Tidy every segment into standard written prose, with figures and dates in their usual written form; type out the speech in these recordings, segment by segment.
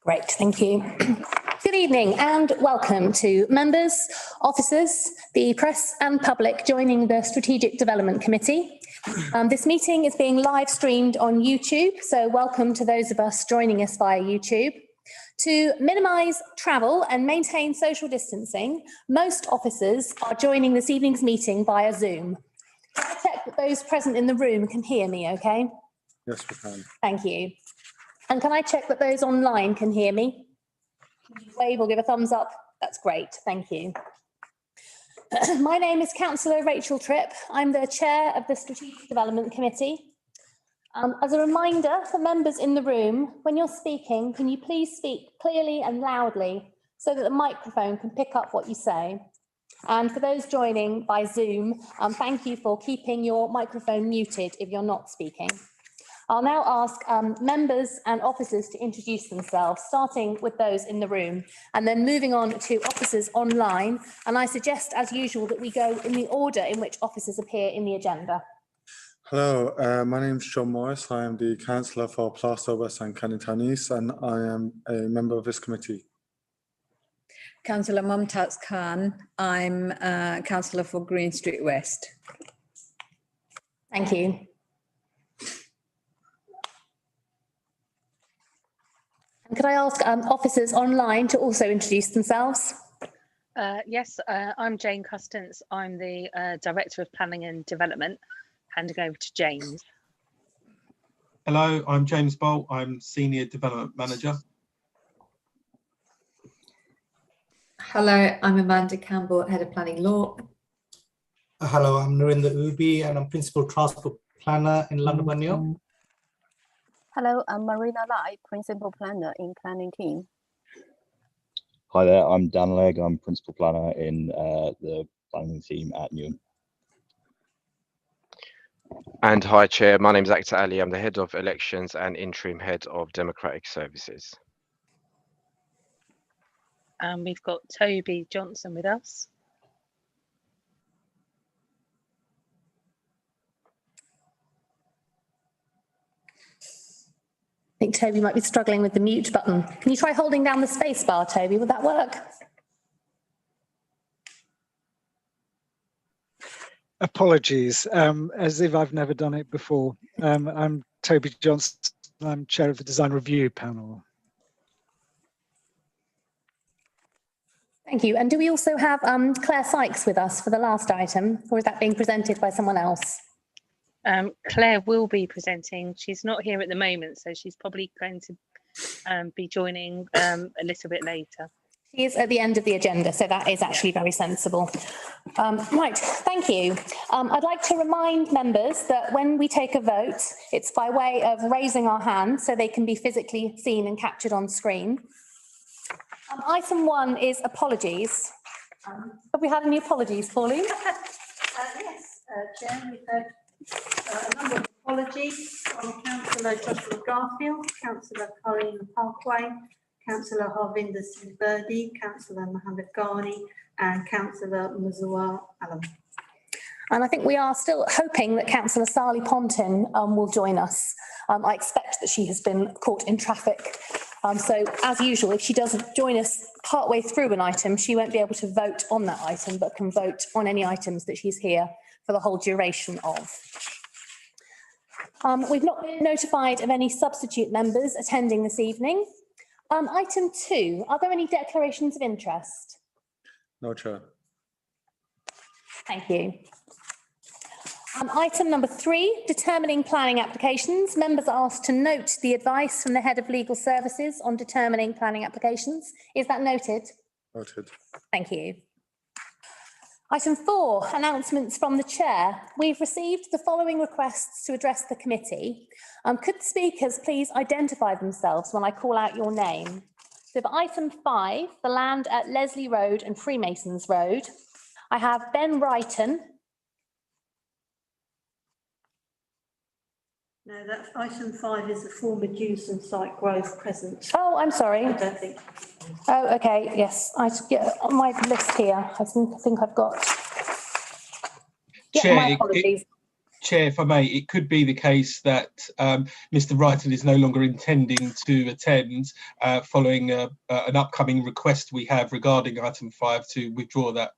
Great, thank you. Good evening and welcome to members, officers, the press and public joining the Strategic Development Committee. This meeting is being live streamed on YouTube, so welcome to those of us joining us via YouTube. To minimise travel and maintain social distancing, most officers are joining this evening's meeting via Zoom. Can I check that those present in the room can hear me okay? Yes, we can. Thank you. And can I check that those online can hear me? Wave or give a thumbs up. That's great. Thank you. My name is Councillor Rachel Tripp. I'm the chair of the Strategic Development Committee. As a reminder for members in the room, when you're speaking, can you please speak clearly and loudly so that the microphone can pick up what you say? And for those joining by Zoom, thank you for keeping your microphone muted if you're not speaking. I'll now ask members and officers to introduce themselves, starting with those in the room, and then moving on to officers online. And I suggest, as usual, that we go in the order in which officers appear in the agenda. Hello, my name is John Morris. I am the Councillor for Plaster West and Kennington East, and I am a member of this committee. Councillor Mumtaz Khan. I'm Councillor for Green Street West. Thank you. Could I ask officers online to also introduce themselves? Yes, I'm Jane Custance. I'm the Director of Planning and Development. Handing over to James. Hello, I'm James Bolt. I'm Senior Development Manager. Hello, I'm Amanda Campbell, Head of Planning Law. Hello, I'm Narinder Ubi and I'm Principal Transport Planner in London Bunyao. Hello, I'm Marina Lai, Principal Planner in Planning Team. Hi there, I'm Dan Legg. I'm Principal Planner in the Planning Team at Newham. And hi, Chair. My name is Akhtar Ali. I'm the Head of Elections and Interim Head of Democratic Services. And we've got Toby Johnson with us. I think Toby might be struggling with the mute button. Can you try holding down the space bar, Toby? Would that work? Apologies, as if I've never done it before. I'm Toby Johnson. I'm chair of the Design Review Panel. Thank you. And do we also have Claire Sykes with us for the last item, or is that being presented by someone else? Claire will be presenting. She's not here at the moment, so she's probably going to be joining a little bit later. She is at the end of the agenda, so that is actually very sensible. Right, thank you. I'd like to remind members that when we take a vote, it's by way of raising our hands so they can be physically seen and captured on screen. Item 1 is apologies. Have we had any apologies, Pauline? Yes, Chair, we've had a number of apologies from Councillor Joshua Garfield, Councillor Colleen Parkway, Councillor Harvinder Singh Birdi, Councillor Mohammed Ghani and Councillor Mazua Alam. And I think we are still hoping that Councillor Sally Pontin will join us. I expect that she has been caught in traffic. So as usual, if she doesn't join us partway through an item, she won't be able to vote on that item, but can vote on any items that she's here for the whole duration of. We've not been notified of any substitute members attending this evening. Item 2, are there any declarations of interest? No, Chair. Thank you. Item number 3, determining planning applications. Members are asked to note the advice from the Head of Legal Services on determining planning applications. Is that noted? Noted. Thank you. Item 4, announcements from the Chair. We've received the following requests to address the committee. Could the speakers please identify themselves when I call out your name? So for item 5, the land at Leslie Road and Freemasons Road, I have Ben Wrighton. No, that item 5 is the former Dewson Site Grove present. Oh, I'm sorry. I don't think. Oh, okay, yes. On my list here, I think I've got. Yeah, Chair, my apologies. Chair, if I may, it could be the case that Mr. Wrighton is no longer intending to attend following an upcoming request we have regarding item 5 to withdraw that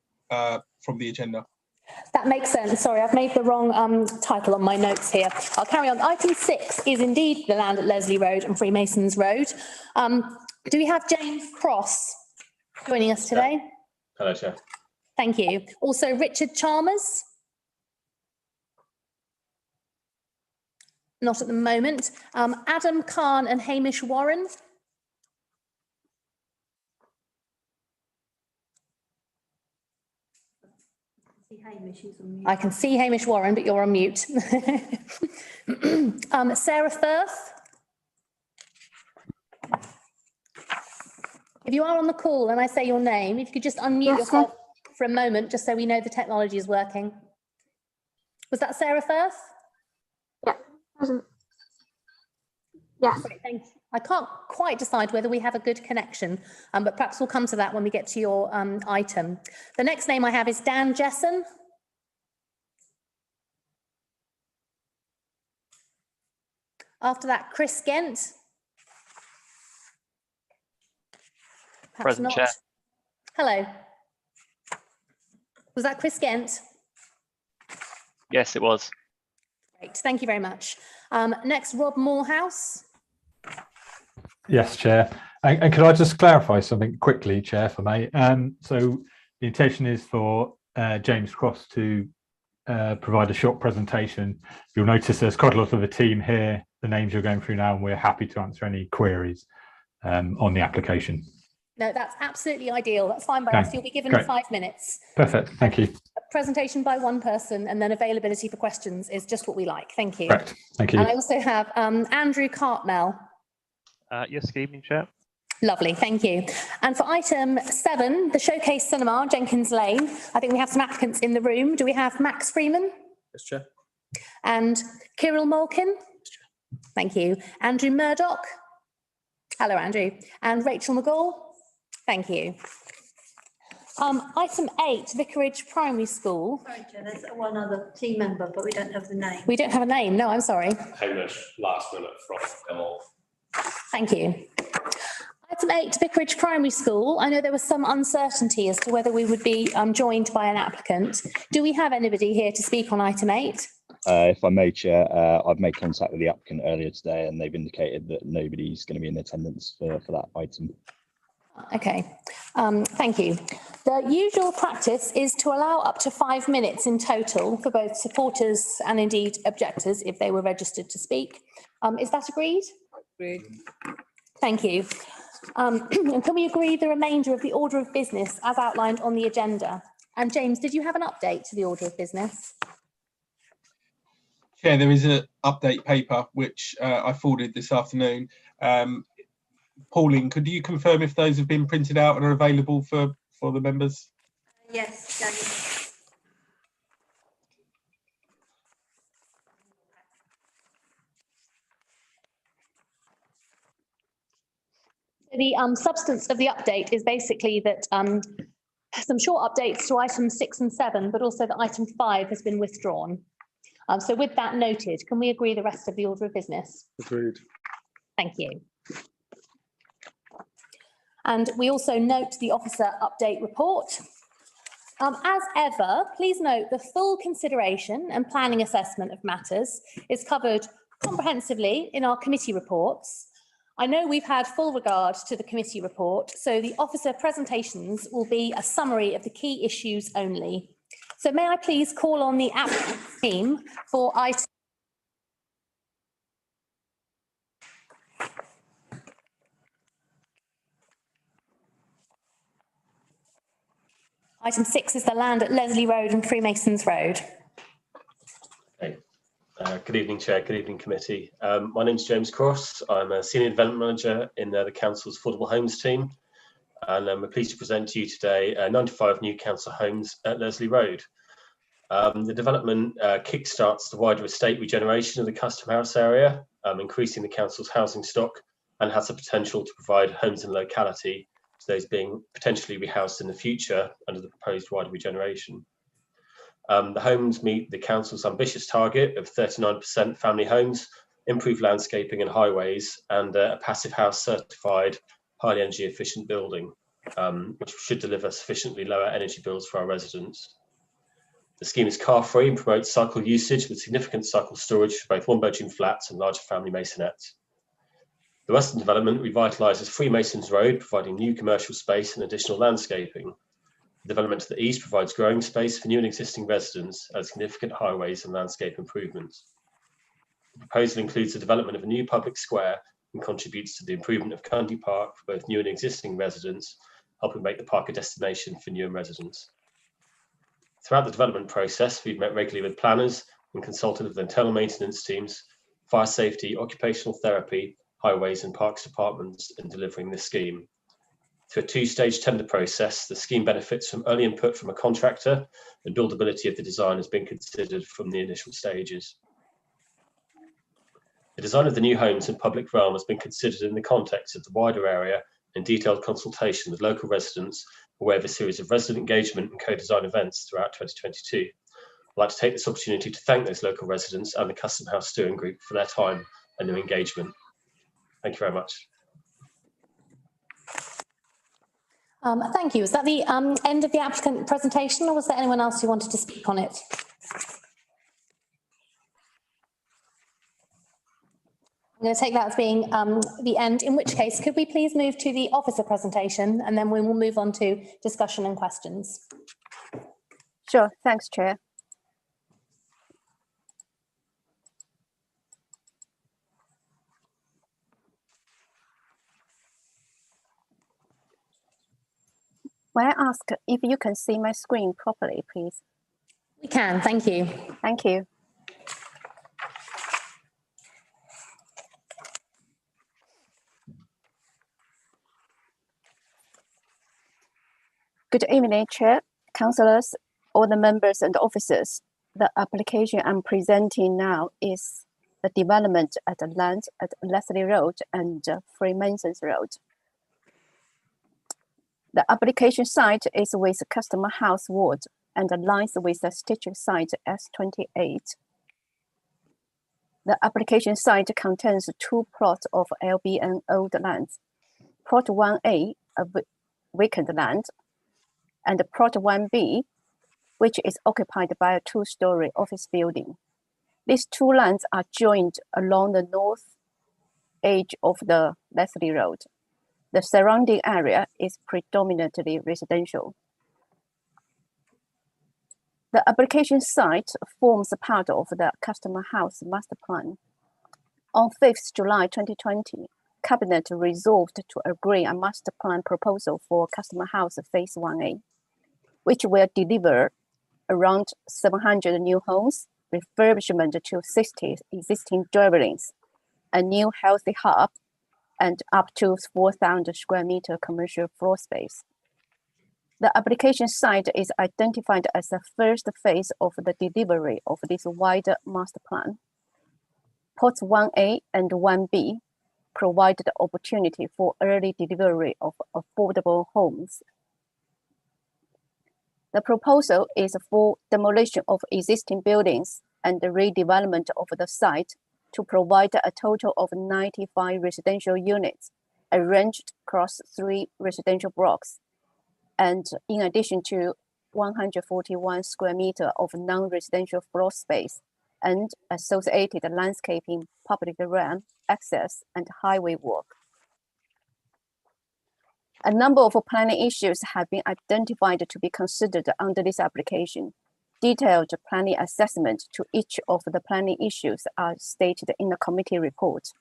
from the agenda. That makes sense. Sorry, I've made the wrong title on my notes here. I'll carry on. Item 6 is indeed the land at Leslie Road and Freemasons Road. Do we have James Cross joining us today? Hello, Chair. Thank you. Also, Richard Chalmers? Not at the moment. Adam Khan and Hamish Warren? I can see Hamish Warren, but you're on mute. Sarah Firth? If you are on the call and I say your name, if you could just unmute yourself for a moment, just so we know the technology is working. Was that Sarah Firth? Yes. Great, thank you. I can't quite decide whether we have a good connection, but perhaps we'll come to that when we get to your item. The next name I have is Dan Jessen. After that, Chris Gent. Perhaps Present, not. Chair. Hello. Was that Chris Gent? Yes, it was. Great, thank you very much. Next, Rob Morehouse. Yes, Chair. And could I just clarify something quickly, Chair, for me? So the intention is for James Cross to provide a short presentation. You'll notice there's quite a lot of the team here, the names you're going through now, and we're happy to answer any queries on the application. No, that's absolutely ideal. That's fine by us. You'll be given 5 minutes. Perfect. Thank you. A presentation by one person and then availability for questions is just what we like. Thank you. Correct. Thank you. And I also have Andrew Cartmell. Yes, good evening, Chair. Lovely, thank you. And for item 7, the Showcase Cinema, Jenkins Lane, I think we have some applicants in the room. Do we have Max Freeman? Yes, Chair. And Kirill Malkin? Thank you. Andrew Murdoch? Hello, Andrew. And Rachel McGall? Thank you. Item 8, Vicarage Primary School. Sorry, Chair, there's one other team member, but we don't have the name. We don't have a name. No, I'm sorry. Hamish, last minute from Demol. Thank you. Item 8, Vicarage Primary School. I know there was some uncertainty as to whether we would be joined by an applicant. Do we have anybody here to speak on item 8? If I may, Chair, I've made contact with the applicant earlier today and they've indicated that nobody's going to be in attendance for that item. Okay, thank you. The usual practice is to allow up to 5 minutes in total for both supporters and indeed objectors if they were registered to speak. Is that agreed? Agreed. Thank you. And can we agree the remainder of the order of business as outlined on the agenda? And James, did you have an update to the order of business? Chair, there is an update paper which I forwarded this afternoon. Pauline, could you confirm if those have been printed out and are available for the members? Yes, James. The substance of the update is basically that some short updates to items 6 and 7, but also that item 5 has been withdrawn. So with that noted, can we agree the rest of the order of business? Agreed. Thank you. And we also note the officer update report. As ever, please note the full consideration and planning assessment of matters is covered comprehensively in our committee reports. I know we've had full regard to the committee report, so the officer presentations will be a summary of the key issues only. So may I please call on the applicant team for item Item 6 is the land at Leslie Road and Freemasons Road. Okay. Good evening, Chair. Good evening, committee. My name is James Cross. I'm a Senior Development Manager in the Council's Affordable Homes team. And we're pleased to present to you today 95 new council homes at Leslie Road. The development kickstarts the wider estate regeneration of the Custom House area, increasing the council's housing stock, and has the potential to provide homes in locality to those being potentially rehoused in the future under the proposed wider regeneration. The homes meet the council's ambitious target of 39% family homes, improved landscaping and highways, and a passive house certified highly energy efficient building, which should deliver sufficiently lower energy bills for our residents. The scheme is car free and promotes cycle usage with significant cycle storage for both 1-bedroom flats and larger family masonettes. The western development revitalises Freemasons Road, providing new commercial space and additional landscaping. The development to the east provides growing space for new and existing residents and significant highways and landscape improvements. The proposal includes the development of a new public square and contributes to the improvement of Cundy Park for both new and existing residents, helping make the park a destination for new residents. Throughout the development process, we've met regularly with planners and consulted with internal maintenance teams, fire safety, occupational therapy, highways and parks departments in delivering this scheme. Through a two-stage tender process, the scheme benefits from early input from a contractor and buildability of the design has been considered from the initial stages. The design of the new homes and public realm has been considered in the context of the wider area and detailed consultation with local residents, aware of a series of resident engagement and co-design events throughout 2022. I'd like to take this opportunity to thank those local residents and the Custom House Steering Group for their time and their engagement. Thank you very much. Thank you. Is that the end of the applicant presentation, or was there anyone else who wanted to speak on it? I'm going to take that as being the end, in which case, could we please move to the officer presentation, and then we will move on to discussion and questions. Sure, thanks, Chair. May I ask if you can see my screen properly, please? We can, thank you. Thank you. Good evening, Chair, councillors, all the members and officers. The application I'm presenting now is the development at the land at Leslie Road and Freemasons Road. The application site is with Customer House Ward and aligns with the Statutory site S28. The application site contains 2 plots of LBN old lands. Plot 1A, a vacant land, and Plot 1B, which is occupied by a 2-story office building. These 2 lands are joined along the north edge of the Leslie Road. The surrounding area is predominantly residential. The application site forms part of the Customer House Master Plan. On 5th July 2020, Cabinet resolved to agree a master plan proposal for Customer House Phase 1A, which will deliver around 700 new homes, refurbishment to 60 existing dwellings, a new healthy hub, and up to 4,000 square meter commercial floor space. The application site is identified as the first phase of the delivery of this wider master plan. Plots 1A and 1B provide the opportunity for early delivery of affordable homes. The proposal is for demolition of existing buildings and the redevelopment of the site to provide a total of 95 residential units arranged across 3 residential blocks, and in addition to 141 square meter of non-residential floor space and associated landscaping, public realm, access, and highway work. A number of planning issues have been identified to be considered under this application. Detailed planning assessment to each of the planning issues are stated in the committee report.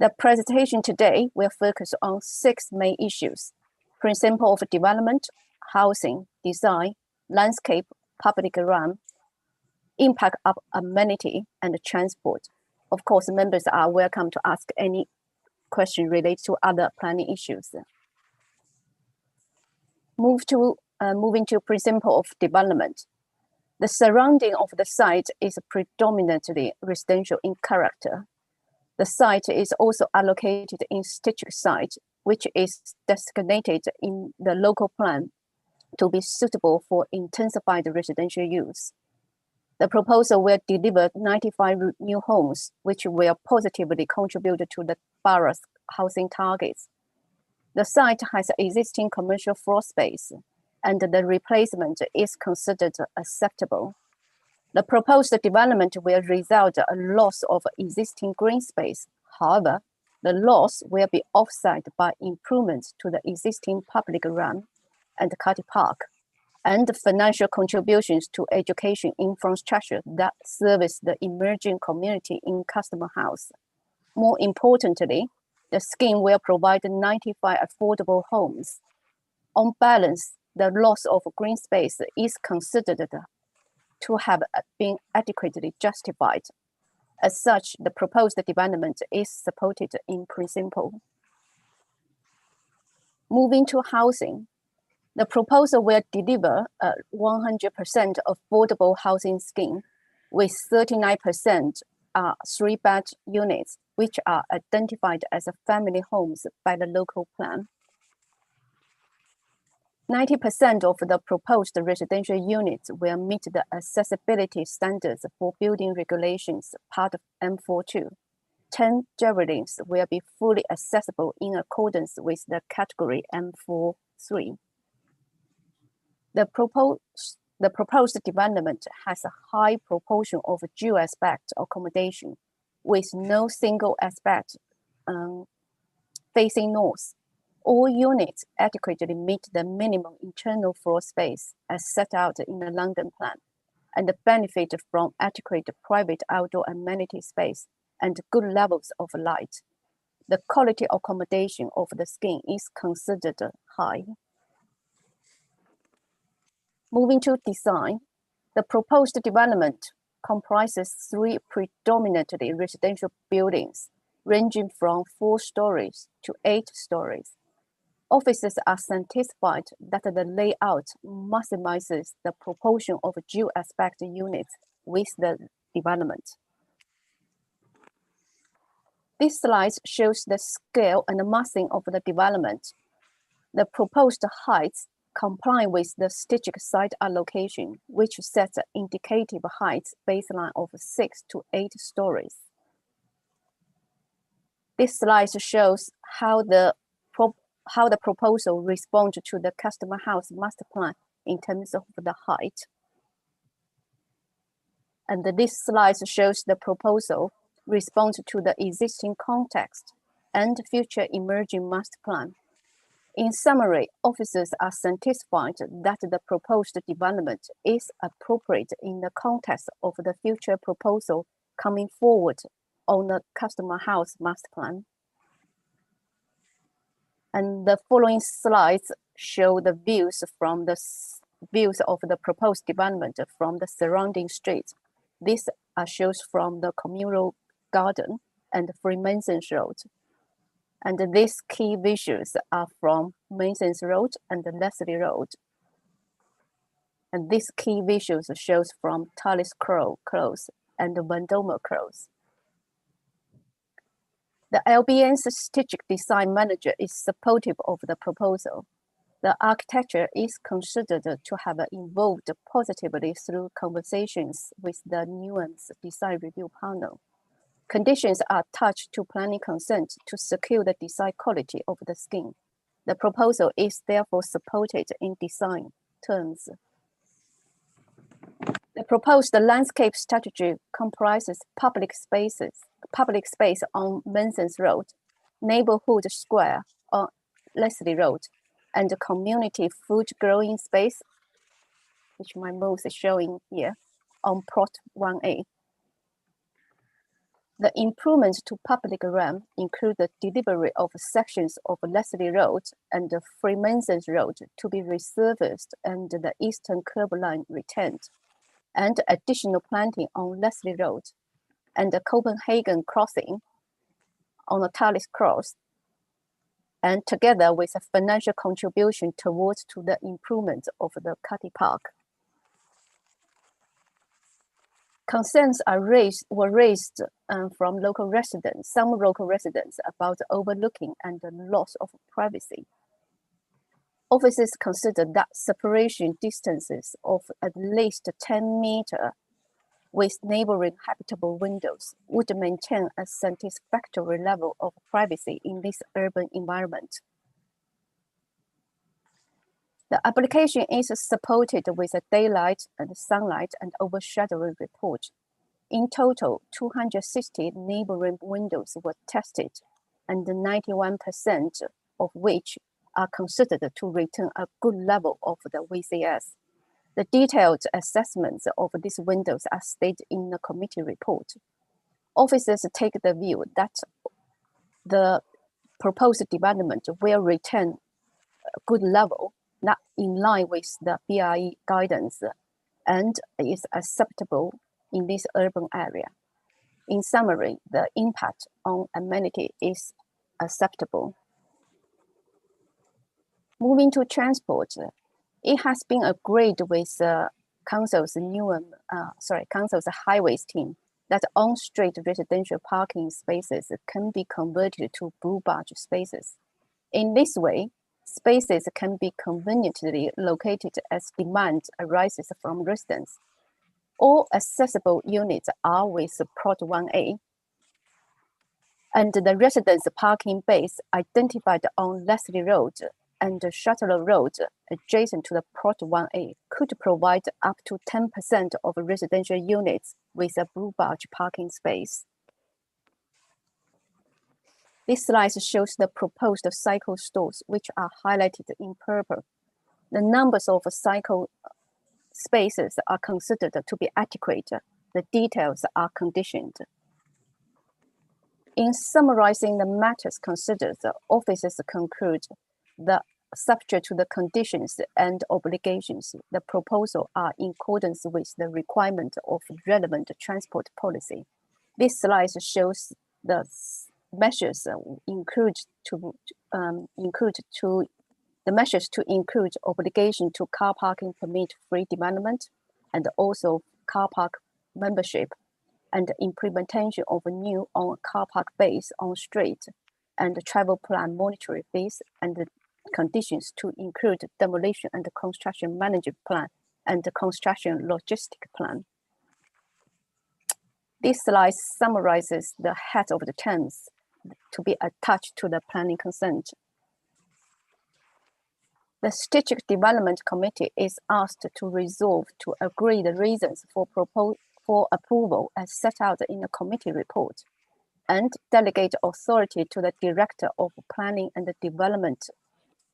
The presentation today will focus on 6 main issues: principle of development, housing, design, landscape, public realm, impact of amenity, and transport. Of course, members are welcome to ask any question related to other planning issues. Moving to principle of development. The surrounding of the site is predominantly residential in character. The site is also allocated in statutory site, which is designated in the local plan to be suitable for intensified residential use. The proposal will deliver 95 new homes, which will positively contribute to the borough's housing targets. The site has existing commercial floor space, and the replacement is considered acceptable. The proposed development will result in a loss of existing green space. However, the loss will be offset by improvements to the existing public realm and car park, and financial contributions to education infrastructure that service the emerging community in Customer House. More importantly, the scheme will provide 95 affordable homes. On balance, the loss of green space is considered to have been adequately justified. As such, the proposed development is supported in principle. Moving to housing, the proposal will deliver a 100% affordable housing scheme with 39% three-bed units, which are identified as family homes by the local plan. 90% of the proposed residential units will meet the accessibility standards for building regulations, part of M42. 10 dwellings will be fully accessible in accordance with the category M43. The proposed development has a high proportion of dual aspect accommodation with no single aspect facing north. All units adequately meet the minimum internal floor space as set out in the London plan and benefit from adequate private outdoor amenity space and good levels of light. The quality accommodation of the scheme is considered high. Moving to design, the proposed development comprises 3 predominantly residential buildings ranging from 4 stories to 8 stories. Officers are satisfied that the layout maximizes the proportion of dual aspect units with the development. This slide shows the scale and massing of the development. The proposed heights comply with the strategic site allocation, which sets an indicative height baseline of 6 to 8 stories. This slide shows how the proposal responds to the Customer House master plan in terms of the height. And this slide shows the proposal responds to the existing context and future emerging master plan. In summary, officers are satisfied that the proposed development is appropriate in the context of the future proposal coming forward on the Customer House master plan. And the following slides show the views of the proposed development from the surrounding streets. This shows from the Communal Garden and Freemasons Road. And these key visuals are from Masons Road and Leslie Road. And these key visuals shows from Terrace Close and Vandomer Close. The LBN's strategic design manager is supportive of the proposal. The architecture is considered to have evolved positively through conversations with the nuanced design review panel. Conditions are attached to planning consent to secure the design quality of the scheme. The proposal is therefore supported in design terms. The proposed landscape strategy comprises public space on Masons Road, neighborhood square on Leslie Road, and community food growing space, which my mouse is showing here, on plot 1A. The improvements to public realm include the delivery of sections of Leslie Road and the Freemasons Road to be resurfaced and the eastern curb line retained, and additional planting on Leslie Road and the Copenhagen crossing on the Terrace Cross, and together with a financial contribution towards to the improvement of the car park. Concerns were raised from local residents, some local residents, about overlooking and the loss of privacy. Officers consider that separation distances of at least 10 meters with neighboring habitable windows would maintain a satisfactory level of privacy in this urban environment. The application is supported with a daylight and sunlight and overshadowing report. In total, 260 neighboring windows were tested, and 91% of which are considered to retain a good level of the VCS. The detailed assessments of these windows are stated in the committee report. Officers take the view that the proposed development will retain a good level, not in line with the BRE guidance, and is acceptable in this urban area. In summary, the impact on amenity is acceptable. Moving to transport, it has been agreed with Council's Council's highways team that on-street residential parking spaces can be converted to blue badge spaces. In this way, spaces can be conveniently located as demand arises from residents. All accessible units are with Prot 1A, and the residents' parking base identified on Leslie Road and Shuttle Road adjacent to the Prot 1A could provide up to 10% of residential units with a blue badge parking space. This slide shows the proposed cycle stores, which are highlighted in purple. The numbers of cycle spaces are considered to be adequate. The details are conditioned. In summarizing the matters considered, the officers conclude that subject to the conditions and obligations, the proposal are in accordance with the requirement of relevant transport policy. This slide shows the measures include obligation to car parking permit free development and also car park membership and implementation of a new on car park base on street and travel plan monetary fees and the conditions to include demolition and construction management plan and the construction logistic plan. This slide summarizes the head of the terms to be attached to the planning consent. The Strategic Development Committee is asked to resolve to agree the reasons for approval as set out in the committee report and delegate authority to the Director of Planning and Development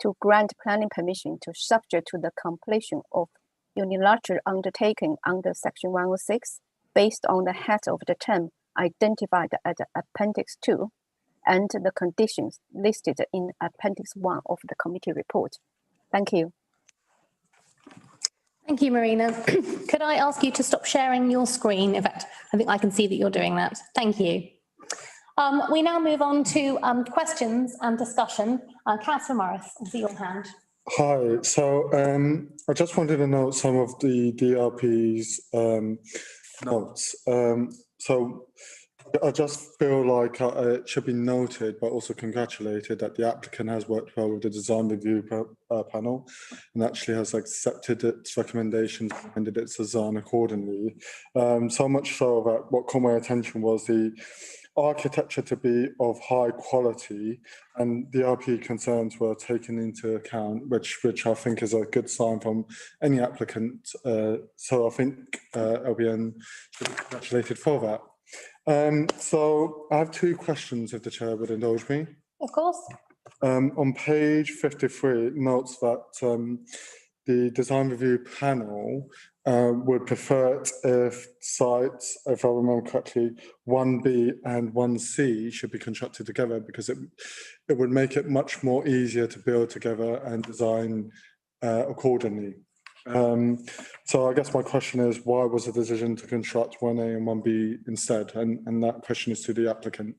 to grant planning permission to subject to the completion of unilateral undertaking under Section 106 based on the head of the term identified at Appendix 2 and the conditions listed in Appendix 1 of the committee report. Thank you. Thank you, Marina. Could I ask you to stop sharing your screen? In fact, I think I can see that you're doing that. Thank you. We now move on to questions and discussion. Councillor Morris, I see your hand. Hi, so I just wanted to note some of the DRP's notes. So I just feel like it should be noted, but also congratulated that the applicant has worked well with the design review panel and actually has accepted its recommendations and amended its design accordingly. So much so that what caught my attention was the architecture to be of high quality, and the DRP concerns were taken into account, which I think is a good sign from any applicant. So I think LBN should be congratulated for that. So I have two questions, if the chair would indulge me. Of course. On page 53, it notes that the design review panel would prefer it if sites, if I remember correctly, 1B and 1C should be constructed together because it would make it much more easier to build together and design accordingly. So I guess my question is, why was the decision to construct 1A and 1B instead? And that question is to the applicant.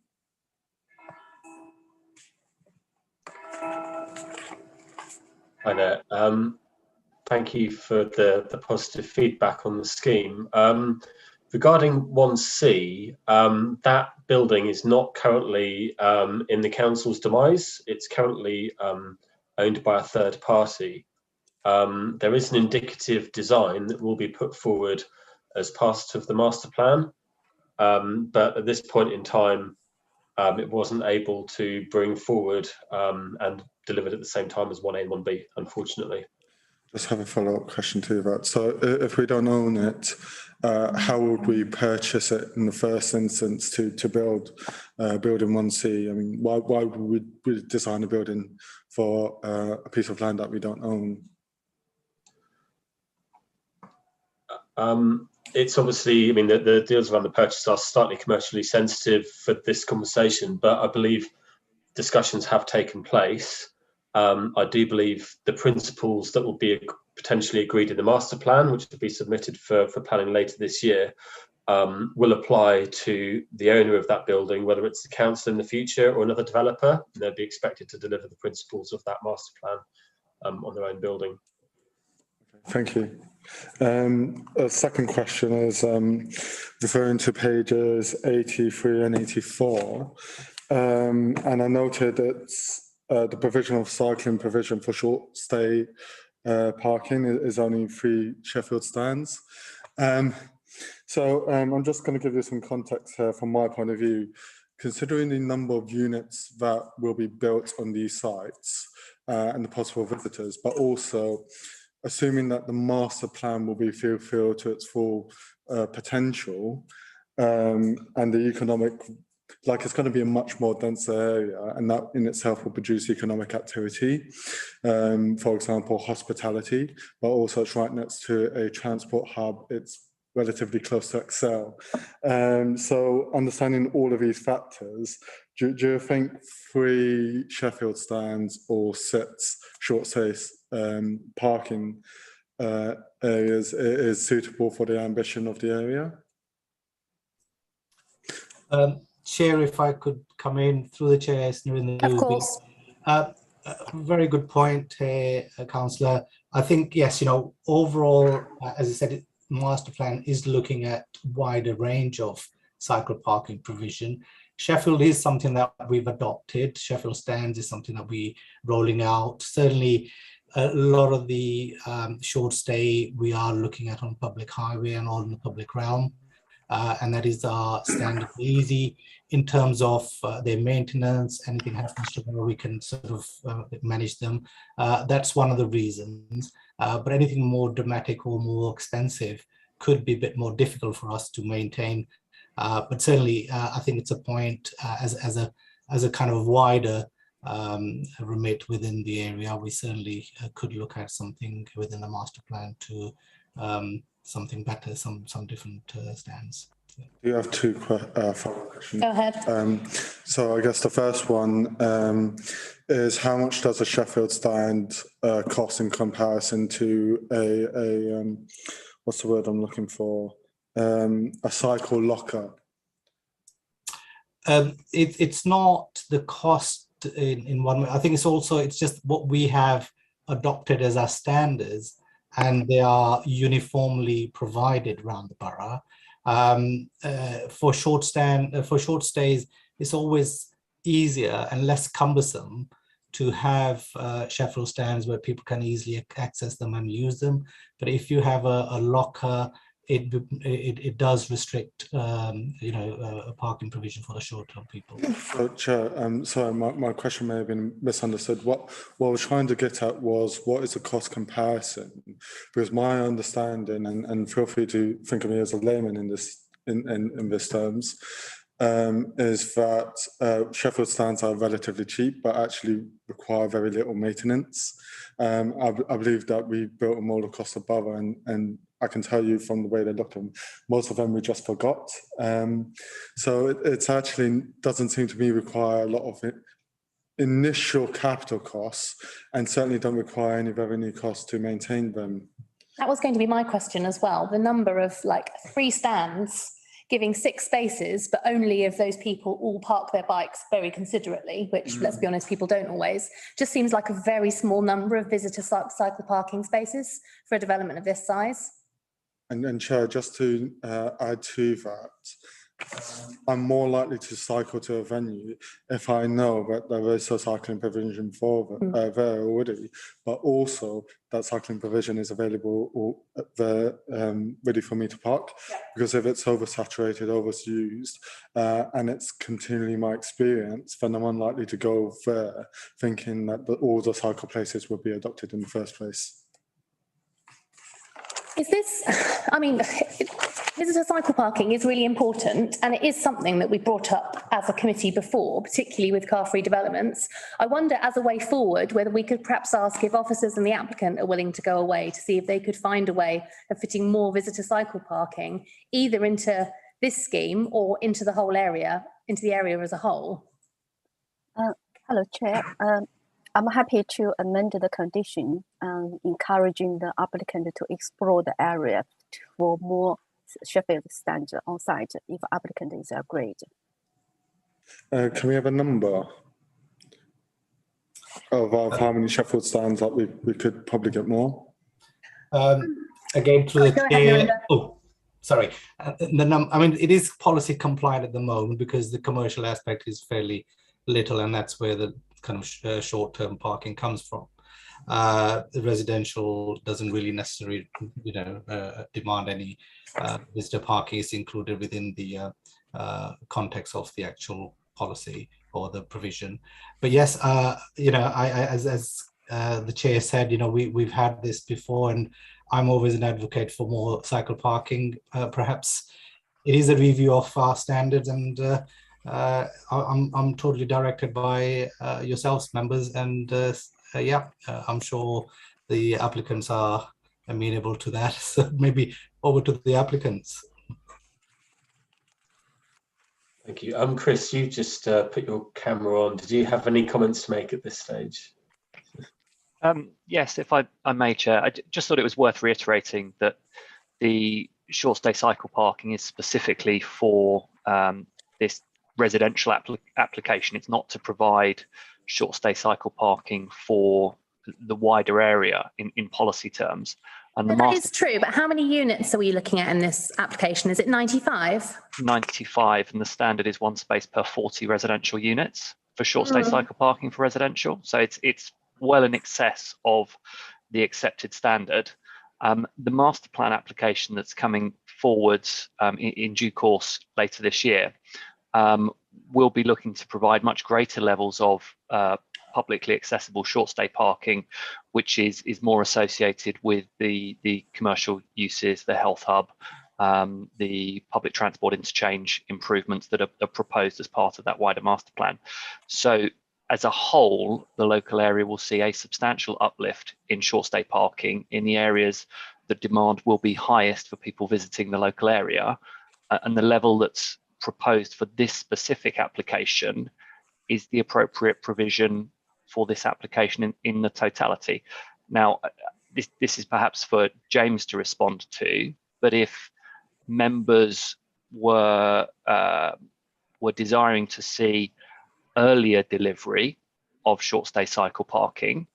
Hi there. Thank you for the positive feedback on the scheme. Regarding 1C, that building is not currently in the council's demise. It's currently owned by a third party. There is an indicative design that will be put forward as part of the master plan, but at this point in time, it wasn't able to bring forward and delivered at the same time as 1A and 1B, unfortunately. Just have a follow-up question to that. So if we don't own it, how would we purchase it in the first instance to build building 1C? I mean, why would we design a building for a piece of land that we don't own? It's obviously, I mean, the deals around the purchase are slightly commercially sensitive for this conversation, but I believe discussions have taken place. I do believe the principles that will be potentially agreed in the master plan, which will be submitted for planning later this year, will apply to the owner of that building, whether it's the council in the future or another developer. They'll be expected to deliver the principles of that master plan on their own building. Thank you. A second question is referring to pages 83 and 84, and I noted it's the provision of cycling provision for short stay parking is only 3 Sheffield stands. So I'm just going to give you some context here from my point of view. Considering the number of units that will be built on these sites and the possible visitors, but also assuming that the master plan will be fulfilled to its full potential, and the economic, like it's going to be a much more denser area, and that in itself will produce economic activity, for example, hospitality, but also it's right next to a transport hub. It's relatively close to Excel. So understanding all of these factors, do you think 3 Sheffield stands or 6 short stay parking areas is suitable for the ambition of the area? Chair, if I could come in through the chair. Of course. Very good point, Councillor. I think, yes, you know, overall, as I said, master plan is looking at wider range of cycle parking provision. Sheffield is something that we've adopted. Sheffield stands is something that we're rolling out. Certainly, a lot of the short stay we are looking at on public highway and all in the public realm. And that is our standard easy in terms of their maintenance. Anything happens to them, we can sort of manage them. That's one of the reasons. But anything more dramatic or more expensive could be a bit more difficult for us to maintain. But certainly, I think it's a point as a kind of wider remit within the area. We certainly could look at something within the master plan to something better, some different stands. You have 2 follow-up questions. Go ahead. So I guess the first one is how much does a Sheffield stand cost in comparison to a what's the word I'm looking for? A cycle locker? It's not the cost in one way. I think it's just what we have adopted as our standards, and they are uniformly provided around the borough. For short stays, it's always easier and less cumbersome to have Sheffield stands where people can easily access them and use them. But if you have a locker, it does restrict, a parking provision for the short-term people. So, Chair, sorry, my question may have been misunderstood. What I was trying to get at was what is the cost comparison? Because my understanding, and feel free to think of me as a layman in this terms, is that Sheffield stands are relatively cheap, but actually require very little maintenance. I believe that we built a model cost above, and I can tell you from the way they look at them, most of them we just forgot. So it's actually doesn't seem to me require a lot of initial capital costs, and certainly don't require any revenue costs to maintain them. That was going to be my question as well. The number of 3 stands giving 6 spaces, but only if those people all park their bikes very considerately, which, let's be honest, people don't always, just seems like a very small number of visitor cycle parking spaces for a development of this size. And Chair, just to add to that, I'm more likely to cycle to a venue if I know that there is a cycling provision for there already, but also that cycling provision is available there ready for me to park. Because if it's oversaturated, overused, and it's continually my experience, then I'm unlikely to go there thinking that all the cycle places would be adopted in the first place. Is this, I mean, visitor cycle parking is really important, and it is something that we brought up as a committee before, particularly with car-free developments. I wonder, as a way forward, whether we could perhaps ask if officers and the applicant are willing to go away to see if they could find a way of fitting more visitor cycle parking, either into this scheme or into the whole area, into the area as a whole. Hello, Chair. I'm happy to amend the condition, encouraging the applicant to explore the area for more Sheffield standard on site if applicant is agreed. Can we have a number of how many Sheffield stands that we could probably get more? Again, through the chair. Oh, sorry. I mean, it is policy compliant at the moment because the commercial aspect is fairly little, and that's where the kind of short-term parking comes from. The residential doesn't really necessarily, demand any visitor parking. Is included within the context of the actual policy or the provision. But yes, as the chair said, we've had this before, and I'm always an advocate for more cycle parking. Perhaps it is a review of our standards, and I'm totally directed by yourselves, members, and I'm sure the applicants are amenable to that. So maybe over to the applicants. Thank you. Chris, you just put your camera on. Did you have any comments to make at this stage? Yes, if I may, Chair. I just thought it was worth reiterating that the short stay cycle parking is specifically for this residential application. It's not to provide short stay cycle parking for the wider area in policy terms. And that is true, but how many units are we looking at in this application? Is it 95? 95, and the standard is 1 space per 40 residential units for short stay cycle parking for residential. So it's well in excess of the accepted standard. The master plan application that's coming forwards in due course later this year will be looking to provide much greater levels of publicly accessible short stay parking, which is more associated with the commercial uses, the health hub, the public transport interchange improvements that are proposed as part of that wider master plan. So as a whole, the local area will see a substantial uplift in short stay parking in the areas that demand will be highest for people visiting the local area, and the level that's proposed for this specific application is the appropriate provision for this application in the totality. Now, this is perhaps for James to respond to, but if members were desiring to see earlier delivery of short stay cycle parking,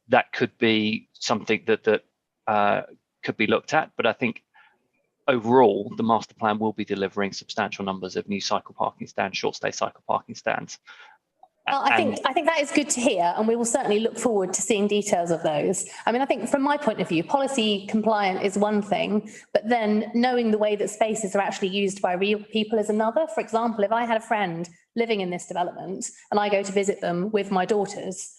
that could be something that could be looked at. But I think overall, the master plan will be delivering substantial numbers of new cycle parking stands, short stay cycle parking stands. Well, I think that is good to hear, and we will certainly look forward to seeing details of those. I mean, I think from my point of view, policy compliant is one thing, but then knowing the way that spaces are actually used by real people is another. For example, if I had a friend living in this development and I go to visit them with my daughters,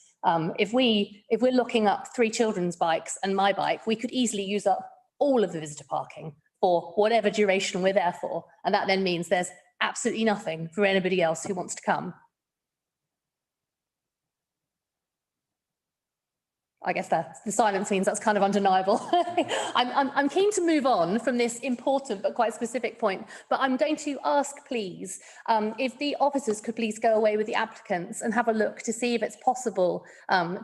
if we're looking up 3 children's bikes and my bike, we could easily use up all of the visitor parking for whatever duration we're there for, and that then means there's absolutely nothing for anybody else who wants to come. I guess the silence means that's kind of undeniable. I'm keen to move on from this important but quite specific point, but I'm going to ask, please, if the officers could please go away with the applicants and have a look to see if it's possible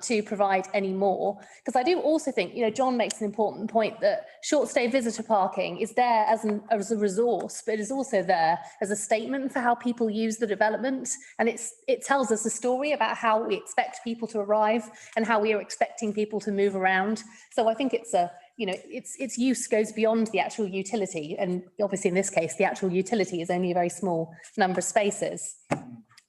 to provide any more. Because I do also think, John makes an important point that short stay visitor parking is there as a resource, but it is also there as a statement for how people use the development. And it tells us a story about how we expect people to arrive and how we are expecting people to move around. So I think it's its use goes beyond the actual utility. And obviously in this case, the actual utility is only a very small number of spaces.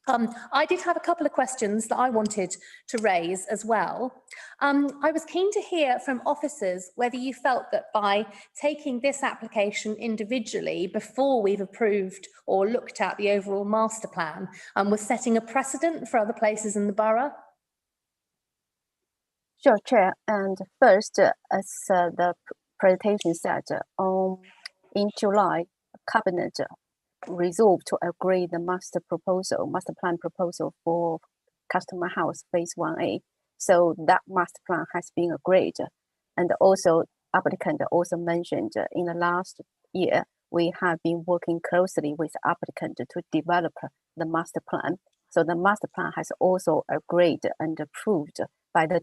I did have a couple of questions that I wanted to raise as well. I was keen to hear from officers whether you felt that by taking this application individually before we've approved or looked at the overall master plan, was setting a precedent for other places in the borough. Sure, Chair. And first, as the presentation said, in July, Cabinet resolved to agree the master plan proposal for Customer House Phase 1A. So that master plan has been agreed. And also, applicant also mentioned in the last year, we have been working closely with the applicant to develop the master plan. So the master plan has also agreed and approved by the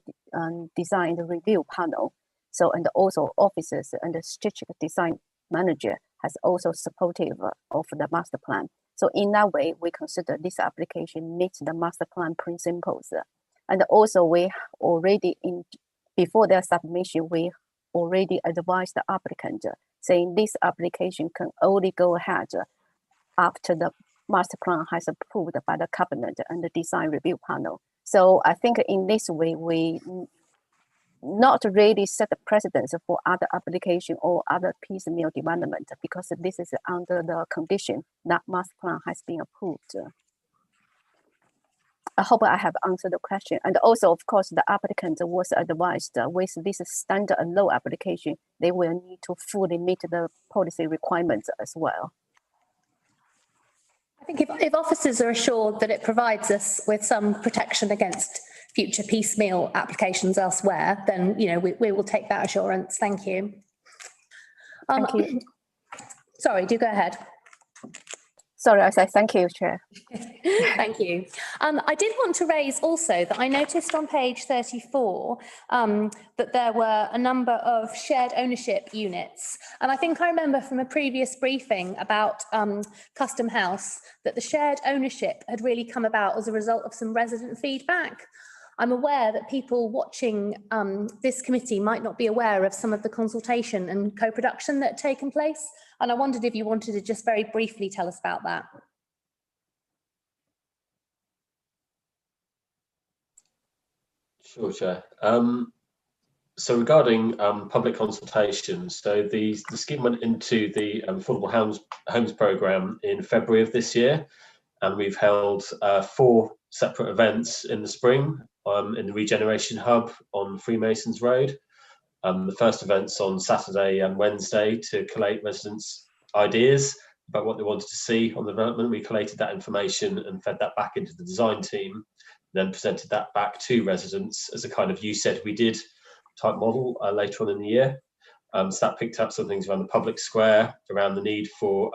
design and review panel. So, and also officers and the strategic design manager has also supportive of the master plan. So in that way, we consider this application meets the master plan principles. And also we already, before their submission, we already advised the applicant saying this application can only go ahead after the master plan has approved by the cabinet and the design review panel. So I think in this way, we not really set the precedence for other application or other piecemeal development, because this is under the condition that master plan has been approved. I hope I have answered the question. And also, of course, the applicant was advised with this standard and low application, they will need to fully meet the policy requirements as well. I think if officers are assured that it provides us with some protection against future piecemeal applications elsewhere, then we will take that assurance. Thank you. Thank you. Sorry, do go ahead. Sorry, I said thank you, Chair. Thank you. I did want to raise also that I noticed on page 34 that there were a number of shared ownership units. And I think I remember from a previous briefing about Custom House that the shared ownership had really come about as a result of some resident feedback. I'm aware that people watching this committee might not be aware of some of the consultation and co-production that had taken place. And I wondered if you wanted to just very briefly tell us about that. Sure, Chair. So regarding public consultations, so the scheme went into the Affordable Homes Programme in February of this year, and we've held 4 separate events in the spring in the Regeneration Hub on Freemasons Road. The first event's on Saturday and Wednesday to collate residents' ideas about what they wanted to see on the development. We collated that information and fed that back into the design team, then presented that back to residents as a kind of "you said we did" type model later on in the year. So that picked up some things around the public square, around the need for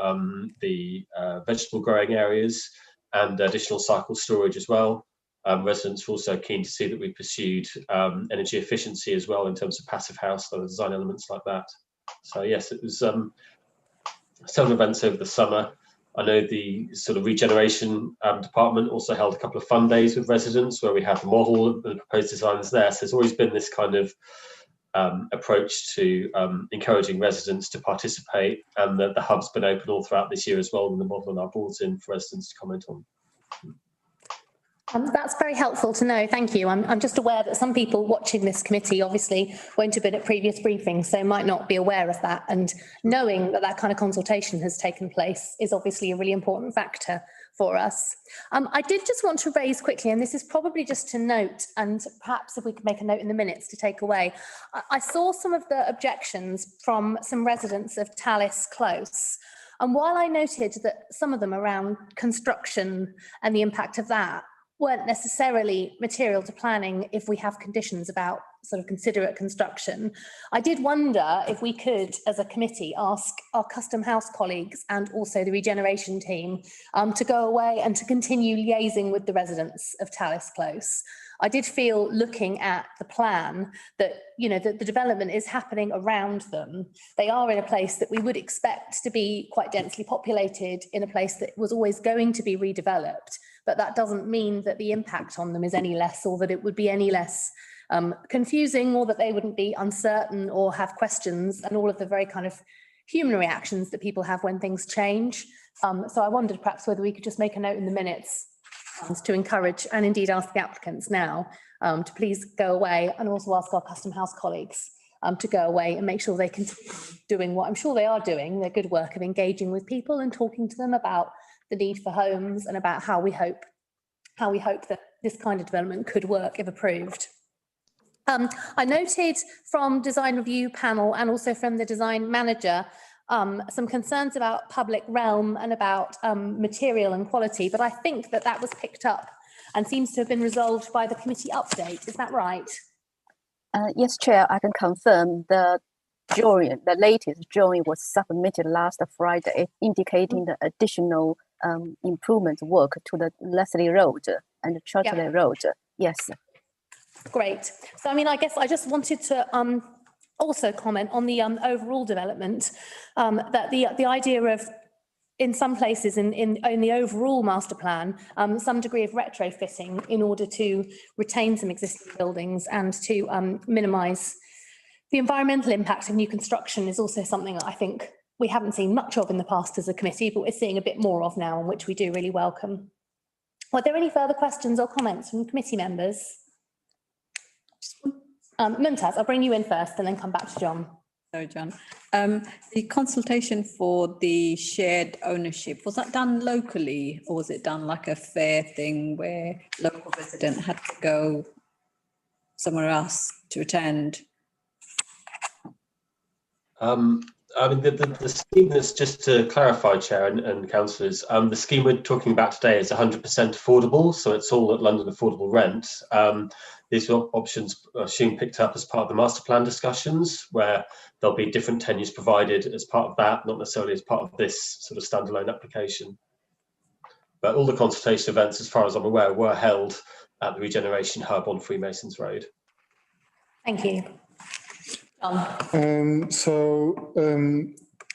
the vegetable growing areas and additional cycle storage as well. Residents were also keen to see that we pursued energy efficiency as well in terms of passive house, other design elements like that. So yes, it was several events over the summer. I know the sort of regeneration department also held a couple of fun days with residents where we had the model and the proposed designs there. So there's always been this kind of approach to encouraging residents to participate, and the hub's been open all throughout this year as well, and the model and our boards in for residents to comment on. That's very helpful to know. Thank you. I'm just aware that some people watching this committee obviously won't have been at previous briefings, so might not be aware of that. And knowing that that kind of consultation has taken place is obviously a really important factor for us. I did just want to raise quickly, and this is probably just to note, and perhaps if we could make a note in the minutes to take away. I saw some of the objections from some residents of Terrace Close. And while I noted that some of them around construction and the impact of that weren't necessarily material to planning if we have conditions about sort of considerate construction, I did wonder if we could, as a committee, ask our Custom House colleagues and also the regeneration team to go away and to continue liaising with the residents of Terrace Close. I did feel, looking at the plan, that the development is happening around them. They are in a place that we would expect to be quite densely populated, in a place that was always going to be redeveloped. But that doesn't mean that the impact on them is any less, or that it would be any less confusing, or that they wouldn't be uncertain or have questions, and all of the very kind of human reactions that people have when things change. So I wondered perhaps whether we could just make a note in the minutes to encourage, and indeed ask the applicants now to please go away, and also ask our Custom House colleagues to go away and make sure they continue doing what I'm sure they are doing, their good work of engaging with people and talking to them about the need for homes and about how we hope that this kind of development could work if approved. I noted from design review panel and also from the design manager some concerns about public realm and about material and quality, but I think that that was picked up and seems to have been resolved by the committee update. Is that right? Yes, Chair, I can confirm the latest drawing was submitted last Friday, indicating the additional improvement work to the Leslie Road and the Churchley Road. Yes. Great. So, I mean, I guess I just wanted to also comment on the overall development, that the idea of, in some places in the overall master plan, some degree of retrofitting in order to retain some existing buildings and to minimise the environmental impact of new construction is also something that I think we haven't seen much of in the past as a committee, but we're seeing a bit more of now, and which we do really welcome. Were there any further questions or comments from committee members? Mumtaz, I'll bring you in first and then come back to John. Sorry, John. The consultation for the shared ownership, was that done locally, or was it done like a fair thing where local resident had to go somewhere else to attend? I mean, the scheme is, just to clarify, Chair and councillors, the scheme we're talking about today is 100% affordable, so it's all at London affordable rent. These options are assumed picked up as part of the master plan discussions, where there'll be different tenures provided as part of that, not necessarily as part of this sort of standalone application. But all the consultation events, as far as I'm aware, were held at the Regeneration Hub on Freemasons Road. Thank you.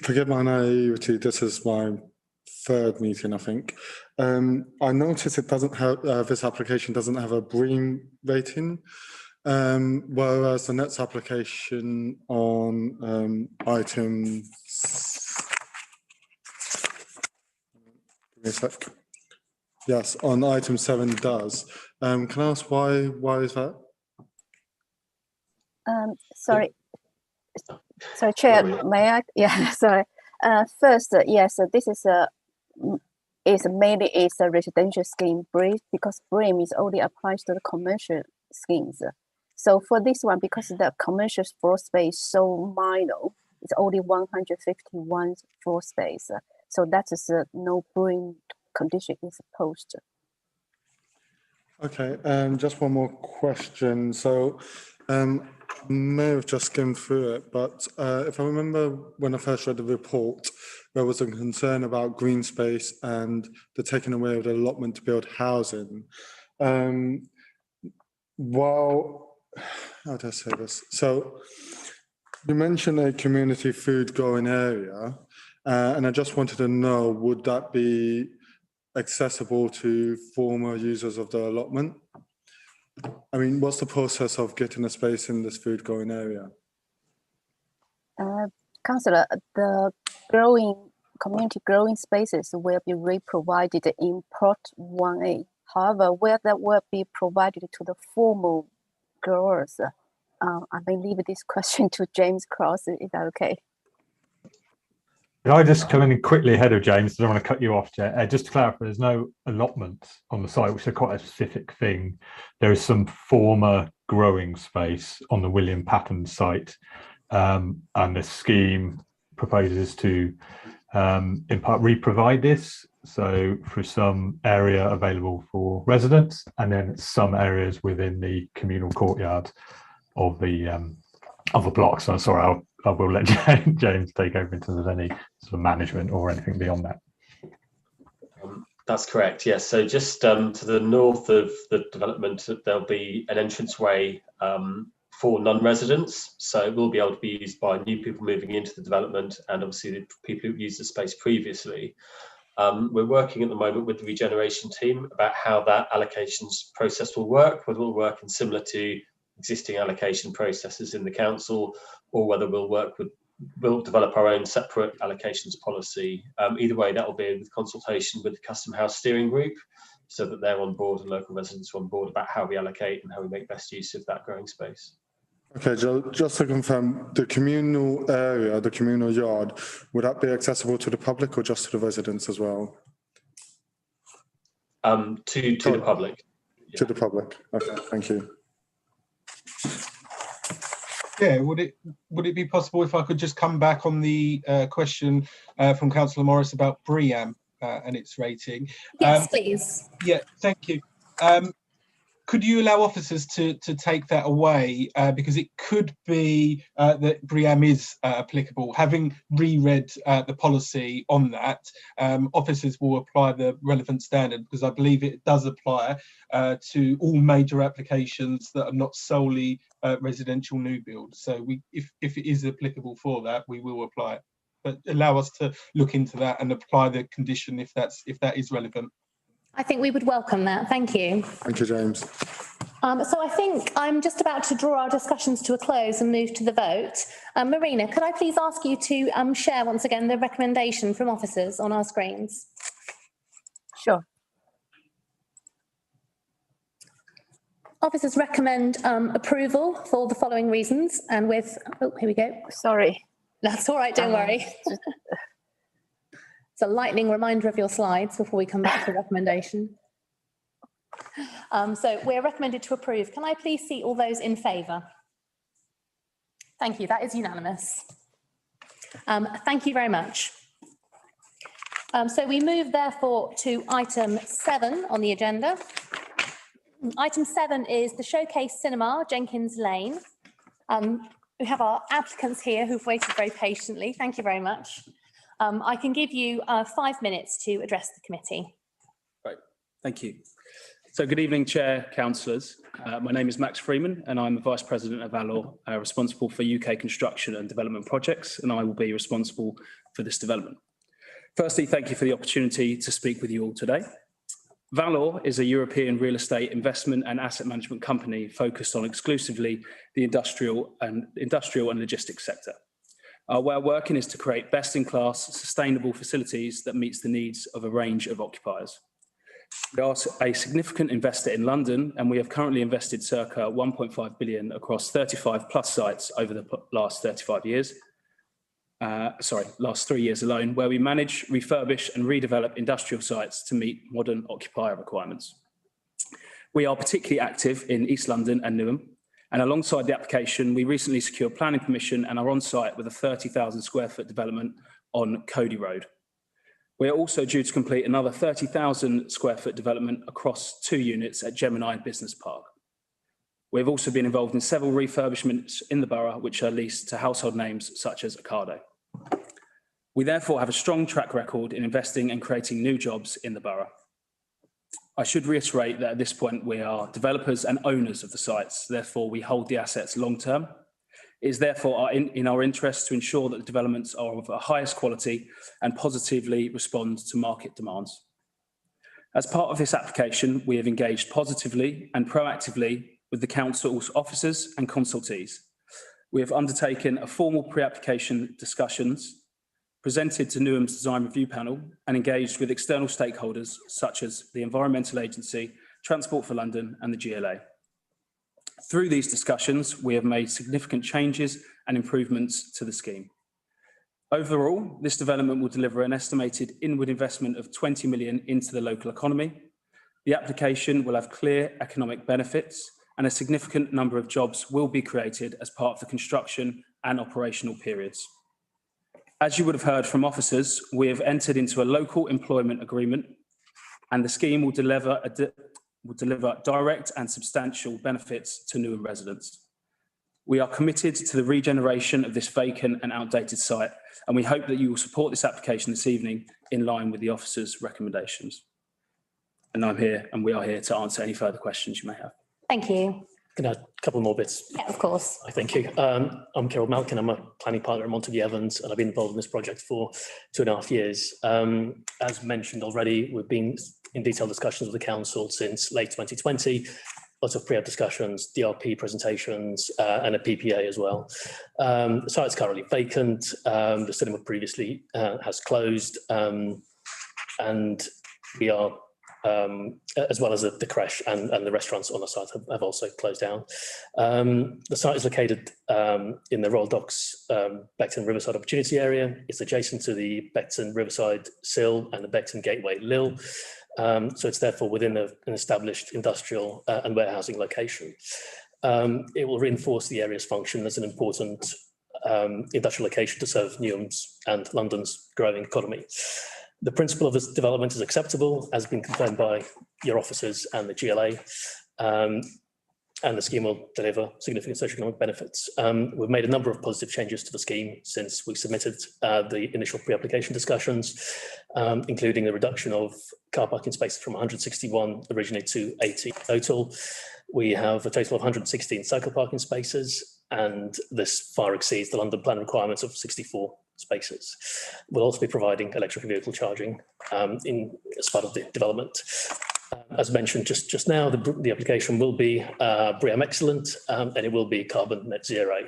Forget my naivety, this is my third meeting, I think. I noticed it doesn't have, this application doesn't have a BREEAM rating, whereas the next application on item, give me a sec. Yes, on item 7 does. Can I ask why is that? Sorry, Chair, may I? Yeah, sorry. First, yes, this is mainly a residential scheme, because BREEAM is only applies to the commercial schemes. So for this one, because the commercial floor space is so minor, it's only 151 floor space. So that is no BREEAM condition is posed. Okay, just one more question. So, I may have just skimmed through it, but if I remember when I first read the report, there was a concern about green space and the taking away of the allotment to build housing. Well, how do I say this? So, you mentioned a community food growing area, and I just wanted to know, would that be accessible to former users of the allotment? I mean, what's the process of getting a space in this food growing area? Councillor, the community growing spaces will be re-provided in Plot 1A. However, where that will be provided to the former growers, I may leave this question to James Cross. Is that okay? Can I just come in quickly ahead of James? I don't want to cut you off, Chair. Just to clarify, there's no allotment on the site, which is quite a specific thing. There is some former growing space on the William Patton site, and the scheme proposes to, in part, re-provide this. So for some area available for residents, and then some areas within the communal courtyard of the block. So I'm sorry, I will let James take over in terms of any sort of management or anything beyond that. That's correct, yes. So just to the north of the development, there'll be an entranceway for non-residents. So it will be able to be used by new people moving into the development, and obviously the people who used the space previously. We're working at the moment with the regeneration team about how that allocations process will work, whether it will work in similar to existing allocation processes in the council, or whether we'll develop our own separate allocations policy. Either way, that will be with consultation with the Custom House Steering Group, so that they're on board and local residents are on board about how we allocate and how we make best use of that growing space. Okay, just to confirm, the communal area, the communal yard, would that be accessible to the public or just to the residents as well? To the public. Yeah. To the public. Okay, thank you. Yeah, would it be possible if I could just come back on the question from Councillor Morris about BREEAM and its rating? Yes, please. Yeah, thank you. Could you allow officers to take that away, because it could be that BREEAM is applicable. Having reread the policy on that, officers will apply the relevant standard, because I believe it does apply to all major applications that are not solely residential new builds. So if it is applicable for that, we will apply it. But allow us to look into that and apply the condition if that is relevant. I think we would welcome that. Thank you. Thank you, James. So I think I'm just about to draw our discussions to a close and move to the vote. Marina, could I please ask you to share once again the recommendation from officers on our screens? Sure. Officers recommend approval for the following reasons, and with, oh, here we go. Sorry. That's all right, don't worry. It's a lightning reminder of your slides before we come back to the recommendation. So we're recommended to approve. Can I please see all those in favour? Thank you, that is unanimous. Thank you very much. So we move therefore to item 7 on the agenda. Item 7 is the Showcase Cinema, Jenkins Lane. We have our applicants here who've waited very patiently. Thank you very much. I can give you 5 minutes to address the committee. Right, thank you. So good evening, Chair, Councillors. My name is Max Freeman and I'm the Vice President of Valor, responsible for UK construction and development projects, and I will be responsible for this development. Firstly, thank you for the opportunity to speak with you all today. Valor is a European real estate investment and asset management company focused on exclusively the industrial and logistics sector. Our way of working is to create best-in-class, sustainable facilities that meets the needs of a range of occupiers. We are a significant investor in London, and we have currently invested circa 1.5 billion across 35 plus sites over the last 35 years. Last 3 years alone, where we manage, refurbish and redevelop industrial sites to meet modern occupier requirements. We are particularly active in East London and Newham, and alongside the application, we recently secured planning permission and are on site with a 30,000 square foot development on Cody Road. We are also due to complete another 30,000 square foot development across 2 units at Gemini Business Park. We've also been involved in several refurbishments in the borough, which are leased to household names such as Ocado. We therefore have a strong track record in investing and creating new jobs in the borough. I should reiterate that at this point we are developers and owners of the sites, therefore we hold the assets long term. It is therefore in our interest to ensure that the developments are of the highest quality and positively respond to market demands. As part of this application, we have engaged positively and proactively with the council's officers and consultees. We have undertaken a formal pre-application discussions, presented to Newham's design review panel and engaged with external stakeholders such as the Environmental Agency, Transport for London and the GLA. Through these discussions, we have made significant changes and improvements to the scheme. Overall, this development will deliver an estimated inward investment of 20 million into the local economy. The application will have clear economic benefits and a significant number of jobs will be created as part of the construction and operational periods. As you would have heard from officers, we have entered into a local employment agreement and the scheme will deliver direct and substantial benefits to Newham residents. We are committed to the regeneration of this vacant and outdated site, and we hope that you will support this application this evening in line with the officers' recommendations. And we are here to answer any further questions you may have. Thank you. Can I add a couple more bits? Yeah, of course. Thank you. I'm Kieran Malkin. I'm a planning partner at Montague Evans, and I've been involved in this project for 2.5 years. As mentioned already, we've been in detailed discussions with the council since late 2020. lots of pre-app discussions, DRP presentations, and a PPA as well. The site's currently vacant. The cinema previously has closed, and we are, as well as the creche and the restaurants on the site have also closed down. The site is located in the Royal Docks Beckton Riverside Opportunity Area. It's adjacent to the Beckton Riverside Sill and the Beckton Gateway Lille. So it's therefore within an established industrial and warehousing location. It will reinforce the area's function as an important industrial location to serve Newham's and London's growing economy. The principle of this development is acceptable, as has been confirmed by your officers and the GLA, and the scheme will deliver significant socioeconomic benefits. We've made a number of positive changes to the scheme since we submitted the initial pre-application discussions, including the reduction of car parking spaces from 161 originally to 80 total. We have a total of 116 cycle parking spaces, and this far exceeds the London plan requirements of 64 spaces. We'll also be providing electric vehicle charging as part of the development. As mentioned just now, the application will be BREEAM Excellent, and it will be carbon net zero.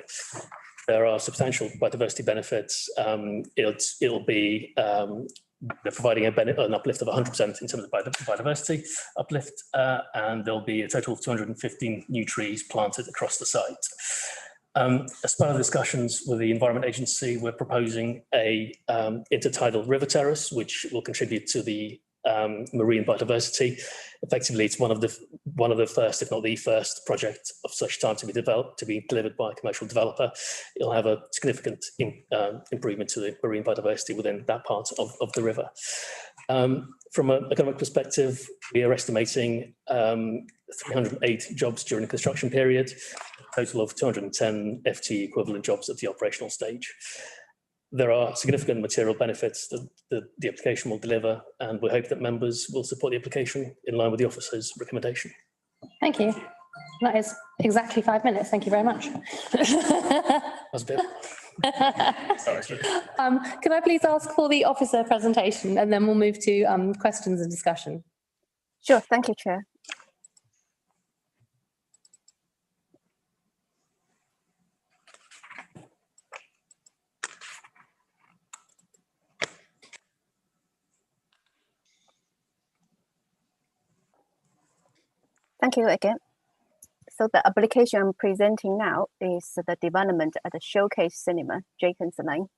There are substantial biodiversity benefits. It'll be providing an uplift of 100% in terms of biodiversity uplift, and there'll be a total of 215 new trees planted across the site. As part of discussions with the Environment Agency, we're proposing a intertidal river terrace, which will contribute to the marine biodiversity. Effectively, it's one of the first, if not the first, project of such time to be developed, to be delivered by a commercial developer. It'll have a significant improvement to the marine biodiversity within that part of the river. From an economic perspective, we are estimating 308 jobs during the construction period, a total of 210 FTE equivalent jobs at the operational stage. There are significant material benefits that the application will deliver, and we hope that members will support the application in line with the officer's recommendation. Thank you. That is exactly 5 minutes. Thank you very much. That's a bit. Sorry. Can I please ask for the officer presentation, and then we'll move to questions and discussion. Sure, thank you, Chair. Thank you again. So the application I'm presenting now is the development at the Showcase Cinema, Jacobs Lane.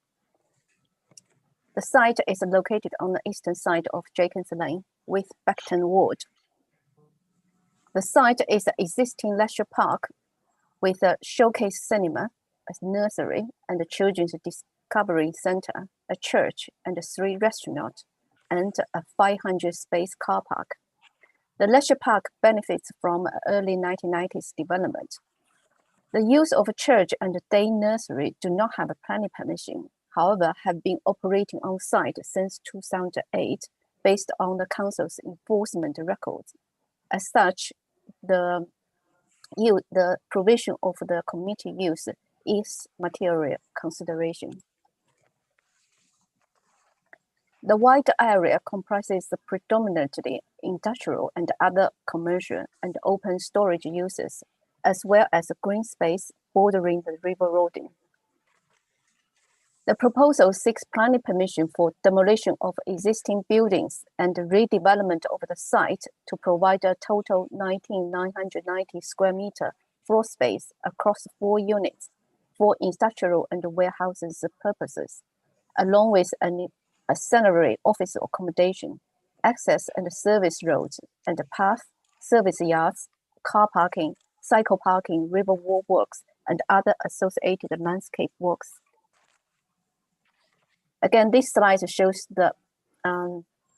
The site is located on the eastern side of Jacobs Lane with Beckton Ward. The site is an existing leisure park with a Showcase Cinema, a nursery, and a children's discovery center, a church, and 3 restaurants, and a 500 space car park. The leisure park benefits from early 1990s development. The use of a church and a day nursery do not have a planning permission, however, have been operating on site since 2008 based on the council's enforcement records. As such, the provision of the community use is material consideration. The wide area comprises predominantly industrial and other commercial and open storage uses, as well as green space bordering the river roading. The proposal seeks planning permission for demolition of existing buildings and redevelopment of the site to provide a total 19,990 square meter floor space across 4 units for industrial and warehouses purposes, along with an auxiliary office accommodation, access and service roads and path, service yards, car parking, cycle parking, river walks, and other associated landscape works. Again, this slide shows the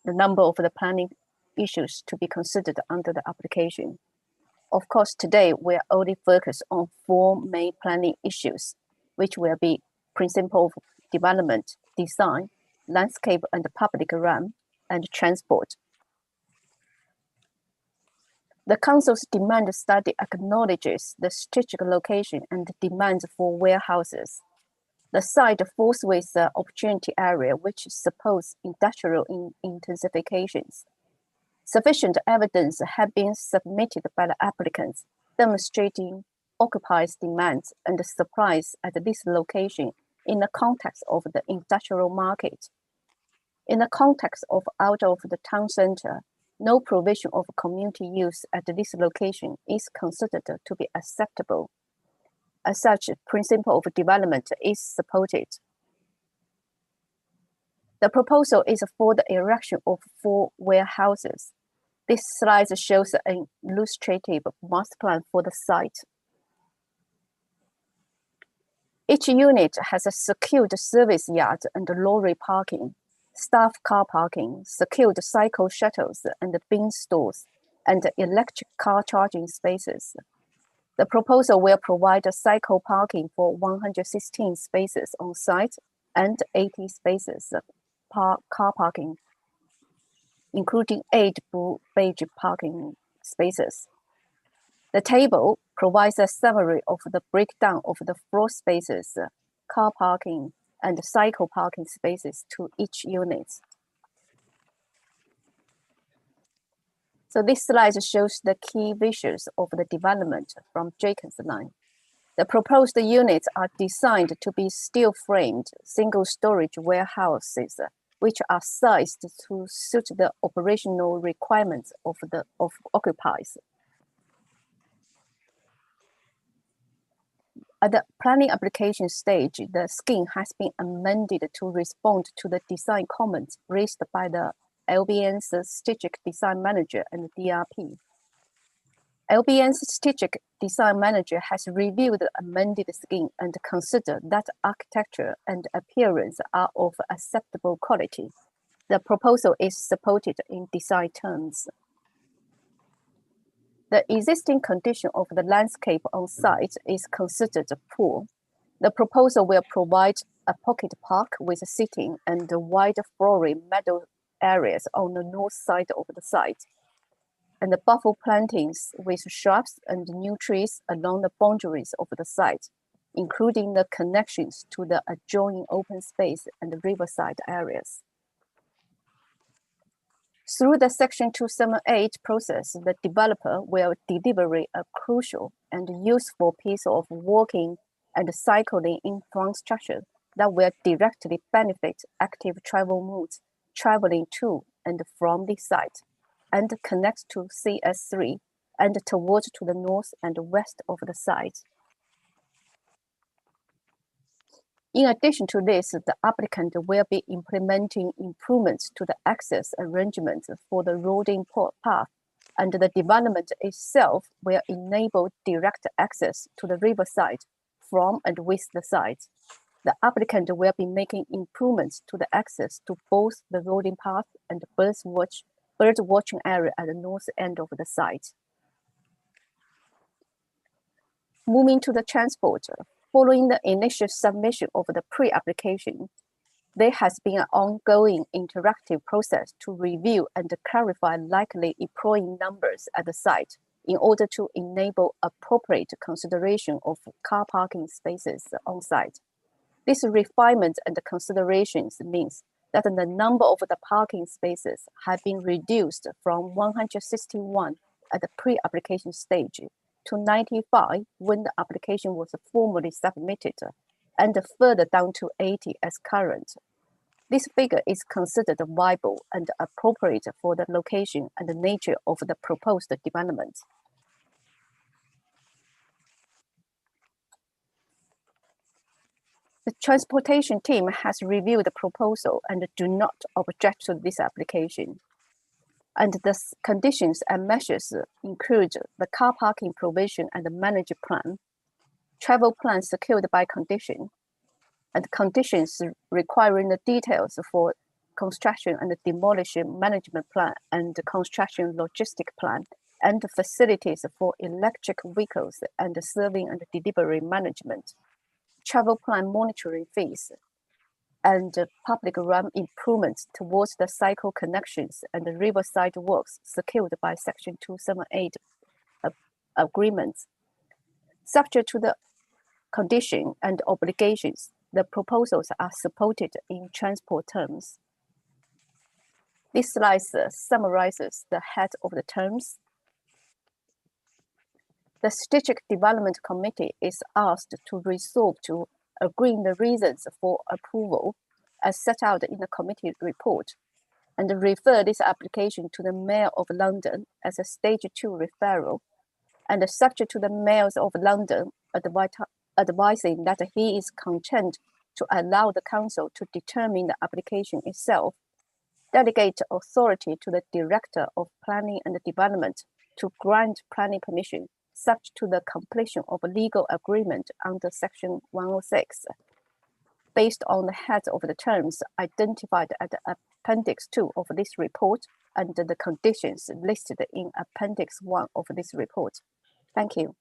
number of the planning issues to be considered under the application. Of course, today we are only focused on 4 main planning issues, which will be principle of development, design, landscape and public realm, and transport. The Council's demand study acknowledges the strategic location and demands for warehouses. The site falls with the opportunity area which supports industrial intensifications. Sufficient evidence have been submitted by the applicants demonstrating occupiers' demands and supplies at this location in the context of the industrial market. In the context of out of the town center, no provision of community use at this location is considered to be acceptable. As such, principle of development is supported. The proposal is for the erection of 4 warehouses. This slide shows an illustrative master plan for the site. Each unit has a secured service yard and lorry parking, staff car parking, secured cycle shuttles and bin stores, and electric car charging spaces. The proposal will provide a cycle parking for 116 spaces on site and 80 spaces car parking, including 8 blue beige parking spaces. The table provides a summary of the breakdown of the floor spaces, car parking, and cycle parking spaces to each unit. So this slide shows the key visuals of the development from Jacobs Line. The proposed units are designed to be steel-framed, single-storage warehouses, which are sized to suit the operational requirements of occupiers. At the planning application stage, the scheme has been amended to respond to the design comments raised by the LBN's Strategic Design Manager and DRP. LBN's Strategic Design Manager has reviewed the amended scheme and considered that architecture and appearance are of acceptable quality. The proposal is supported in design terms. The existing condition of the landscape on site is considered poor. The proposal will provide a pocket park with seating and wide flooring meadow areas on the north side of the site, and the buffer plantings with shrubs and new trees along the boundaries of the site, including the connections to the adjoining open space and the riverside areas. Through the Section 278 process, the developer will deliver a crucial and useful piece of walking and cycling infrastructure that will directly benefit active travel modes traveling to and from the site, and connect to CS3 and towards to the north and west of the site. In addition to this, the applicant will be implementing improvements to the access arrangements for the rolling path, and the development itself will enable direct access to the riverside from and with the site. The applicant will be making improvements to the access to both the rolling path and bird watching area at the north end of the site. Moving to the transport, following the initial submission of the pre-application, there has been an ongoing interactive process to review and clarify likely employee numbers at the site in order to enable appropriate consideration of car parking spaces on site. This refinement and considerations means that the number of the parking spaces have been reduced from 161 at the pre-application stage to 95 when the application was formally submitted, and further down to 80 as current. This figure is considered viable and appropriate for the location and the nature of the proposed development. The transportation team has reviewed the proposal and do not object to this application. And the conditions and measures include the car parking provision and the manager plan, travel plan secured by condition, and conditions requiring the details for construction and demolition management plan and construction logistic plan, and facilities for electric vehicles and serving and delivery management, travel plan monitoring fees, and public realm improvements towards the cycle connections and the riverside works secured by Section 278 agreements. Subject to the condition and obligations, the proposals are supported in transport terms. This slide summarizes the head of the terms. The Strategic Development Committee is asked to resolve to agree the reasons for approval as set out in the committee report and refer this application to the Mayor of London as a Stage 2 referral and subject to the Mayor of London advising that he is content to allow the council to determine the application itself, delegate authority to the Director of Planning and Development to grant planning permission subject to the completion of a legal agreement under Section 106. Based on the head of the terms identified at Appendix 2 of this report and the conditions listed in Appendix 1 of this report. Thank you.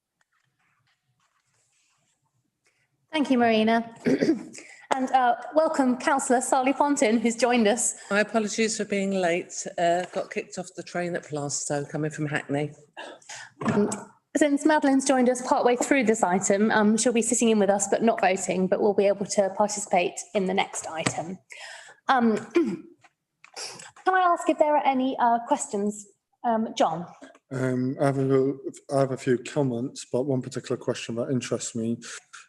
Thank you, Marina. And welcome, Councillor Sally Pontin, who's joined us. My apologies for being late. Got kicked off the train at Plaistow, coming from Hackney. Since Madeline's joined us partway through this item, she'll be sitting in with us but not voting, but will be able to participate in the next item. Can I ask if there are any questions? John? I have a few comments, but one particular question that interests me.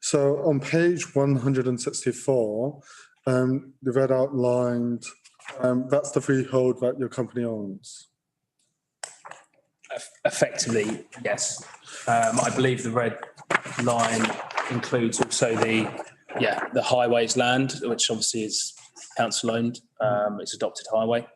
So on page 164, the red outlined, that's the freehold that your company owns. Effectively, yes. I believe the red line includes also the highways land, which obviously is council owned. It's adopted highway.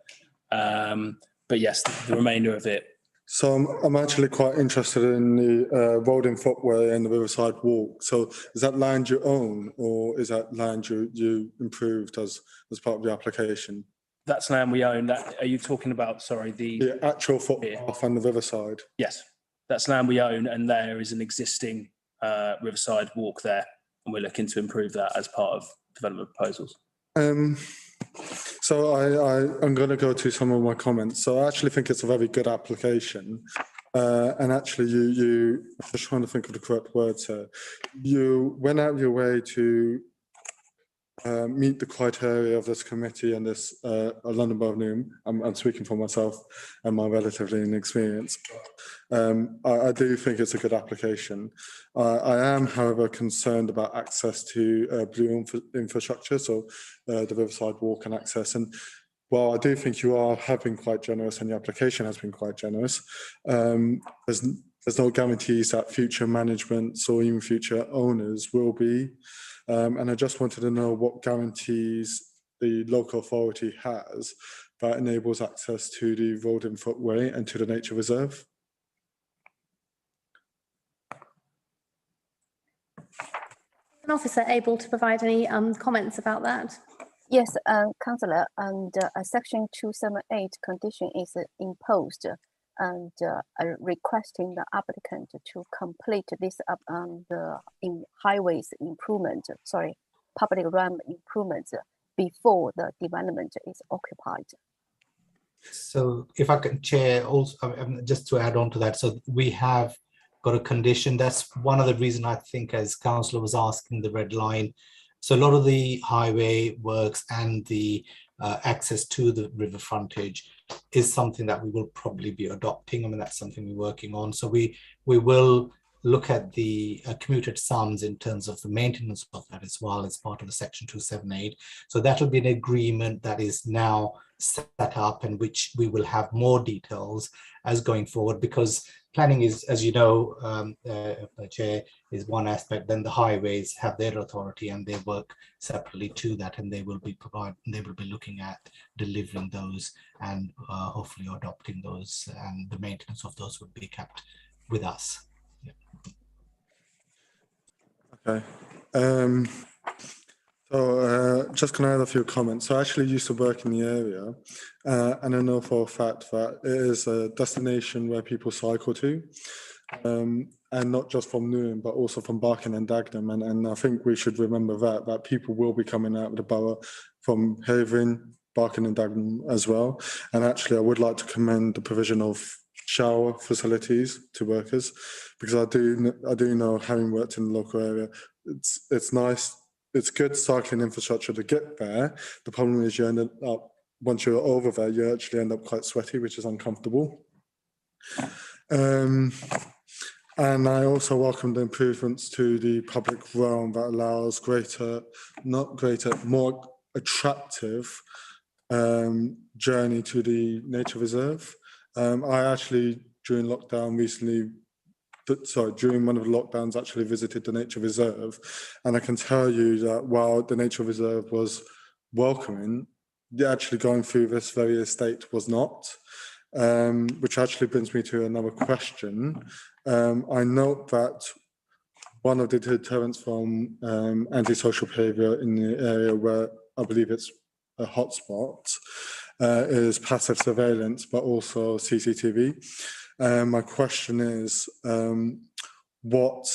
But yes, the remainder of it. So I'm actually quite interested in the road and footway and the Riverside Walk. So is that land you own, or is that land you improved as part of the application? That's land we own. Are you talking about, sorry, the actual footpath and the Riverside? Yes, that's land we own, and there is an existing Riverside Walk there, and we're looking to improve that as part of development proposals. So I'm going to go to some of my comments. So I actually think it's a very good application. And actually I'm just trying to think of the correct words here. You went out of your way to meet the criteria of this committee and this London Borough of Newham. I'm speaking for myself and my relatively inexperience. I do think it's a good application. I am, however, concerned about access to blue infrastructure, so the Riverside Walk and access. And while I do think you have been quite generous and your application has been quite generous, there's no guarantees that future managements or even future owners will be. And I just wanted to know what guarantees the local authority has that enables access to the road and footway and to the nature reserve. An officer able to provide any comments about that? Yes, Councillor, and Section 278 condition is imposed and requesting the applicant to complete this highways improvement, public realm improvements before the development is occupied. So if I can, Chair, also just to add on to that, so we have got a condition. That's one of the reasons I think, as Councillor was asking, the red line. So a lot of the highway works and the access to the river frontage is something that we will probably be adopting. I mean, that's something we're working on. So we will look at the commuted sums in terms of the maintenance of that as well as part of the Section 278. So that will be an agreement that is now set up and which we will have more details as going forward, because planning is, as you know, Chair, is one aspect. Then the highways have their authority and they work separately to that, and they will be looking at delivering those and hopefully adopting those, and the maintenance of those would be kept with us. Yeah. Okay. So just can I add a few comments? So I actually used to work in the area, and I know for a fact that it is a destination where people cycle to, and not just from Newham, but also from Barking and Dagenham. And I think we should remember that people will be coming out of the borough from Havering, Barking and Dagenham as well. And actually, I would like to commend the provision of shower facilities to workers, because I do know, having worked in the local area, it's nice. It's good cycling infrastructure to get there. The problem is you end up once you're over there, you actually end up quite sweaty, which is uncomfortable. And I also welcome the improvements to the public realm that allows more attractive journey to the nature reserve. I actually, during lockdown recently, during one of the lockdowns, actually visited the nature reserve, and I can tell you that while the nature reserve was welcoming, actually going through this very estate was not, which actually brings me to another question. I note that one of the deterrents from antisocial behaviour in the area where I believe it's a hotspot is passive surveillance, but also CCTV. My question is, what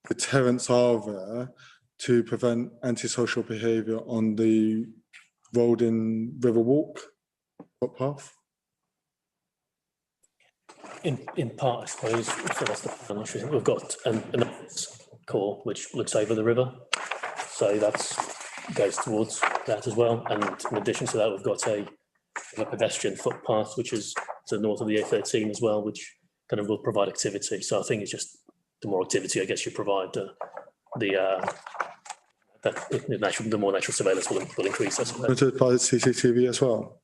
deterrents are there to prevent antisocial behaviour on the Roden Riverwalk footpath? In part, I suppose, so that's the plan. We've got an office core which looks over the river, so that goes towards that as well. And in addition to that, we've got a pedestrian footpath which is to the north of the A13 as well, which kind of will provide activity. So I think it's just the more activity, I guess, you provide, the more natural surveillance will increase. Monitored by CCTV as well.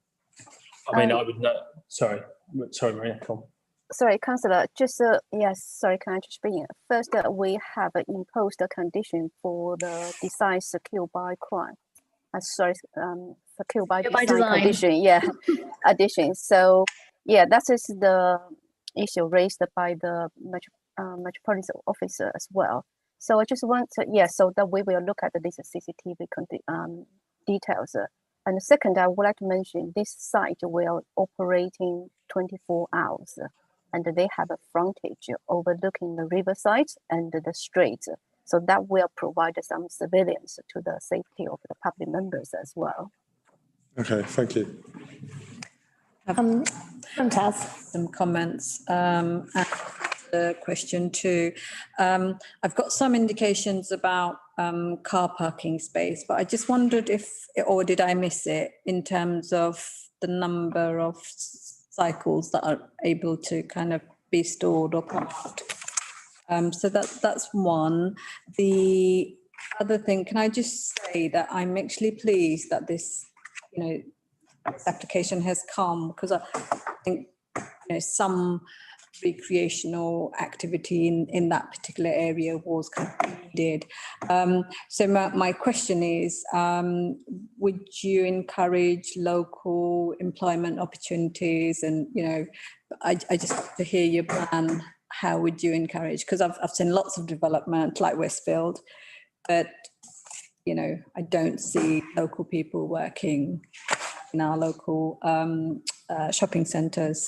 I mean, I would know. Sorry, Maria. Come on. Sorry, Councillor, just, yes, sorry, can I just begin? First, we have imposed a condition for the design secured by crime. Secured by design condition, yeah, addition. So, yeah, that is the issue raised by the Metropolitan Officer as well. So I just want to, yeah, so that we will look at these CCTV details. And second, I would like to mention this site will operating 24 hours. And they have a frontage overlooking the riverside and the street. So that will provide some surveillance to the safety of the public members as well. Okay, thank you. Some comments and the question too. I've got some indications about car parking space, but I just wondered if, or did I miss it, in terms of the number of cycles that are able to kind of be stored or parked. So that's one. The other thing, can I just say that I'm actually pleased that this, this application has come, because I think, some recreational activity in that particular area was kind of needed. So my question is, would you encourage local employment opportunities? And, I just want to hear your plan. How would you encourage? Because I've seen lots of development like Westfield, but, I don't see local people working in our local shopping centres.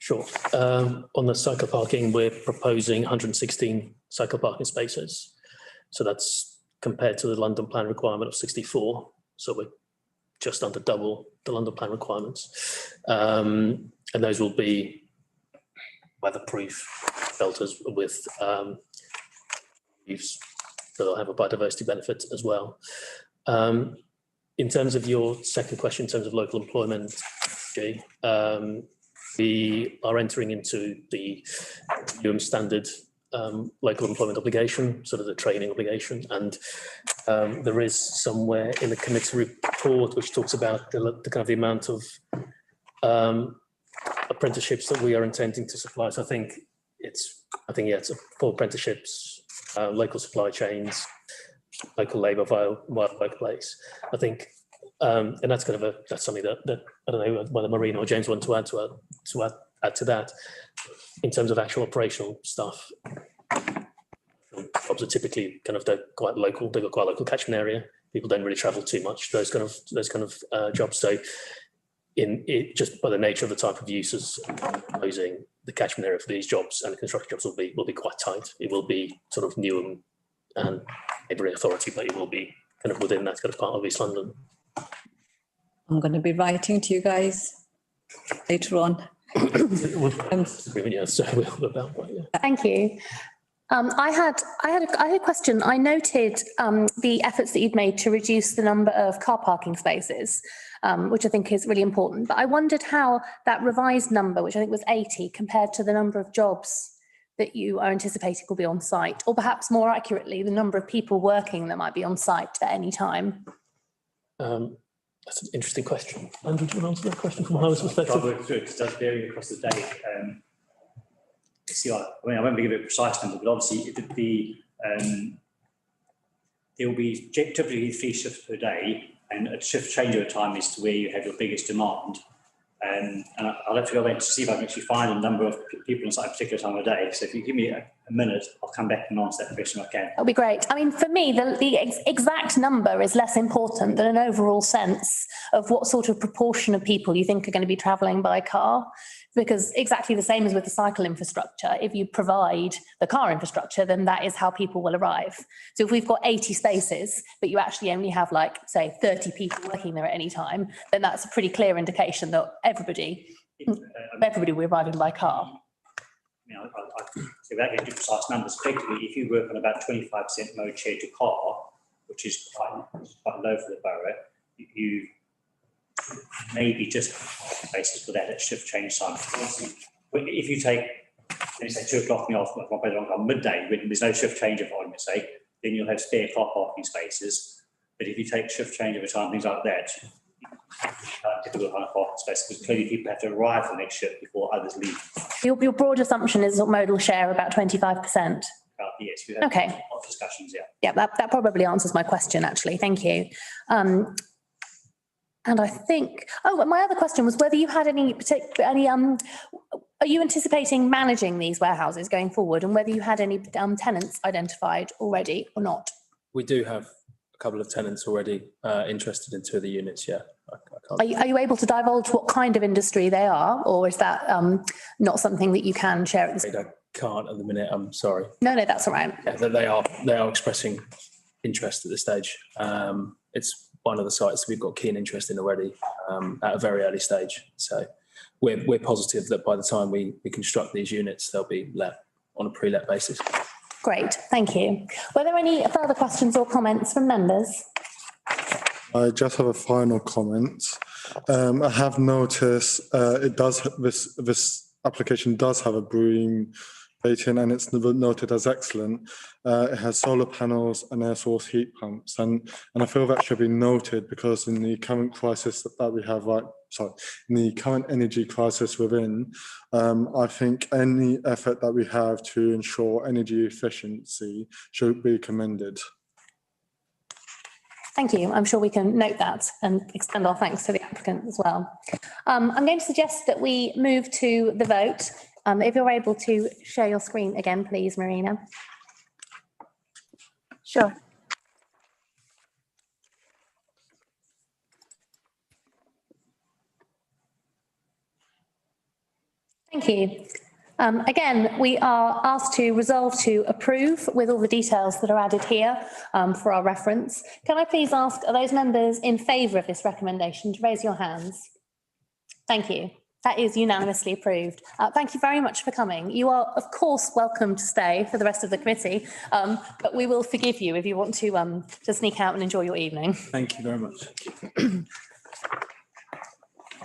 Sure. On the cycle parking, we're proposing 116 cycle parking spaces. So that's compared to the London plan requirement of 64. So we're just under double the London plan requirements. And those will be weatherproof shelters with roofs, so they'll have a biodiversity benefit as well. In terms of your second question, in terms of local employment, we are entering into the new standard local employment obligation, sort of the training obligation, and there is somewhere in the committee report which talks about the kind of the amount of apprenticeships that we are intending to supply. So I think it's for apprenticeships, local supply chains, local labour via workplace. I think, and that's kind of that's something that I don't know whether Marina or James want to add to that. In terms of actual operational stuff, jobs are typically they're quite local. They've got quite a local catchment area. People don't really travel too much. Those kind of jobs. So, just by the nature of the type of uses, proposing the catchment area for these jobs and the construction jobs will be quite tight. It will be sort of Newham and neighbouring authority, but it will be kind of within that kind of part of East London. I'm going to be writing to you guys later on. Thank you. I had a question. I noted the efforts that you've made to reduce the number of car parking spaces, which I think is really important. But I wondered how that revised number, which I think was 80, compared to the number of jobs that you are anticipating will be on site, or perhaps more accurately, the number of people working that might be on site at any time. That's an interesting question. Andrew, do you want to answer that question from a highways perspective? It does vary across the day. I won't give it a precise number, but obviously there will be typically 3 shifts per day, and a shift changeover time is to where you have your biggest demand. And I'll have to go back to see if I can actually find a number of people on site at a particular time of day. So if you give me a minute, I'll come back and answer that question if I can. That'll be great. I mean, for me, the exact number is less important than an overall sense of what sort of proportion of people you think are going to be travelling by car. Because exactly the same as with the cycle infrastructure, if you provide the car infrastructure, then that is how people will arrive. So if we've got 80 spaces, but you actually only have, like, say, 30 people working there at any time, then that's a pretty clear indication that everybody will be arriving by car. So without getting too precise numbers, effectively, if you work on about 25% mode share to car, which is quite low for the borough, you maybe just basis for that at shift change time. If you take, let me say, 2 o'clock in the afternoon, on midday, when there's no shift change of argument's sake, then you'll have spare car parking spaces. But if you take shift change over time, things like that, typical kind of parking space, because clearly people have to arrive for the next shift before others leave. Your broad assumption is that modal share about 25%. Yes, we have okay. Discussions, yeah. Yeah, that probably answers my question, actually. Thank you. And I think, my other question was whether you had are you anticipating managing these warehouses going forward, and whether you had any tenants identified already or not? We do have a couple of tenants already interested in 2 of the units, yeah. Are you able to divulge what kind of industry they are, or is that not something that you can share at this point? I can't at the minute, I'm sorry. No, that's all right. Yeah, they are expressing interest at this stage. It's one of the sites we've got keen interest in already at a very early stage. So we're positive that by the time we construct these units, they'll be let on a pre-let basis. Great, thank you. Were there any further questions or comments from members? I just have a final comment. I have noticed this application does have a BREEAM rating, and it's noted as excellent. It has solar panels and air source heat pumps, and I feel that should be noted, because in the current crisis that we have, in the current energy crisis within, I think any effort that we have to ensure energy efficiency should be commended. Thank you. I'm sure we can note that and extend our thanks to the applicant as well. I'm going to suggest that we move to the vote. If you're able to share your screen again, please, Marina. Sure. Thank you. Again, we are asked to resolve to approve with all the details that are added here for our reference. Can I please ask, are those members in favour of this recommendation to raise your hands? Thank you. That is unanimously approved. Thank you very much for coming. You are, of course, welcome to stay for the rest of the committee, but we will forgive you if you want to sneak out and enjoy your evening. Thank you very much.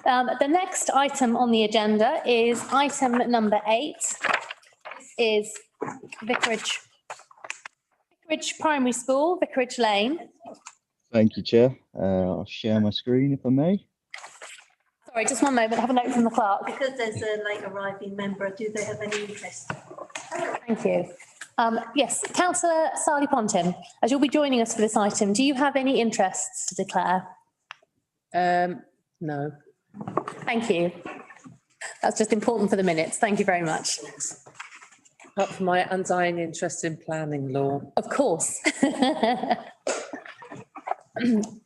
The next item on the agenda is item number 8. This is Vicarage Primary School, Vicarage Lane. Thank you, Chair. I'll share my screen if I may. Sorry, just one moment. I have a note from the clerk. Because there's a late arriving member, do they have any interest? Thank you. Yes, Councillor Sally Pontin, as you'll be joining us for this item, do you have any interests to declare? No. Thank you. That's just important for the minutes. Thank you very much. Apart from my undying interest in planning law. Of course.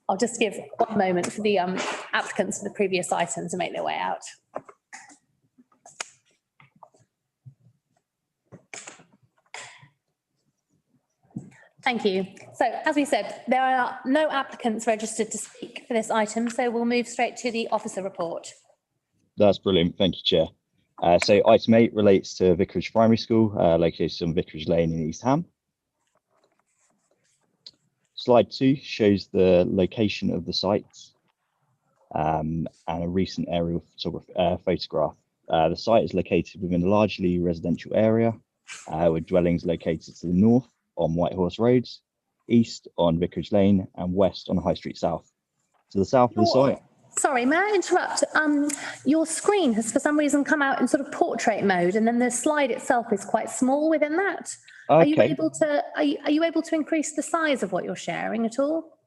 I'll just give one moment for the applicants for the previous items to make their way out. Thank you. So, as we said, there are no applicants registered to speak for this item, so we'll move straight to the officer report. That's brilliant. Thank you, Chair. So item 8 relates to Vicarage Primary School, located on Vicarage Lane in East Ham. Slide 2 shows the location of the site and a recent aerial photograph. The site is located within a largely residential area with dwellings located to the north on Whitehorse Road, east on Vicarage Lane and west on High Street South. To the south of the site. Sorry, may I interrupt? Your screen has for some reason come out in sort of portrait mode, and then the slide itself is quite small within that. Okay. Are you able to are you able to increase the size of what you're sharing at all?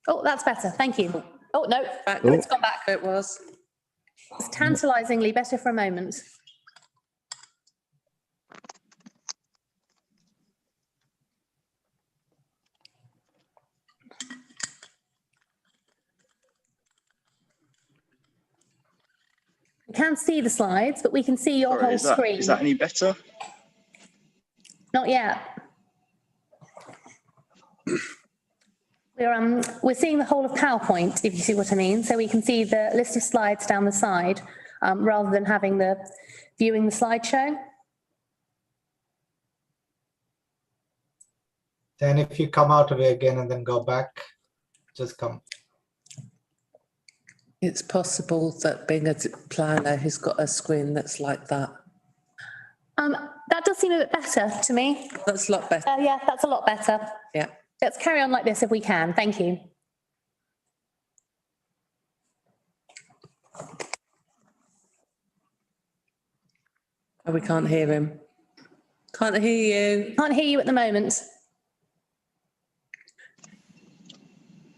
Oh, that's better. Thank you. Oh no, it's gone back. It was. It's tantalisingly better for a moment. We can see the slides, but we can see your whole screen. Is that any better? Not yet. We're seeing the whole of PowerPoint, if you see what I mean. So we can see the list of slides down the side, rather than having viewing the slideshow. Then if you come out of it again and then go back, just come. It's possible that being a planner who's got a screen that's like that. That does seem a bit better to me. That's a lot better. Yeah, that's a lot better. Yeah. Let's carry on like this if we can. Thank you. Oh, we can't hear him. Can't hear you. Can't hear you at the moment.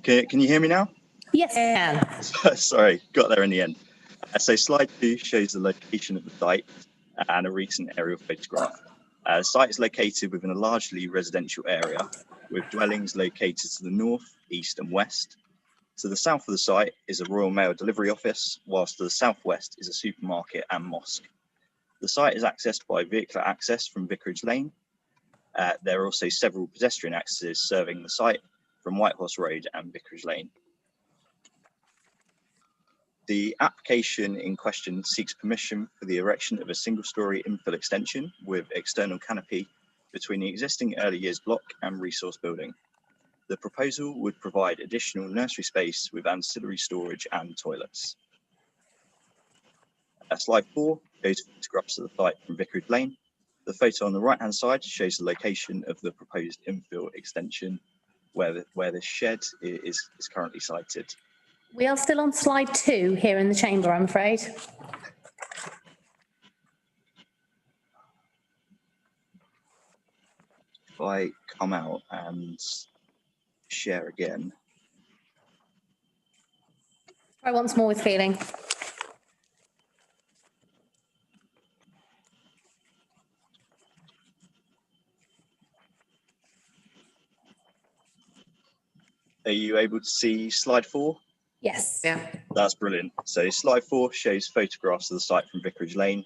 Okay, can you hear me now? Yes, I can. Sorry, got there in the end. So slide 2 shows the location of the site and a recent aerial photograph. The site is located within a largely residential area with dwellings located to the north, east and west. To the south of the site is a Royal Mail delivery office, whilst to the southwest is a supermarket and mosque. The site is accessed by vehicular access from Vicarage Lane. There are also several pedestrian accesses serving the site from Whitehorse Road and Vicarage Lane. The application in question seeks permission for the erection of a single-storey infill extension with external canopy between the existing early years block and resource building. The proposal would provide additional nursery space with ancillary storage and toilets. Slide 4 shows photographs of the site from Vicarage Lane. The photo on the right-hand side shows the location of the proposed infill extension where the shed is currently sited. We are still on slide 2 here in the chamber, I'm afraid. If I come out and share again. Try once more with feeling. Are you able to see slide 4? Yes. Yeah. That's brilliant. So slide 4 shows photographs of the site from Vicarage Lane.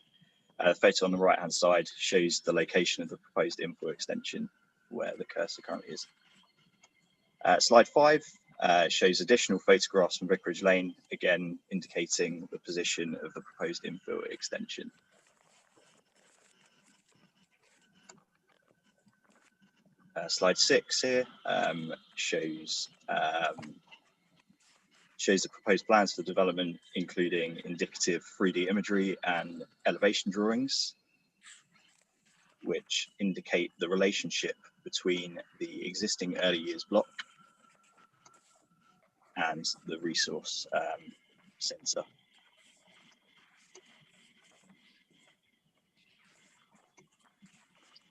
The photo on the right-hand side shows the location of the proposed infill extension where the cursor currently is. Slide 5 shows additional photographs from Vicarage Lane, again indicating the position of the proposed infill extension. Slide 6 here shows the proposed plans for development, including indicative 3D imagery and elevation drawings, which indicate the relationship between the existing early years block and the resource centre.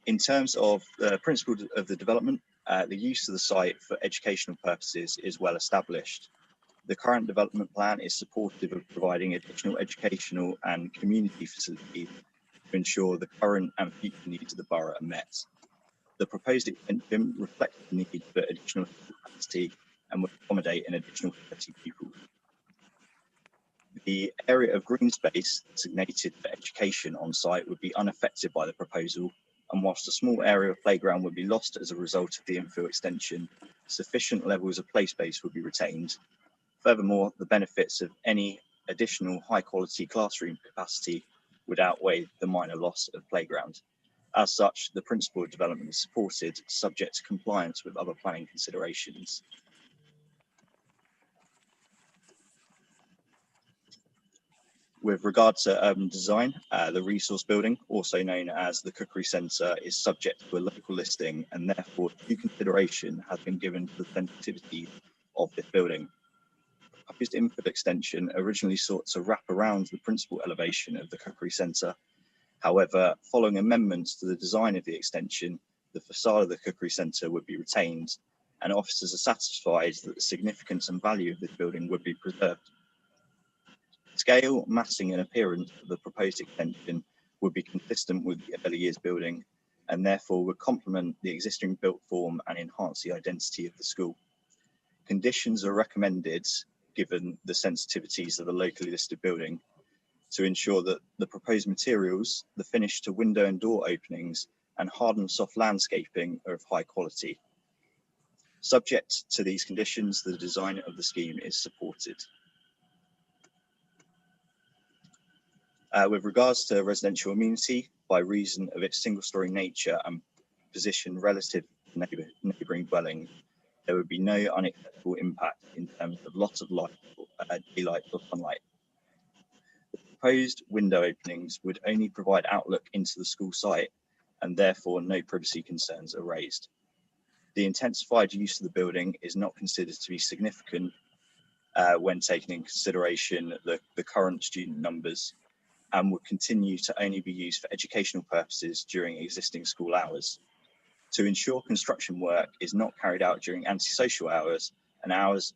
In terms of the principle of the development, the use of the site for educational purposes is well established. The current development plan is supportive of providing additional educational and community facilities to ensure the current and future needs of the borough are met. The proposed extension reflects the need for additional capacity and will accommodate an additional 30 pupils. The area of green space designated for education on site would be unaffected by the proposal, and whilst a small area of playground would be lost as a result of the infill extension, sufficient levels of play space would be retained. Furthermore, the benefits of any additional high quality classroom capacity would outweigh the minor loss of playground. As such, the principle of development is supported, subject to compliance with other planning considerations. With regard to urban design, the resource building, also known as the Cookery Centre, is subject to a local listing, and therefore due consideration has been given to the sensitivity of this building. The proposed infill extension originally sought to wrap around the principal elevation of the Cookery Centre. However, following amendments to the design of the extension, the facade of the Cookery Centre would be retained, and officers are satisfied that the significance and value of this building would be preserved. Scale, massing and appearance of the proposed extension would be consistent with the early years building, and therefore would complement the existing built form and enhance the identity of the school. Conditions are recommended, given the sensitivities of the locally listed building, to ensure that the proposed materials, the finish to window and door openings, and hard and soft landscaping are of high quality. Subject to these conditions, the design of the scheme is supported. With regards to residential amenity, by reason of its single-storey nature and position relative to neighbouring dwellings, there would be no unacceptable impact in terms of loss of light, daylight or sunlight. The proposed window openings would only provide outlook into the school site, and therefore no privacy concerns are raised. The intensified use of the building is not considered to be significant when taking in consideration the current student numbers, and would continue to only be used for educational purposes during existing school hours. To ensure construction work is not carried out during antisocial hours, and hours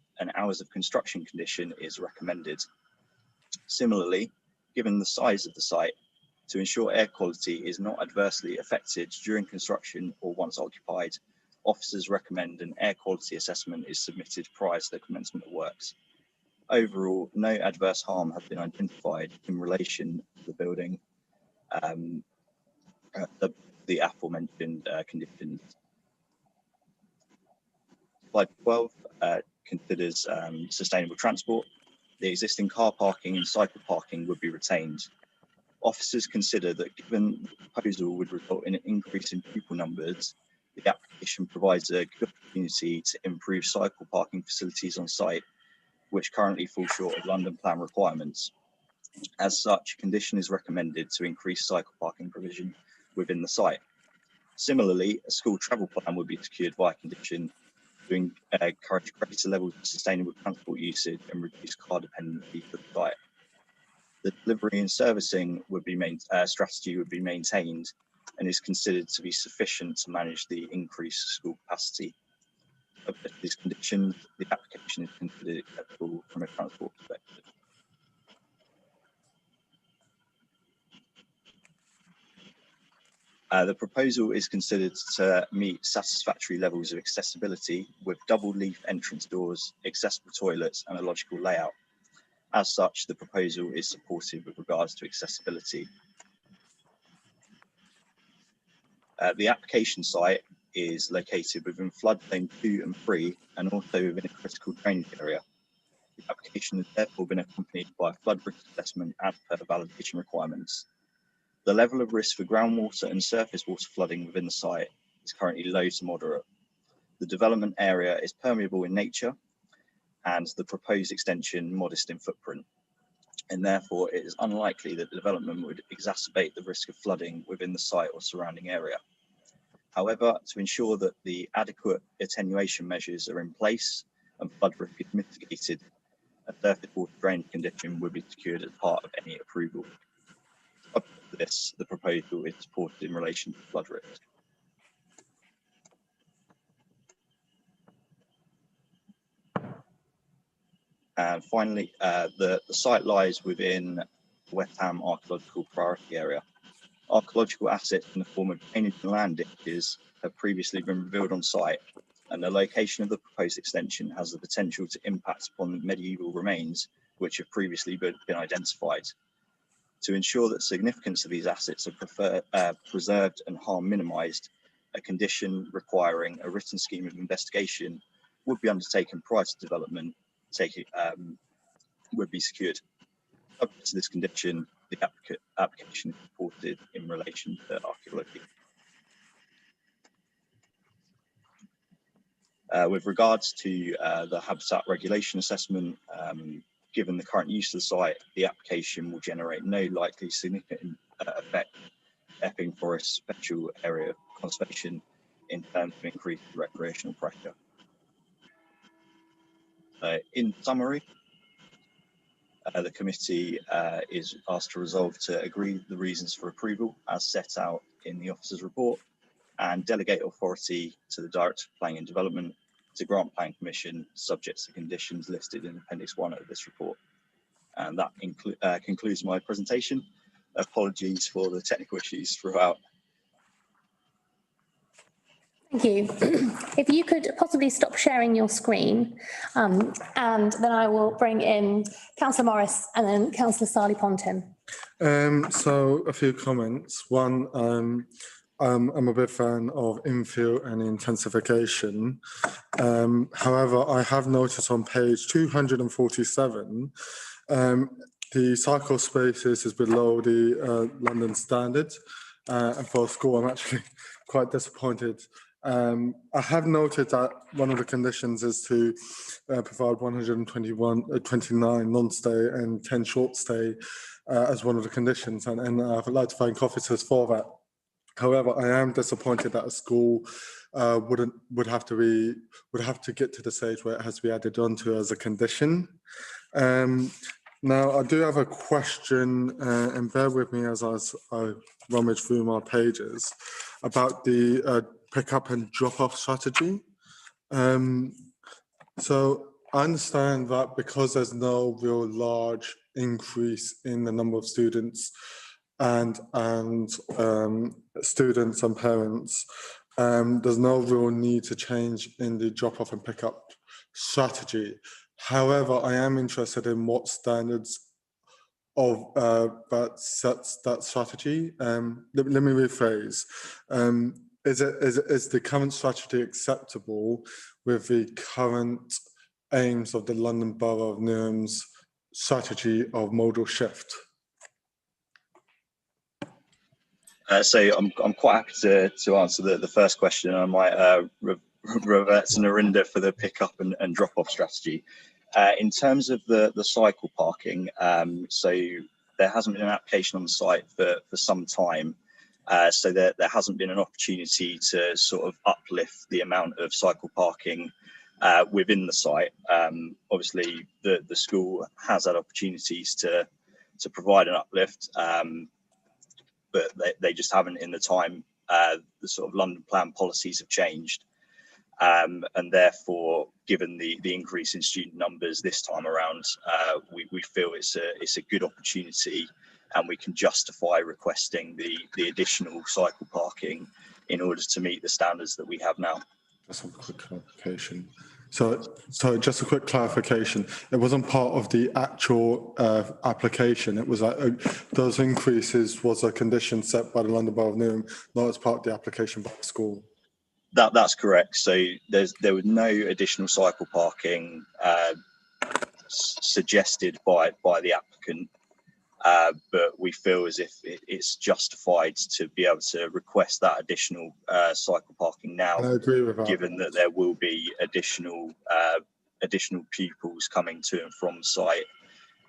of construction condition is recommended. Similarly, given the size of the site, to ensure air quality is not adversely affected during construction or once occupied, officers recommend an air quality assessment is submitted prior to the commencement of works. Overall, no adverse harm has been identified in relation to the building, the aforementioned conditions. Slide 12 considers sustainable transport. The existing car parking and cycle parking would be retained. Officers consider that given the proposal would result in an increase in pupil numbers, the application provides a good opportunity to improve cycle parking facilities on site, which currently fall short of London Plan requirements. As such, a condition is recommended to increase cycle parking provision within the site. Similarly, a school travel plan would be secured by condition to encourage greater levels of sustainable transport usage and reduce car dependency for the site. The delivery and servicing strategy would be maintained and is considered to be sufficient to manage the increased school capacity. Of these conditions, the application is considered acceptable from a transport perspective. The proposal is considered to meet satisfactory levels of accessibility with double leaf entrance doors, accessible toilets and a logical layout. As such, the proposal is supported with regards to accessibility. The application site is located within flood zone 2 and 3 and also within a critical drainage area. The application has therefore been accompanied by a flood risk assessment as per the validation requirements. The level of risk for groundwater and surface water flooding within the site is currently low to moderate. The development area is permeable in nature and the proposed extension modest in footprint, and therefore it is unlikely that the development would exacerbate the risk of flooding within the site or surrounding area. However, to ensure that the adequate attenuation measures are in place and flood risk is mitigated, a surface water drainage condition would be secured as part of any approval. Up to this, the proposal is supported in relation to flood risk. And finally, the site lies within West Ham Archaeological Priority Area. Archaeological assets in the form of drainage and land ditches have previously been revealed on site, and the location of the proposed extension has the potential to impact upon the medieval remains which have previously been identified. To ensure that significance of these assets are preserved and harm minimised, a condition requiring a written scheme of investigation would be undertaken prior to development would be secured. Subject to this condition, the application is reported in relation to archaeology. With regards to the habitat regulation assessment, given the current use of the site, the application will generate no likely significant effect Epping Forest Special Area Conservation in terms of increased recreational pressure. In summary, the committee is asked to resolve to agree the reasons for approval as set out in the officer's report and delegate authority to the Director of Planning and Development to grant planning permission subject to conditions listed in Appendix 1 of this report. And that concludes my presentation. Apologies for the technical issues throughout. Thank you. If you could possibly stop sharing your screen, and then I will bring in Councillor Morris and then Councillor Sarli-Pontin. So a few comments. One, I'm a big fan of infill and intensification. However, I have noticed on page 247, the cycle spaces is below the London standard. And for school, I'm actually quite disappointed. I have noted that one of the conditions is to provide 129 non-stay and 10 short stay as one of the conditions, and I would like to thank officers for that. However, I am disappointed that a school would have to get to the stage where it has to be added onto as a condition. Now, I do have a question, and bear with me as I rummage through my pages, about the pick up and drop off strategy. So I understand that because there's no real large increase in the number of students and students and parents, there's no real need to change in the drop off and pick up strategy. However, I am interested in what standards of that sets that strategy. Let me rephrase. Is the current strategy acceptable with the current aims of the London Borough of Newham's strategy of modal shift? So I'm quite happy to answer the first question. I might revert to Narinda for the pick up and drop off strategy. In terms of the cycle parking, so there hasn't been an application on the site for some time. So there hasn't been an opportunity to sort of uplift the amount of cycle parking within the site. Obviously, the school has had opportunities to provide an uplift, but they just haven't in the time. The sort of London plan policies have changed. And therefore, given the increase in student numbers this time around, we feel it's a good opportunity, and we can justify requesting the additional cycle parking in order to meet the standards that we have now. That's a quick clarification. So just a quick clarification. It wasn't part of the actual application. It was those increases was a condition set by the London Borough of Newham, not as part of the application by the school. That's correct. So there was no additional cycle parking suggested by the applicant, but we feel as if it's justified to be able to request that additional cycle parking now. I agree with that. Given that there will be additional pupils coming to and from site,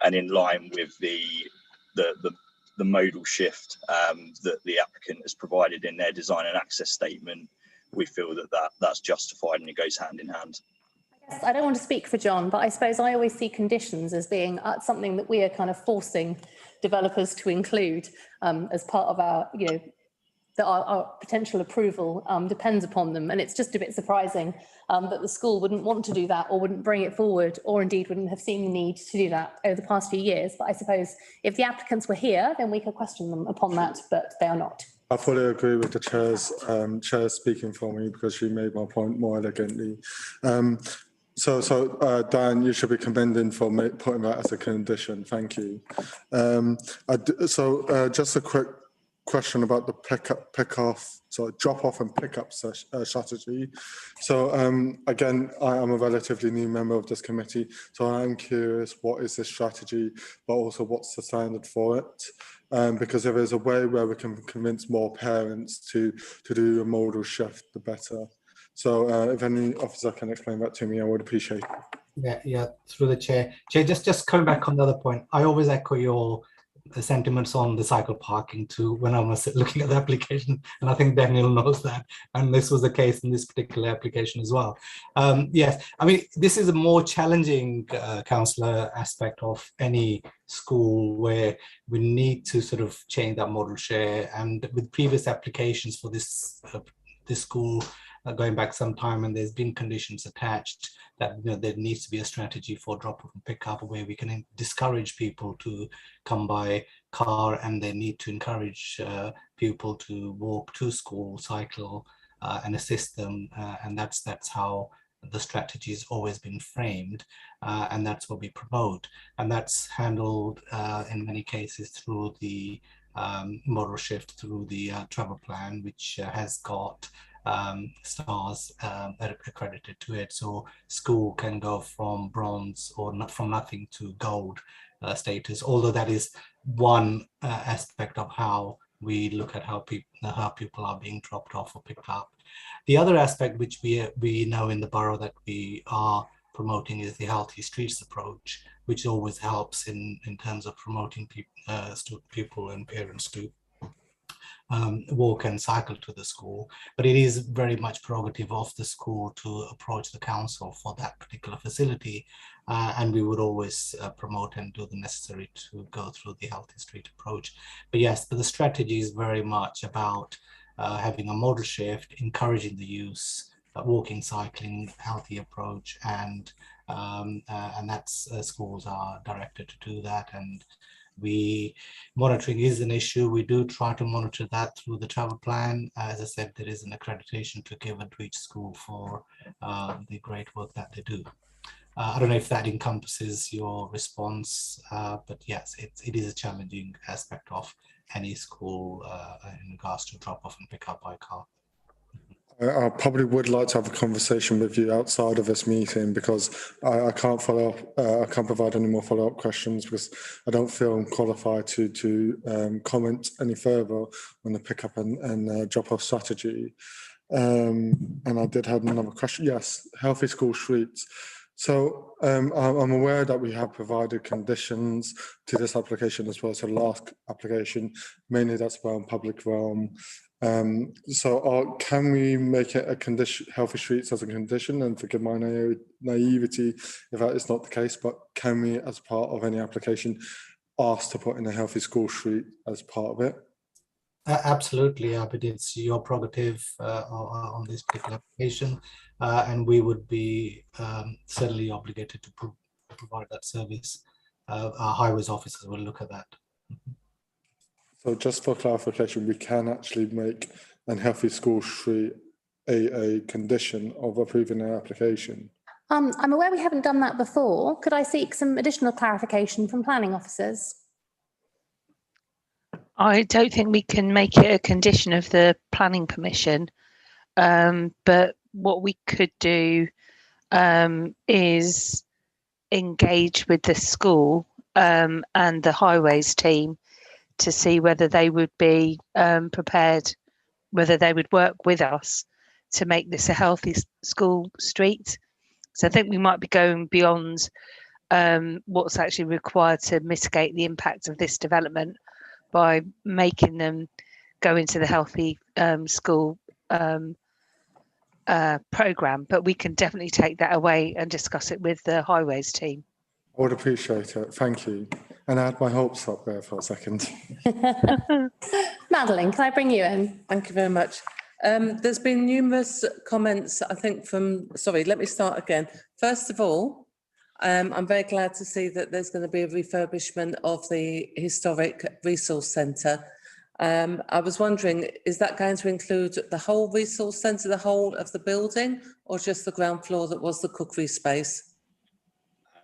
and in line with the modal shift that the applicant has provided in their design and access statement, we feel that's justified and it goes hand in hand. I don't want to speak for John, but I suppose I always see conditions as being something that we are kind of forcing developers to include as part of our, our potential approval depends upon them. And it's just a bit surprising that the school wouldn't want to do that or wouldn't bring it forward, or indeed wouldn't have seen the need to do that over the past few years. But I suppose if the applicants were here, then we could question them upon that, but they are not. I fully agree with the chair speaking for me, because she made my point more elegantly. So Dan, you should be commended for putting that as a condition. Thank you. So just a quick question about the drop off and pick up strategy. So again, I am a relatively new member of this committee, so I'm curious, what is this strategy, but also what's the standard for it? Because if there's a way where we can convince more parents to do a modal shift, the better. So if any officer can explain that to me, I would appreciate it. Yeah, through the chair. Chair, just coming back on the other point, I always echo your sentiments on the cycle parking too when I was looking at the application, and I think Daniel knows that, and this was the case in this particular application as well. Yes, I mean, this is a more challenging councillor aspect of any school where we need to sort of change that model share, and with previous applications for this school going back some time, and there's been conditions attached that there needs to be a strategy for drop off and pick up where we can discourage people to come by car, and they need to encourage people to walk to school, cycle, and assist them, and that's how the strategy has always been framed, and that's what we promote, and that's handled in many cases through the model shift through the travel plan, which has got stars accredited to it, so school can go from bronze or not from nothing to gold status, although that is one aspect of how we look at how people are being dropped off or picked up. The other aspect which we know in the borough that we are promoting is the healthy streets approach, which always helps in terms of promoting people and parents to walk and cycle to the school, but it is very much prerogative of the school to approach the council for that particular facility, and we would always promote and do the necessary to go through the healthy street approach. But yes, the strategy is very much about having a model shift, encouraging the use, walking, cycling, healthy approach, and that's schools are directed to do that, and monitoring is an issue. We do try to monitor that through the travel plan. As I said, there is an accreditation to given to each school for the great work that they do. I don't know if that encompasses your response, but yes, it is a challenging aspect of any school in regards to drop off and pick up by car. I probably would like to have a conversation with you outside of this meeting, because I can't follow up. I can't provide any more follow-up questions because I don't feel I'm qualified to comment any further on the pick-up and drop-off strategy. And I did have another question. Yes, healthy school streets. So I'm aware that we have provided conditions to this application as well as the last application. Mainly that's around public realm. So can we make it a condition, healthy streets as a condition? And forgive my naivety if that is not the case, but can we, as part of any application, ask to put in a healthy school street as part of it? Absolutely, but it's your prerogative on this particular application, and we would be certainly obligated to provide that service. Our highways officers will look at that. So just for clarification, we can actually make a healthy school street a condition of approving an application. I'm aware we haven't done that before. Could I seek some additional clarification from planning officers? I don't think we can make it a condition of the planning permission, but what we could do is engage with the school and the highways team to see whether they would be prepared, whether they would work with us to make this a healthy school street. So I think we might be going beyond what's actually required to mitigate the impact of this development by making them go into the healthy school programme. But we can definitely take that away and discuss it with the highways team. I would appreciate it. Thank you. And I had my hopes up there for a second. Madeline, can I bring you in? Thank you very much. There's been numerous comments, I think sorry, let me start again. First of all, I'm very glad to see that there's going to be a refurbishment of the historic resource centre. I was wondering, is that going to include the whole resource centre, the whole of the building, or just the ground floor that was the cookery space?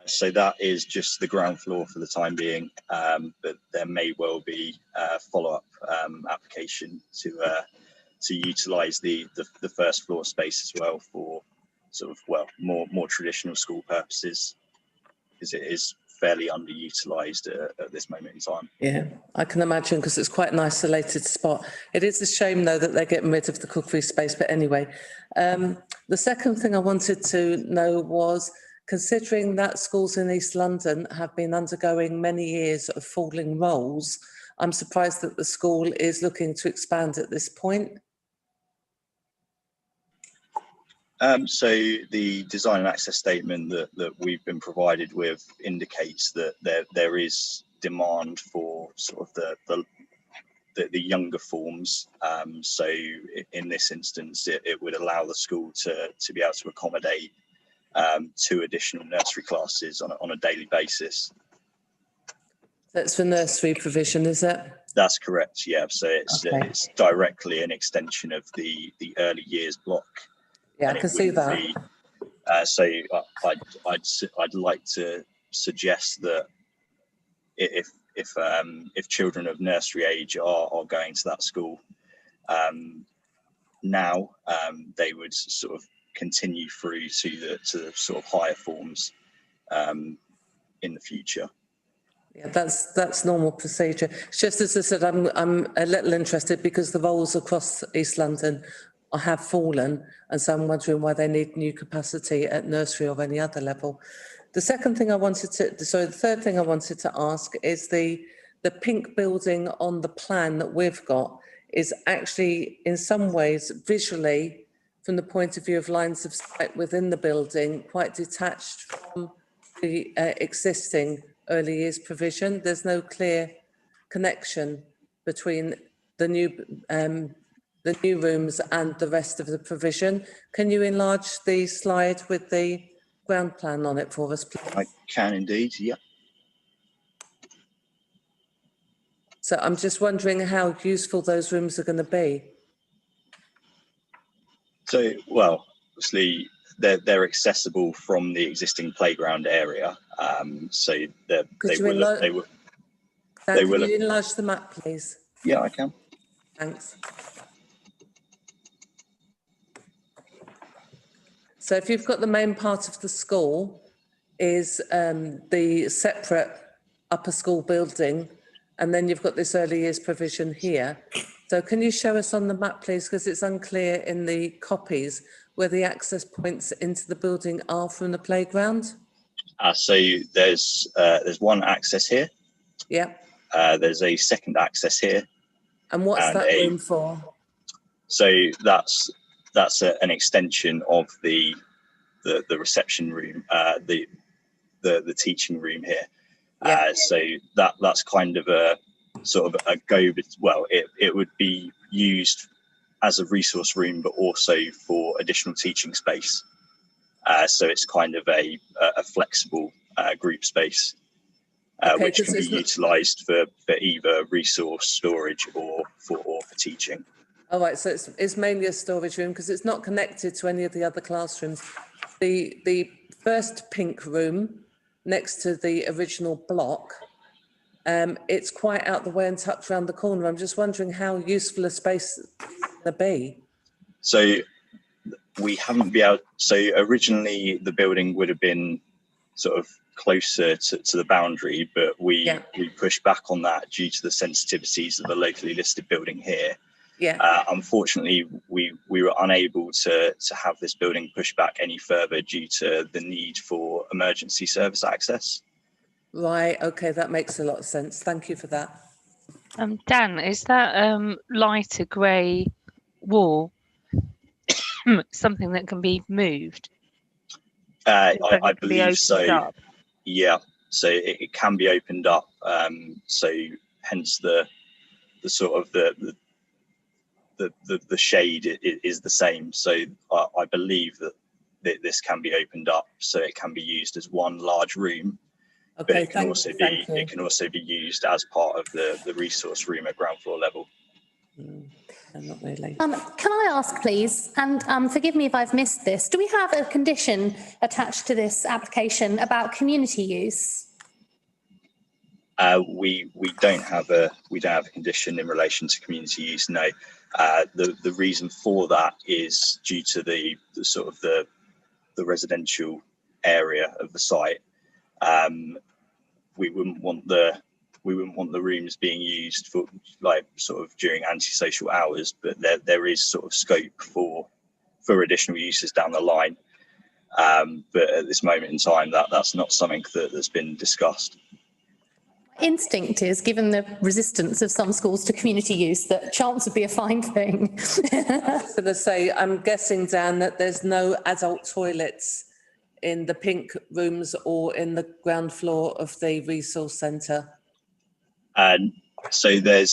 So that is just the ground floor for the time being, but there may well be a follow-up application to utilise the first floor space as well for sort of, well, more traditional school purposes, because it is fairly underutilised at this moment in time. Yeah, I can imagine, because it's quite an isolated spot. It is a shame, though, that they're getting rid of the cookery space. But anyway, the second thing I wanted to know was, considering that schools in East London have been undergoing many years of falling roles, I'm surprised that the school is looking to expand at this point. So the design and access statement that we've been provided with indicates that there is demand for sort of the younger forms. So in this instance, it would allow the school to be able to accommodate 2 additional nursery classes on a daily basis. That's for nursery provision, is it? That's correct. Yeah. So Okay. it's directly an extension of the early years block. Yeah, I can see that. So I'd like to suggest that if children of nursery age are going to that school now, they would sort of continue through to the sort of higher forms in the future. Yeah, that's normal procedure. It's just, as I said, I'm a little interested because the roles across East London have fallen, and so I'm wondering why they need new capacity at nursery or any other level. The third thing I wanted to ask is the pink building on the plan that we've got is actually in some ways visually, from the point of view of lines of sight within the building, quite detached from the existing early years provision. There's no clear connection between the new rooms and the rest of the provision. Can you enlarge the slide with the ground plan on it for us, please? I can indeed, yeah. So I'm just wondering how useful those rooms are going to be. So, well, obviously they're accessible from the existing playground area. So they will. Can you enlarge the map, please? Yeah, I can. Thanks. So if you've got the main part of the school is the separate upper school building, and then you've got this early years provision here. So can you show us on the map, please, because it's unclear in the copies where the access points into the building are from the playground? So there's one access here. Yeah. There's a second access here. And what's that room for? So that's an extension of the reception room, the teaching room here. Yeah. So that's kind of a sort of a well, it would be used as a resource room, but also for additional teaching space. So it's kind of a flexible group space, which can be utilised for either resource storage or for teaching. All right, so it's mainly a storage room because it's not connected to any of the other classrooms. The first pink room next to the original block, it's quite out the way and tucked around the corner. I'm just wondering how useful a space it's going to be. So we haven't been able. So originally the building would have been sort of closer to the boundary, but we pushed back on that due to the sensitivities of the locally listed building here. Yeah. Unfortunately, we were unable to have this building pushed back any further due to the need for emergency service access. Right. Okay, that makes a lot of sense. Thank you for that. Dan, is that lighter grey wall something that can be moved? I believe so. Yeah. So it can be opened up. So hence the sort of the shade is the same. So I believe that this can be opened up, so it can be used as one large room. Okay, but it can also be used as part of the resource room at ground floor level. not really. Can I ask, please, and forgive me if I've missed this, do we have a condition attached to this application about community use? We don't have a condition in relation to community use. No, the reason for that is due to the sort of the residential area of the site. We wouldn't want the rooms being used for like sort of during antisocial hours, but there is sort of scope for additional uses down the line. But at this moment in time, that's not something that's been discussed. Instinct is, given the resistance of some schools to community use, that chance would be a fine thing. I was going to say, I'm guessing, Dan, that there's no adult toilets in the pink rooms or in the ground floor of the resource centre. So there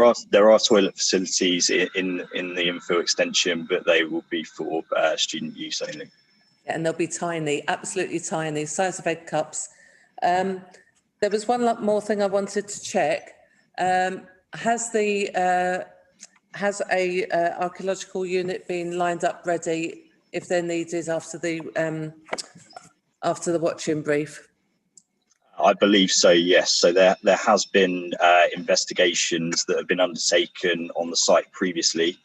are toilet facilities in the infill extension, but they will be for student use only. Yeah, and they'll be tiny, absolutely tiny, size of egg cups. There was one more thing I wanted to check. Has a archaeological unit been lined up ready if they're needed after the watching brief? I believe so, yes. So there has been investigations that have been undertaken on the site previously.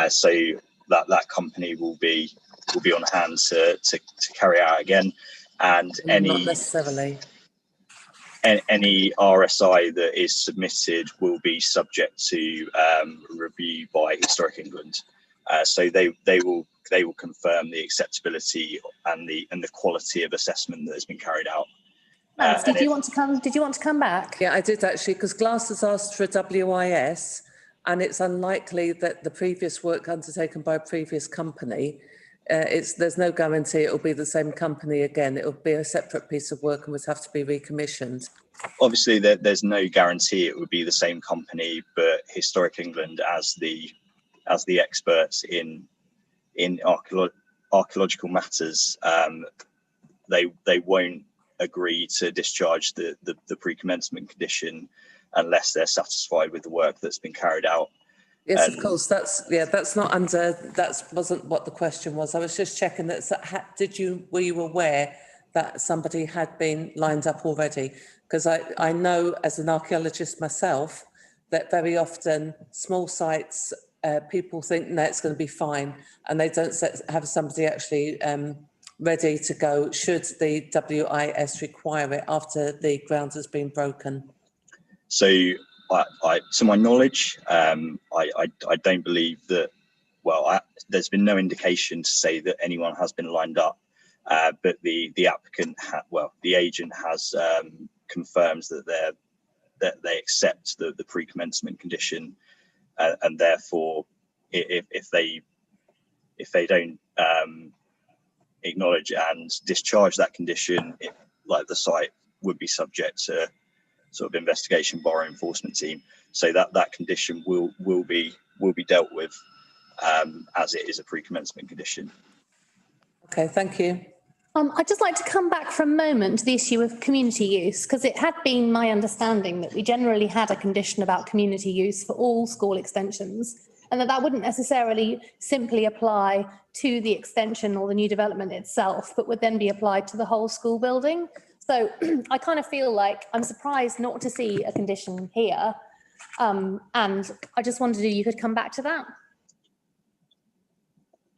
So that company will be on hand to carry out again, and Not necessarily. Any RSI that is submitted will be subject to review by Historic England. So they will confirm the acceptability and the quality of assessment that has been carried out. Did you want to come back? Yeah, I did actually, because Glass has asked for a WIS, and it's unlikely that the previous work undertaken by a previous company, there's no guarantee it will be the same company again. It will be a separate piece of work and would have to be recommissioned. Obviously, there's no guarantee it would be the same company, but Historic England, as the experts in archaeological matters, they won't agree to discharge the pre-commencement condition unless they're satisfied with the work that's been carried out. Yes, of course. That's not under. That wasn't what the question was. I was just checking that. Were you aware that somebody had been lined up already? Because I know, as an archaeologist myself, that very often small sites, people think, no, it's going to be fine, and they don't have somebody actually ready to go should the WIS require it after the ground has been broken. So, to my knowledge, I don't believe that. Well, there's been no indication to say that anyone has been lined up, but the applicant, the agent has confirmed that they accept the pre-commencement condition, and therefore, if they don't acknowledge and discharge that condition, the site would be subject to sort of investigation by our enforcement team. So that condition will be dealt with as it is a pre-commencement condition. Okay, thank you. I'd just like to come back for a moment to the issue of community use, because it had been my understanding that we generally had a condition about community use for all school extensions, and that wouldn't necessarily simply apply to the extension or the new development itself, but would then be applied to the whole school building. So I kind of feel like I'm surprised not to see a condition here. And I just wondered if you could come back to that.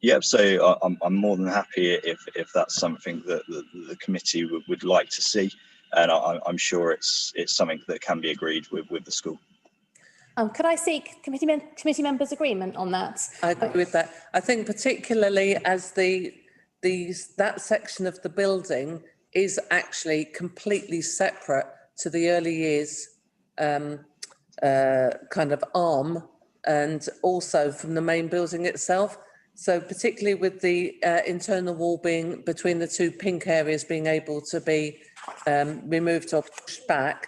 Yeah, so I'm more than happy if that's something that the committee would like to see, and I'm sure it's something that can be agreed with the school. Could I seek committee members' agreement on that? I agree with that. I think particularly as that section of the building is actually completely separate to the early years kind of arm, and also from the main building itself. So particularly with the internal wall being between the two pink areas being able to be removed or pushed back,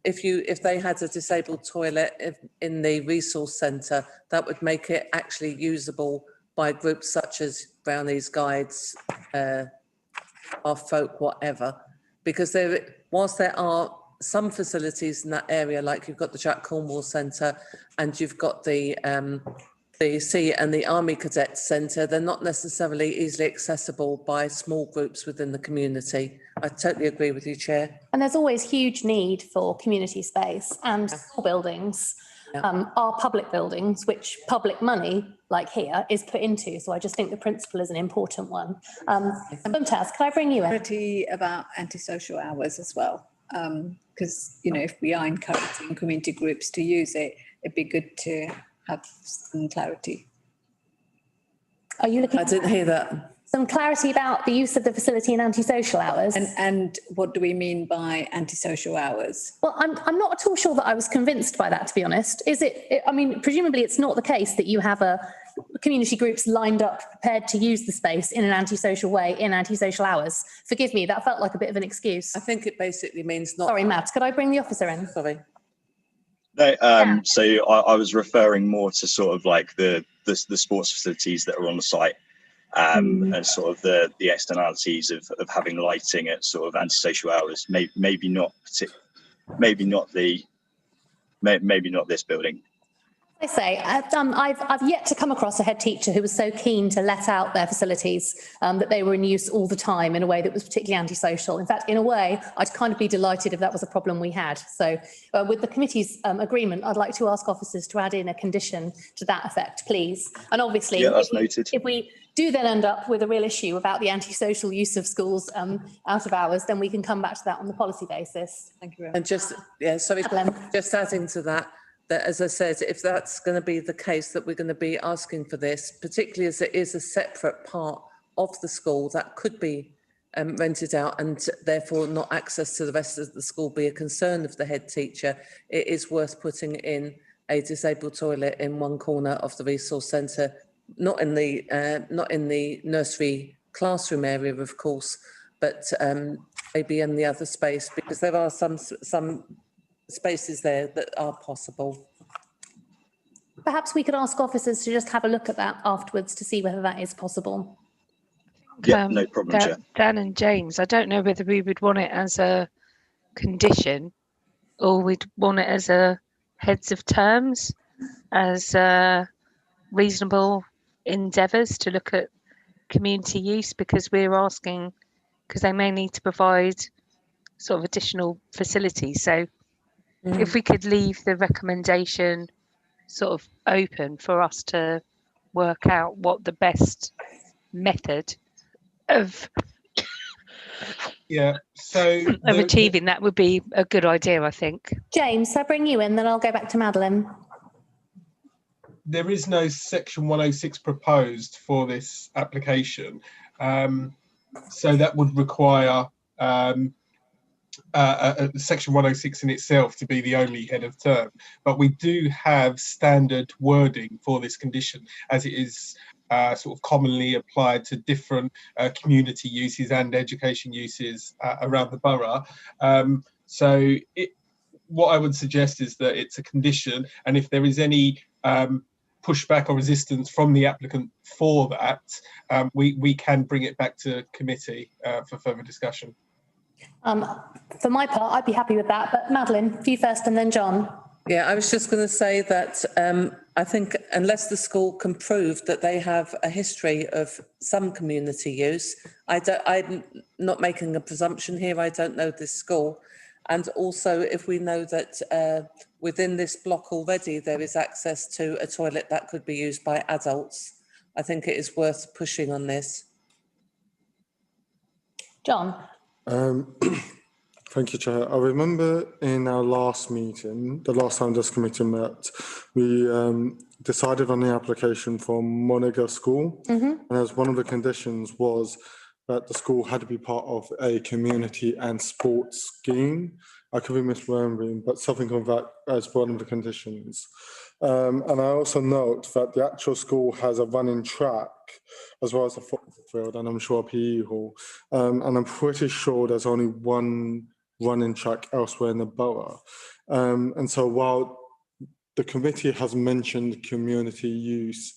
if they had a disabled toilet in the resource centre, that would make it actually usable by groups such as Brownies, Guides, our folk, whatever. Because whilst there are some facilities in that area, like you've got the Jack Cornwall Centre and you've got the Sea and the Army Cadet Centre, they're not necessarily easily accessible by small groups within the community. I totally agree with you, Chair. And there's always huge need for community space, and school buildings are public buildings, which public money, like here, is put into. So I just think the principle is an important one. Mumtaz, can I bring you in? Clarity about antisocial hours as well, because you know, if we are encouraging community groups to use it, it'd be good to have some clarity. Are you looking? I didn't hear that. Some clarity about the use of the facility in antisocial hours. And what do we mean by antisocial hours? Well, I'm not at all sure that I was convinced by that, to be honest. Is it, I mean, presumably it's not the case that you have community groups lined up, prepared to use the space in an antisocial way in antisocial hours. Forgive me, that felt like a bit of an excuse. I think it basically means not. Sorry, Matt, could I bring the officer in? Sorry. No, so I was referring more to sort of like the sports facilities that are on the site. And sort of the externalities of having lighting at sort of antisocial hours, maybe not this building. I say, I've yet to come across a head teacher who was so keen to let out their facilities that they were in use all the time in a way that was particularly antisocial. In fact, in a way, I'd kind of be delighted if that was a problem we had. So with the committee's agreement, I'd like to ask officers to add in a condition to that effect, please. And obviously, yeah, that's noted. If we do then end up with a real issue about the antisocial use of schools out of hours, then we can come back to that on the policy basis. Thank you very much. And just adding to that, that as I said, if that's going to be the case, that we're going to be asking for this, particularly as it is a separate part of the school that could be rented out and therefore not access to the rest of the school be a concern of the head teacher, it is worth putting in a disabled toilet in one corner of the resource centre, not in the nursery classroom area, of course, but maybe in the other space, because there are some spaces there that are possible. Perhaps we could ask officers to just have a look at that afterwards to see whether that is possible. Yeah, no problem, Chair. Dan and James, I don't know whether we would want it as a condition or we'd want it as a heads of terms, as reasonable endeavours to look at community use, because we're asking, because they may need to provide sort of additional facilities. So if we could leave the recommendation sort of open for us to work out what the best method of achieving that would be a good idea, I think. James, I bring you in, then I'll go back to Madeline. There is no section 106 proposed for this application, so that would require section 106 in itself to be the only head of term. But we do have standard wording for this condition, as it is sort of commonly applied to different community uses and education uses around the borough. So what I would suggest is that it's a condition, and if there is any pushback or resistance from the applicant for that, we can bring it back to committee for further discussion. For my part, I'd be happy with that, but Madeline, you first and then John. Yeah, I was just going to say that I think unless the school can prove that they have a history of some community use, I'm not making a presumption here, I don't know this school. And also, if we know that within this block already there is access to a toilet that could be used by adults, I think it is worth pushing on this. John. Thank you, Chair. I remember in our last meeting, the last time this committee met, we decided on the application for Monaga School. And as one of the conditions was that the school had to be part of a community and sports scheme. I could be misremembering, but something of that as one of the conditions. And I also note that the actual school has a running track as well as a football field, and I'm sure a PE hall. And I'm pretty sure there's only one running track elsewhere in the borough. And so while the committee has mentioned community use,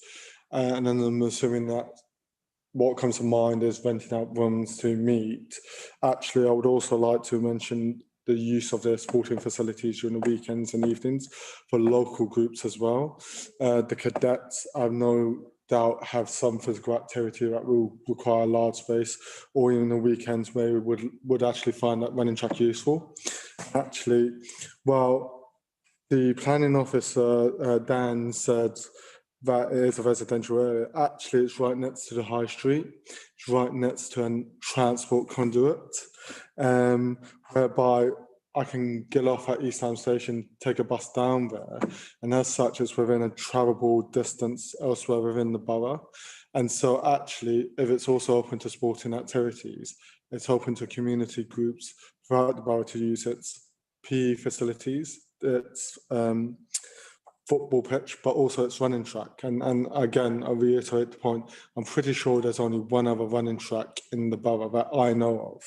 and then I'm assuming that what comes to mind is renting out rooms to meet, actually I would also like to mention the use of their sporting facilities during the weekends and evenings for local groups as well. The cadets, I've no doubt, have some physical activity that will require a large space, or even the weekends where we would actually find that running track useful. Actually, well, the planning officer, Dan, said that it is a residential area. Actually, it's right next to the high street. It's right next to a transport conduit, whereby I can get off at Eastham Station, take a bus down there, and as such, it's within a travelable distance elsewhere within the borough. And so actually, if it's also open to sporting activities, it's open to community groups throughout the borough to use its PE facilities, its football pitch, but also its running track. And again, I reiterate the point, I'm pretty sure there's only one other running track in the borough that I know of.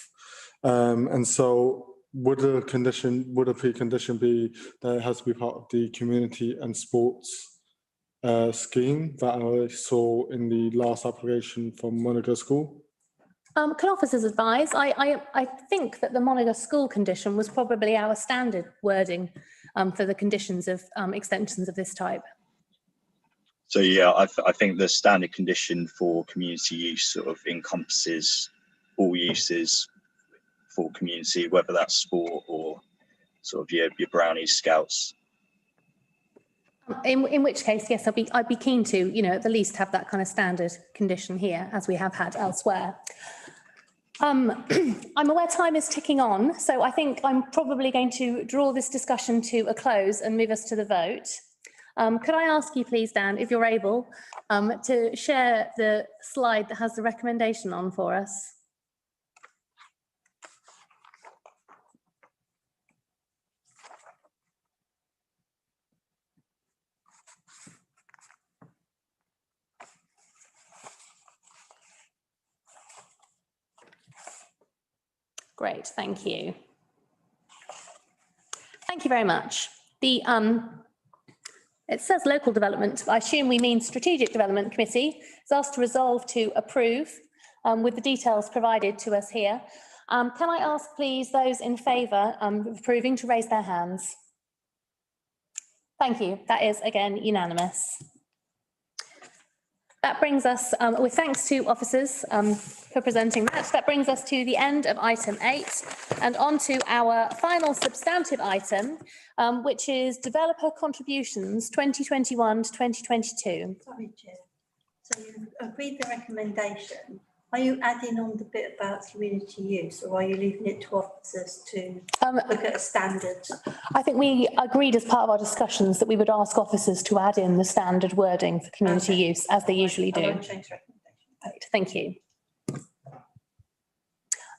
And so would a precondition be that it has to be part of the community and sports scheme that I saw in the last application from Monaco School? Can officers advise? I think that the Monaco School condition was probably our standard wording for the conditions of extensions of this type. So yeah, I think the standard condition for community use sort of encompasses all uses for community, whether that's sport or sort of your brownies, scouts. In which case, yes, I'd be keen to, you know, at the least have that kind of standard condition here, as we have had elsewhere. I'm aware time is ticking on, so I think I'm probably going to draw this discussion to a close and move us to the vote. Could I ask you, please, Dan, if you're able, to share the slide that has the recommendation on for us? Great, thank you. Thank you very much. It says local development, I assume we mean strategic development committee, is asked to resolve to approve with the details provided to us here. Can I ask, please, those in favour of approving to raise their hands? Thank you. That is, again, unanimous. That brings us, with thanks to officers for presenting that, that brings us to the end of item 8 and on to our final substantive item, which is developer contributions 2021 to 2022. Sorry, Chair. So you've agreed the recommendation. Are you adding on the bit about community use, or are you leaving it to officers to look at a standard? I think we agreed as part of our discussions that we would ask officers to add in the standard wording for community use, as they usually do. I won't change the recommendation. Right, thank you.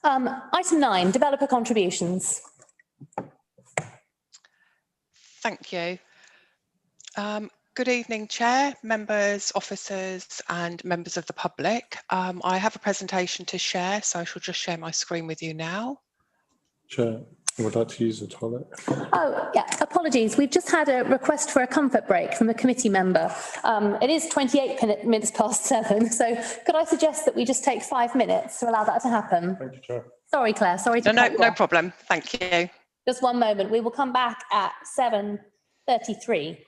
Item 9, developer contributions. Thank you. Good evening, Chair, members, officers and members of the public. I have a presentation to share, so I shall just share my screen with you now. Chair, I would like to use the toilet. Oh, yeah, apologies. We've just had a request for a comfort break from a committee member. It is 28 minutes past 7, so could I suggest that we just take 5 minutes to allow that to happen? Thank you, Chair. Sorry, Claire, sorry to cut you No off. problem. Thank you. Just one moment. We will come back at 7:33.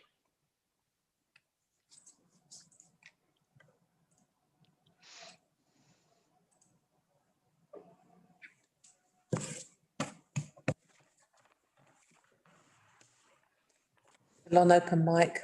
On open mic.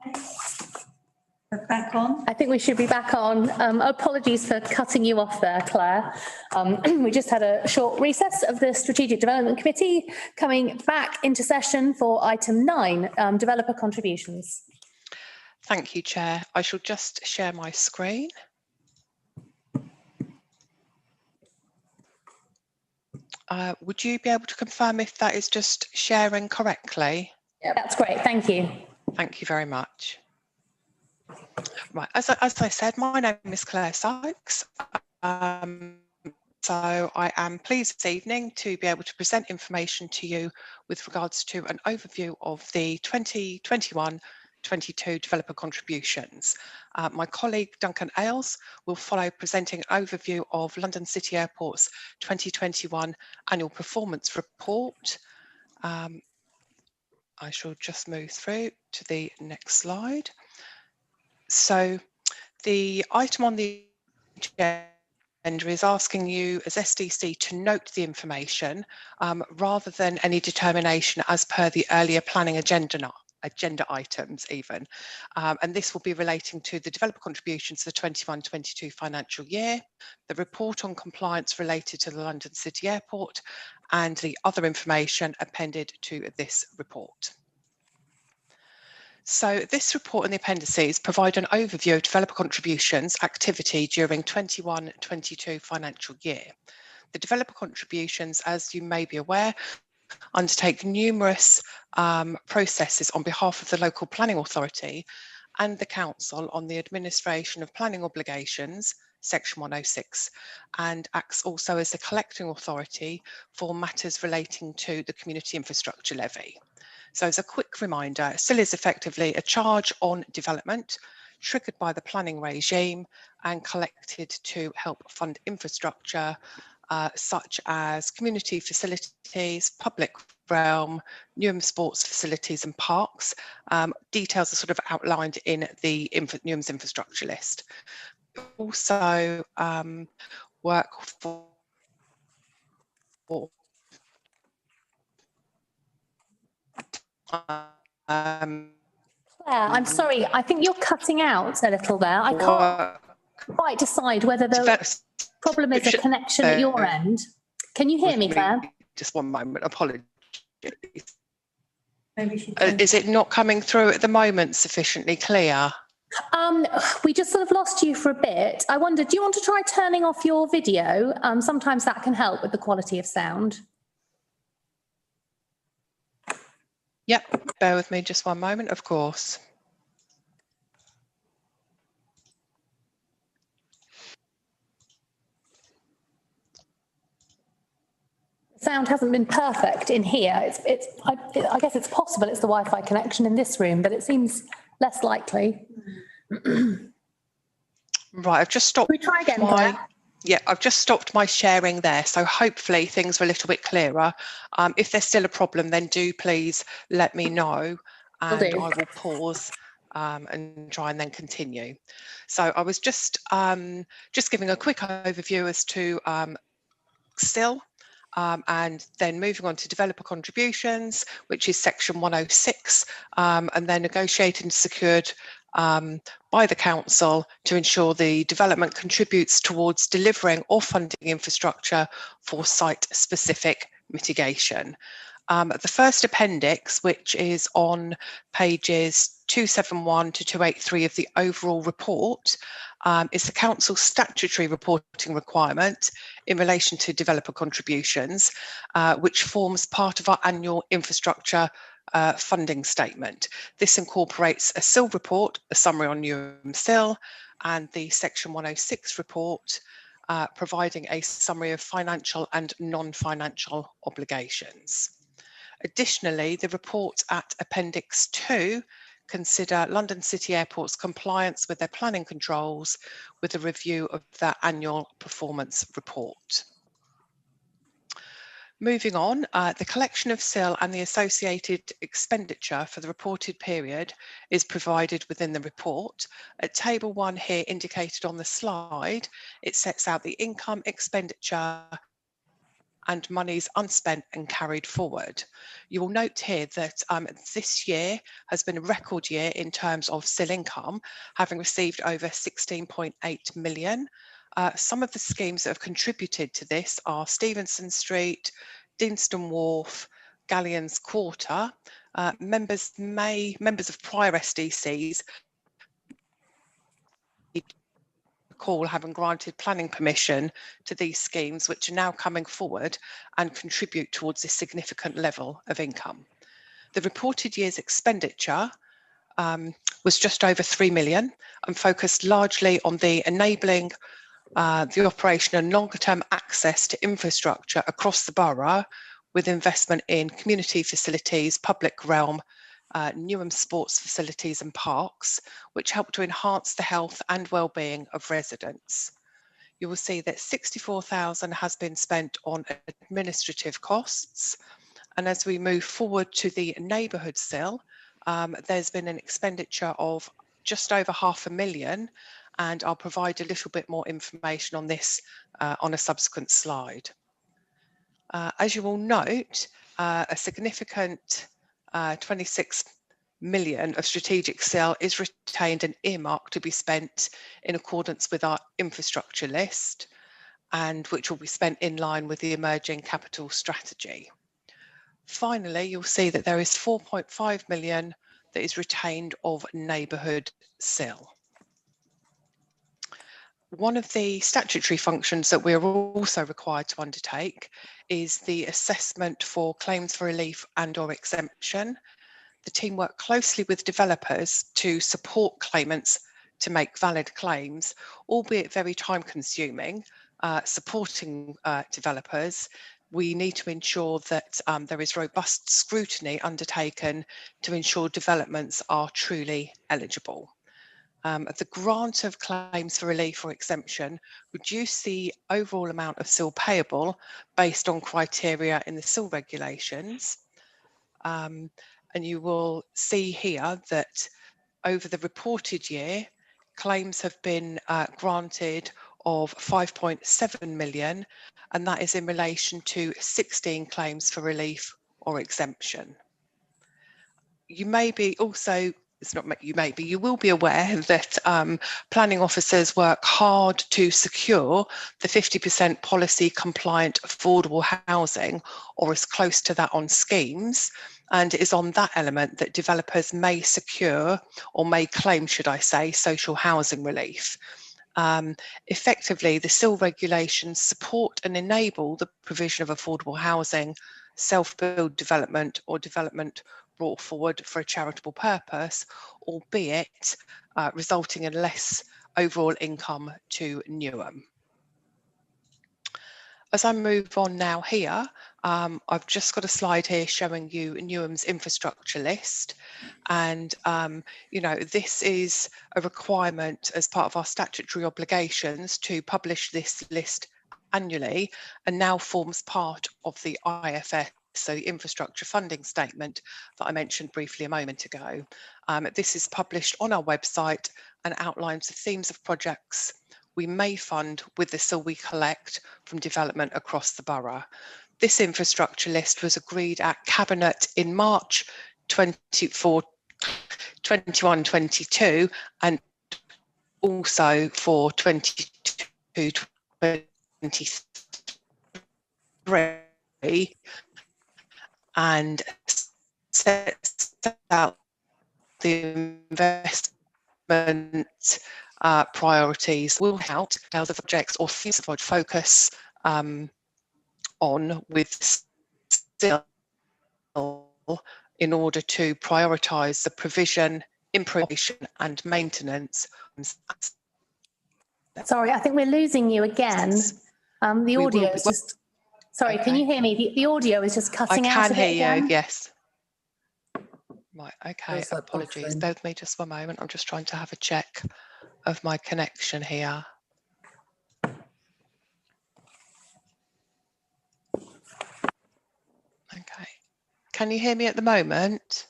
We're back on. I think we should be back on. Apologies for cutting you off there, Claire. We just had a short recess of the Strategic Development Committee, coming back into session for item 9, developer contributions. Thank you, Chair. I shall just share my screen. Would you be able to confirm if that is just sharing correctly? Yeah, that's great. Thank you. Thank you very much. Right, as I said, my name is Claire Sykes. So I am pleased this evening to be able to present information to you with regards to an overview of the 2021-22 developer contributions. My colleague Duncan Ailes will follow presenting an overview of London City Airport's 2021 annual performance report. I shall just move through to the next slide. So the item on the agenda is asking you as SDC to note the information rather than any determination as per the earlier planning agenda items even. And this will be relating to the developer contributions for the 21-22 financial year, the report on compliance related to the London City Airport, and the other information appended to this report. So this report and the appendices provide an overview of developer contributions activity during 21-22 financial year. The developer contributions, as you may be aware, undertake numerous processes on behalf of the local planning authority and the council on the administration of planning obligations, section 106, and acts also as a collecting authority for matters relating to the community infrastructure levy. So as a quick reminder, it still is effectively a charge on development triggered by the planning regime and collected to help fund infrastructure such as community facilities, public realm, Newham sports facilities and parks. Details are sort of outlined in the Newham's infrastructure list. Also work for Claire, I'm sorry, I think you're cutting out a little there. I can't quite decide whether the problem is a connection at your end. Can you hear me, Claire? Just one moment, apologies. Maybe she Is it not coming through at the moment sufficiently clear? We just sort of lost you for a bit. I wondered, do you want to try turning off your video? Sometimes that can help with the quality of sound. Yep, bear with me just one moment, of course. Sound hasn't been perfect in here. I guess it's possible it's the Wi-Fi connection in this room, but it seems less likely. Right, I've just stopped. Can we try again, Claire? Yeah, I've just stopped my sharing there, so hopefully things are a little bit clearer. If there's still a problem, then do please let me know, and I will pause and try and then continue. So I was just giving a quick overview as to STIL, and then moving on to developer contributions, which is section 106, and then negotiated and secured by the council to ensure the development contributes towards delivering or funding infrastructure for site-specific mitigation. The first appendix, which is on pages 271 to 283 of the overall report, is the council's statutory reporting requirement in relation to developer contributions, which forms part of our annual infrastructure funding statement. This incorporates a SIL report, a summary on Newham SIL, and the section 106 report, providing a summary of financial and non-financial obligations. Additionally, the reports at Appendix 2 consider London City Airport's compliance with their planning controls with a review of their annual performance report. Moving on, the collection of SIL and the associated expenditure for the reported period is provided within the report. At table 1 here indicated on the slide, it sets out the income, expenditure and monies unspent and carried forward. You will note here that this year has been a record year in terms of SIL income, having received over 16.8 million. Some of the schemes that have contributed to this are Stevenson Street, Deanston Wharf, Galleons Quarter. Members of prior SDCs recall having granted planning permission to these schemes, which are now coming forward and contribute towards this significant level of income. The reported year's expenditure was just over 3 million and focused largely on the enabling the operation and longer term access to infrastructure across the borough, with investment in community facilities, public realm, Newham sports facilities and parks, which help to enhance the health and well-being of residents. You will see that 64,000 has been spent on administrative costs. And as we move forward to the neighbourhood SIL, there's been an expenditure of just over £500,000, and I'll provide a little bit more information on this on a subsequent slide. As you will note, a significant 26 million of strategic SIL is retained and earmarked to be spent in accordance with our infrastructure list, and which will be spent in line with the emerging capital strategy. Finally, you'll see that there is 4.5 million that is retained of neighbourhood SIL. One of the statutory functions that we're also required to undertake is the assessment for claims for relief and/or exemption. The team work closely with developers to support claimants to make valid claims, albeit very time consuming. Supporting developers, we need to ensure that there is robust scrutiny undertaken to ensure developments are truly eligible. The grant of claims for relief or exemption reduce the overall amount of SIL payable based on criteria in the SIL regulations. And you will see here that over the reported year, claims have been granted of 5.7 million, and that is in relation to 16 claims for relief or exemption. You may be also, it's not you may be, you will be aware that planning officers work hard to secure the 50% policy compliant affordable housing, or as close to that on schemes, and it is on that element that developers may secure, or may claim, should I say, social housing relief. Effectively, the SIL regulations support and enable the provision of affordable housing, self-build development, or development brought forward for a charitable purpose, albeit resulting in less overall income to Newham. As I move on now here, I've just got a slide here showing you Newham's infrastructure list. And, you know, this is a requirement as part of our statutory obligations to publish this list annually, and now forms part of the IFS, so the infrastructure funding statement that I mentioned briefly a moment ago. This is published on our website and outlines the themes of projects we may fund with the SIL we collect from development across the borough. This infrastructure list was agreed at Cabinet in March 21-22 and also for 22-23, and sets out the investment priorities will help how the projects or themes of focus on with SIL in order to prioritise the provision, improvement and maintenance. Sorry, I think we're losing you again. The audio is just, sorry, okay. Can you hear me? The audio is just cutting out a bit again. I can hear you, yes. Right, okay, apologies. Bear with me just one moment. I'm just trying to have a check of my connection here. Okay. Can you hear me at the moment?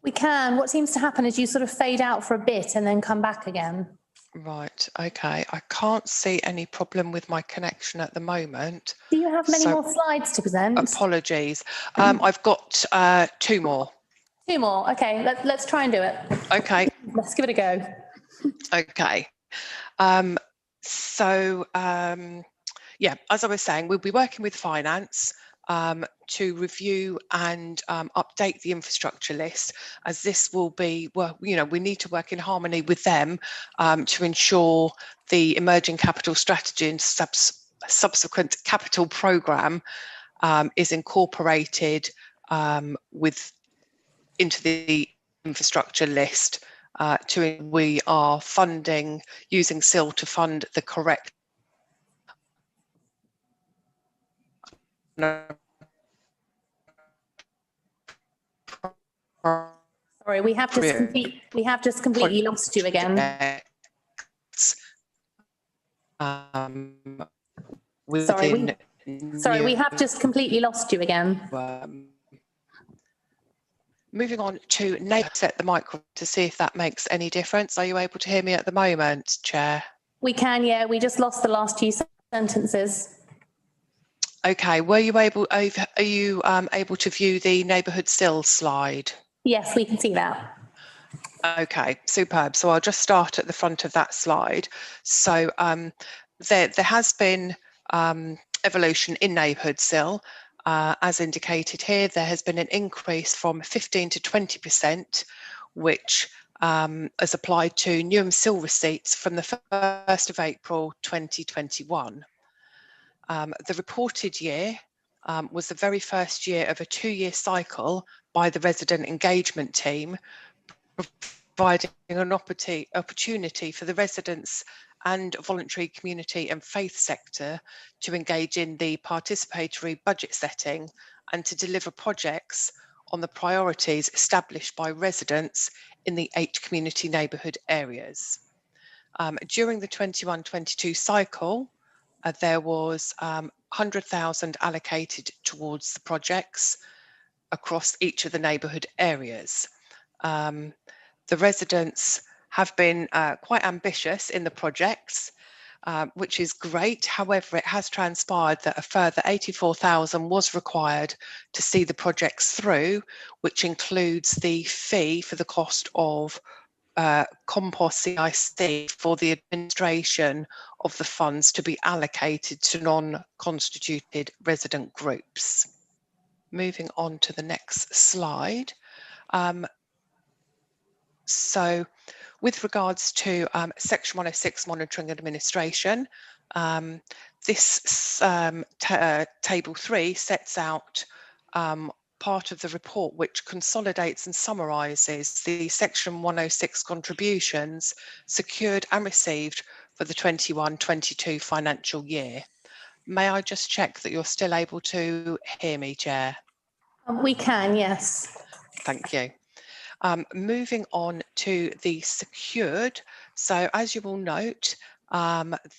We can. What seems to happen is you sort of fade out for a bit and then come back again. Right, okay. I can't see any problem with my connection at the moment. Do you have many So- more slides to present? Apologies. I've got 2 more. 2 more. Okay, let's try and do it. Okay, Let's give it a go. okay. Yeah, as I was saying, we'll be working with finance to review and update the infrastructure list, as this will be, well, you know, we need to work in harmony with them to ensure the emerging capital strategy and subsequent capital programme is incorporated into the infrastructure list. We are funding, using SIL to fund the correct Sorry, we have just completely lost you again. Sorry, we have just completely lost you again. Moving on to set the microphone to see if that makes any difference. Are you able to hear me at the moment, Chair? We can, yeah. We just lost the last few sentences. Okay. Are you able to view the neighbourhood SIL slide? Yes, we can see that. Okay, superb. So I'll just start at the front of that slide. So there has been evolution in neighbourhood SIL. As indicated here, there has been an increase from 15 to 20%, which is applied to Newham SIL receipts from the 1st of April 2021. The reported year was the very first year of a 2-year cycle by the resident engagement team, providing an opportunity for the residents and voluntary community and faith sector to engage in the participatory budget setting and to deliver projects on the priorities established by residents in the 8 community neighbourhood areas. During the 21-22 cycle, there was 100,000 allocated towards the projects across each of the neighbourhood areas. The residents have been quite ambitious in the projects, which is great. However, it has transpired that a further 84,000 was required to see the projects through, which includes the fee for the cost of compost CIC for the administration of the funds to be allocated to non-constituted resident groups. Moving on to the next slide. So with regards to Section 106 monitoring and administration, this Table 3 sets out part of the report which consolidates and summarises the Section 106 contributions secured and received for the 21-22 financial year. May I just check that you're still able to hear me, Chair? We can, yes. Thank you. Moving on to the secured. So as you will note,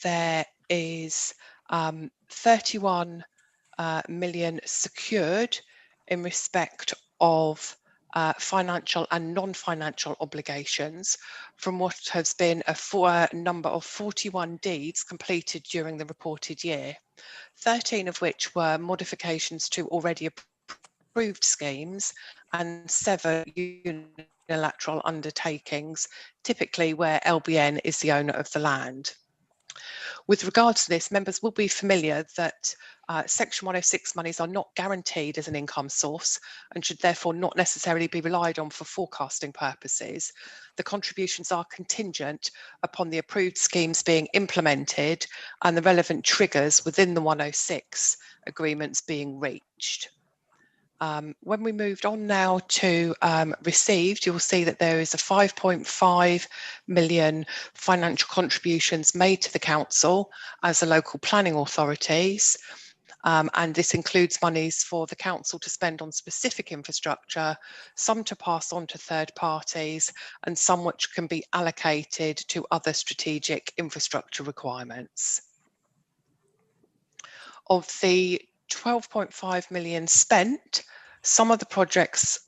there is 31 million secured in respect of financial and non-financial obligations from what has been a number of 41 deeds completed during the reported year, 13 of which were modifications to already approved schemes and 7 unilateral undertakings, typically where LBN is the owner of the land. With regards to this, members will be familiar that Section 106 monies are not guaranteed as an income source and should therefore not necessarily be relied on for forecasting purposes. The contributions are contingent upon the approved schemes being implemented and the relevant triggers within the 106 agreements being reached. When we moved on now to received, you'll see that there is a 5.5 million financial contributions made to the council as the local planning authorities. And this includes monies for the council to spend on specific infrastructure, some to pass on to third parties, and some which can be allocated to other strategic infrastructure requirements. Of the 12.5 million spent, some of the projects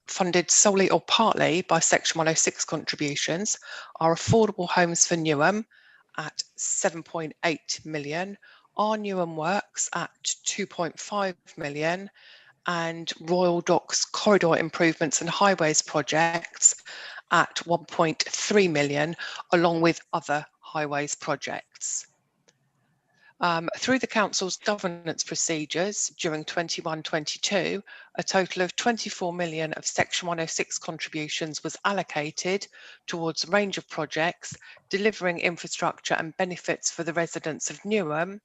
funded solely or partly by Section 106 contributions are Affordable Homes for Newham at 7.8 million, Our Newham Works at 2.5 million, and Royal Docks corridor improvements and highways projects at 1.3 million, along with other highways projects. Through the Council's governance procedures during 21-22, a total of 24 million of Section 106 contributions was allocated towards a range of projects delivering infrastructure and benefits for the residents of Newham,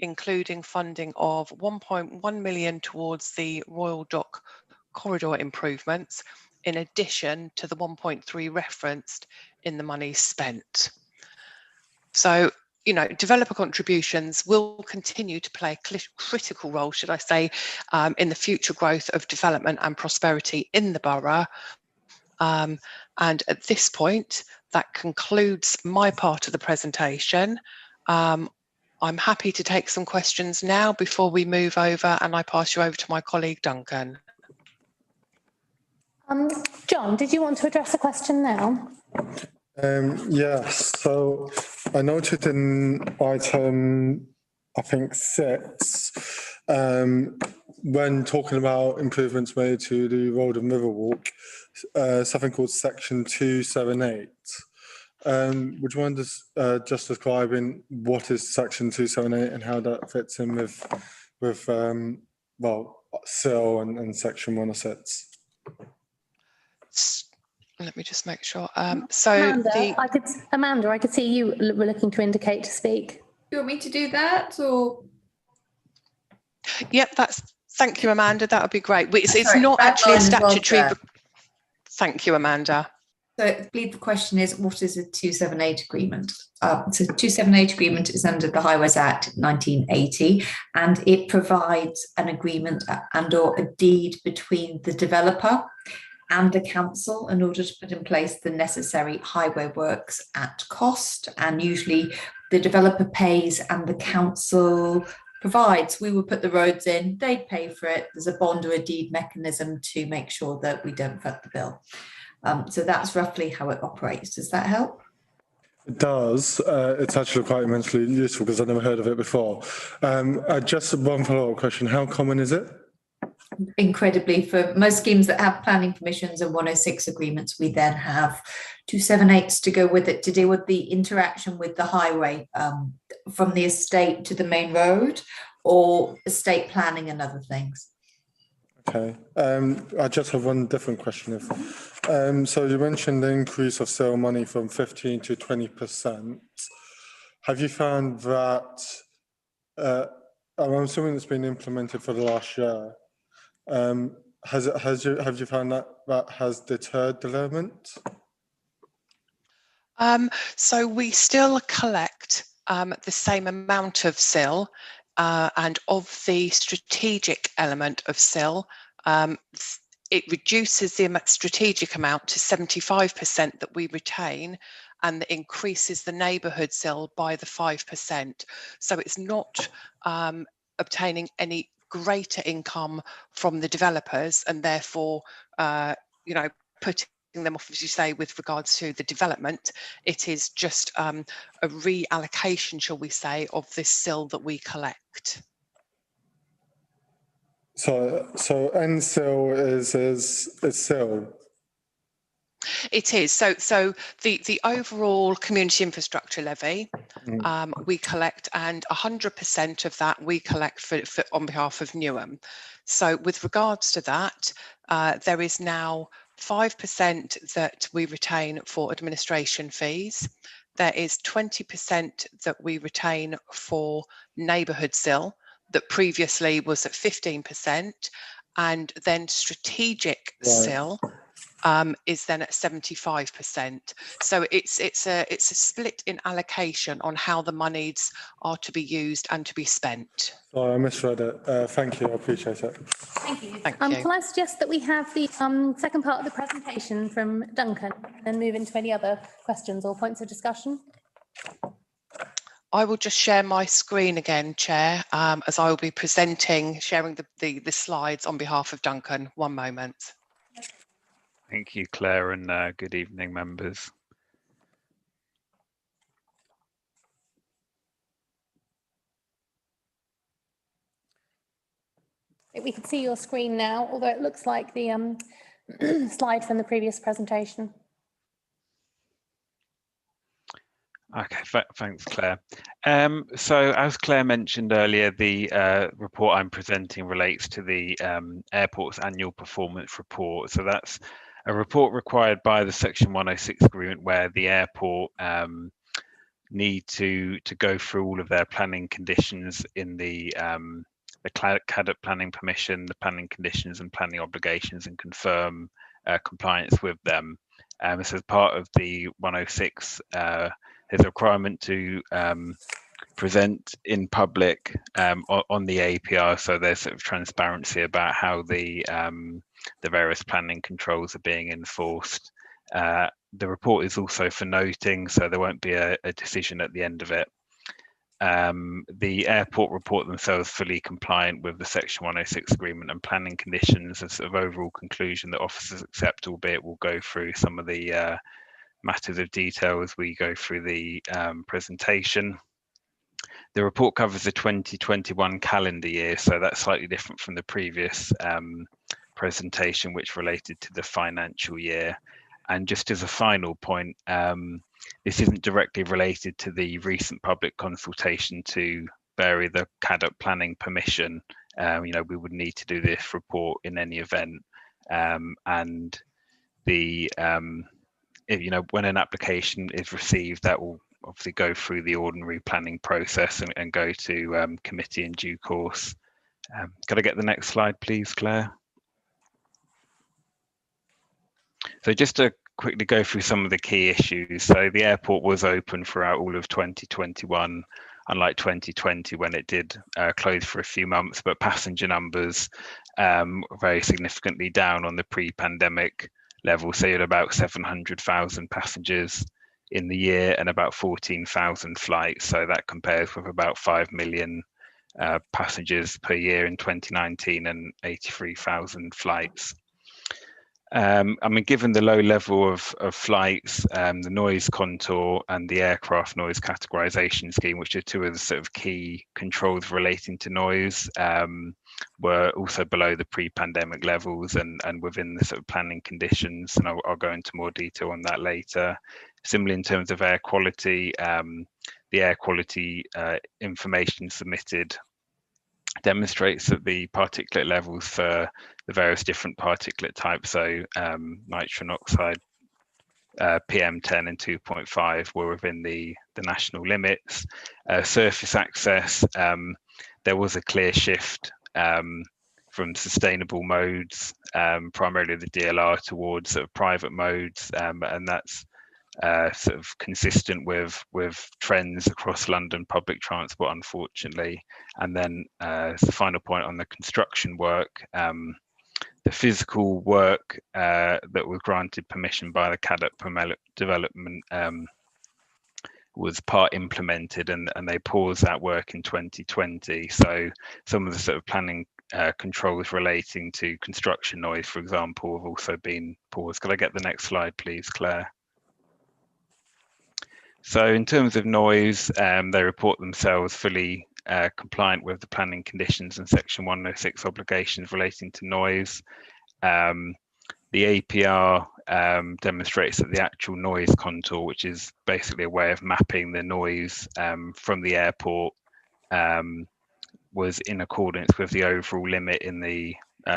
including funding of 1.1 million towards the Royal Dock corridor improvements, in addition to the 1.3 referenced in the money spent. So, you know, developer contributions will continue to play a critical role, should I say, in the future growth of development and prosperity in the borough. And at this point, that concludes my part of the presentation. I'm happy to take some questions now before we move over, and I pass you over to my colleague Duncan. John, did you want to address a question now? Yes, so I noted in item, I think 6, when talking about improvements made to the road and riverwalk, something called section 278. Would you mind just describing what is section 278 and how that fits in with well, SIL and section 106? Let me just make sure. So Amanda, I could see you were looking to indicate to speak. Do you want me to do that, or? Yep, thank you, Amanda. That would be great. It's not actually a statutory. Thank you, Amanda. So I believe the question is, what is a 278 agreement? So 278 agreement is under the Highways Act 1980, and it provides an agreement and or a deed between the developer and the council in order to put in place the necessary highway works at cost, and usually the developer pays and the council provides. We will put the roads in, they pay for it. There's a bond or a deed mechanism to make sure that we don't foot the bill. So that's roughly how it operates. Does that help? It does. It's actually quite immensely useful because I've never heard of it before. Just one follow-up question. How common is it? Incredibly, for most schemes that have planning permissions and 106 agreements, we then have 278s to go with it to deal with the interaction with the highway from the estate to the main road, or estate planning and other things. Okay. I just have one different question. So you mentioned the increase of sale money from 15 to 20%. Have you found that, I'm assuming it's been implemented for the last year, have you found that has deterred development? So we still collect the same amount of SIL, and of the strategic element of SIL, it reduces the strategic amount to 75% that we retain, and that increases the neighbourhood SIL by the 5%. So it's not obtaining any greater income from the developers, and therefore, you know, putting them off, as you say, with regards to the development. It is just a reallocation, shall we say, of this SIL that we collect. So NSIL is SIL. It is. So the overall community infrastructure levy, we collect, and 100% of that we collect for on behalf of Newham. So with regards to that, there is now 5% that we retain for administration fees. There is 20% that we retain for neighbourhood SIL, that previously was at 15%, and then strategic SIL is then at 75%. So it's a split in allocation on how the monies are to be used and to be spent. Sorry, I misread it. Thank you, I appreciate it. Thank you. Thank you. Can I suggest that we have the second part of the presentation from Duncan and then move into any other questions or points of discussion? I will just share my screen again, Chair, as I will be sharing the slides on behalf of Duncan. One moment. Thank you, Claire, and good evening, members. We can see your screen now, although it looks like the slide from the previous presentation. Okay, thanks, Claire. So as Claire mentioned earlier, the report I'm presenting relates to the airport's annual performance report. So that's a report required by the Section 106 agreement where the airport need to go through all of their planning conditions in the CADP planning permission, the planning conditions and planning obligations, and confirm compliance with them. So as part of the 106, there's a requirement to present in public on the APR, so there's sort of transparency about how the various planning controls are being enforced. The report is also for noting, so there won't be a decision at the end of it. The airport report themselves fully compliant with the Section 106 agreement and planning conditions. A sort of overall conclusion that officers accept, albeit we'll go through some of the matters of detail as we go through the presentation. The report covers the 2021 calendar year, so that's slightly different from the previous presentation, which related to the financial year. And just as a final point, this isn't directly related to the recent public consultation to vary the CADP planning permission. You know, we would need to do this report in any event, and the you know, when an application is received, that will obviously go through the ordinary planning process and go to committee in due course. Could I get the next slide, please, Claire? So just to quickly go through some of the key issues. So the airport was open throughout all of 2021, unlike 2020 when it did close for a few months, but passenger numbers very significantly down on the pre-pandemic level. So you had about 700,000 passengers in the year and about 14,000 flights. So that compares with about 5 million passengers per year in 2019 and 83,000 flights. I mean, given the low level of flights, the noise contour and the aircraft noise categorization scheme, which are two of the sort of key controls relating to noise, were also below the pre-pandemic levels and within the sort of planning conditions. And I'll go into more detail on that later. Similarly, in terms of air quality, the air quality information submitted demonstrates that the particulate levels for the various different particulate types, so nitrogen oxide, PM10 and 2.5 were within the national limits. Surface access, there was a clear shift from sustainable modes, primarily the DLR, towards sort of private modes, and that's sort of consistent with trends across London public transport, unfortunately. And then as the final point on the construction work, the physical work that was granted permission by the CADP development was part implemented, and they paused that work in 2020. So some of the sort of planning controls relating to construction noise, for example, have also been paused. Could I get the next slide, please, Claire? So in terms of noise, they report themselves fully compliant with the planning conditions and Section 106 obligations relating to noise. The APR demonstrates that the actual noise contour, which is basically a way of mapping the noise from the airport, was in accordance with the overall limit in the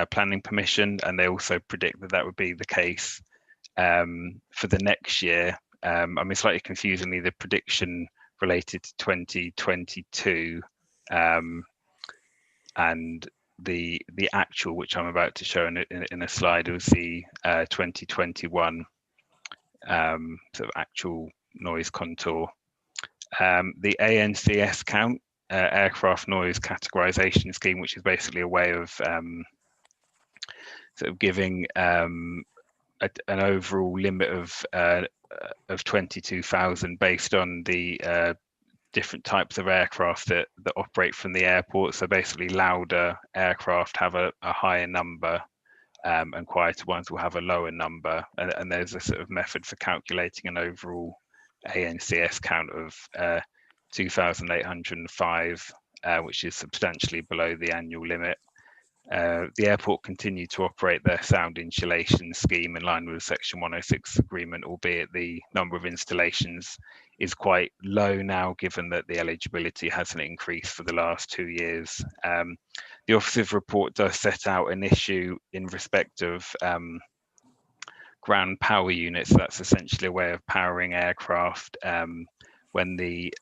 planning permission, and they also predict that that would be the case for the next year. I mean, slightly confusingly, the prediction related to 2022 and the actual, which I'm about to show in a slide, was the 2021 sort of actual noise contour. The ANCS count, aircraft noise categorization scheme, which is basically a way of sort of giving an overall limit of 22,000 based on the different types of aircraft that operate from the airport. So basically louder aircraft have a higher number and quieter ones will have a lower number. And there's a sort of method for calculating an overall ANCS count of 2,805, which is substantially below the annual limit. The airport continued to operate their sound insulation scheme in line with the Section 106 agreement, albeit the number of installations is quite low now, given that the eligibility hasn't increased for the last 2 years. The officer's report does set out an issue in respect of ground power units. That's essentially a way of powering aircraft when the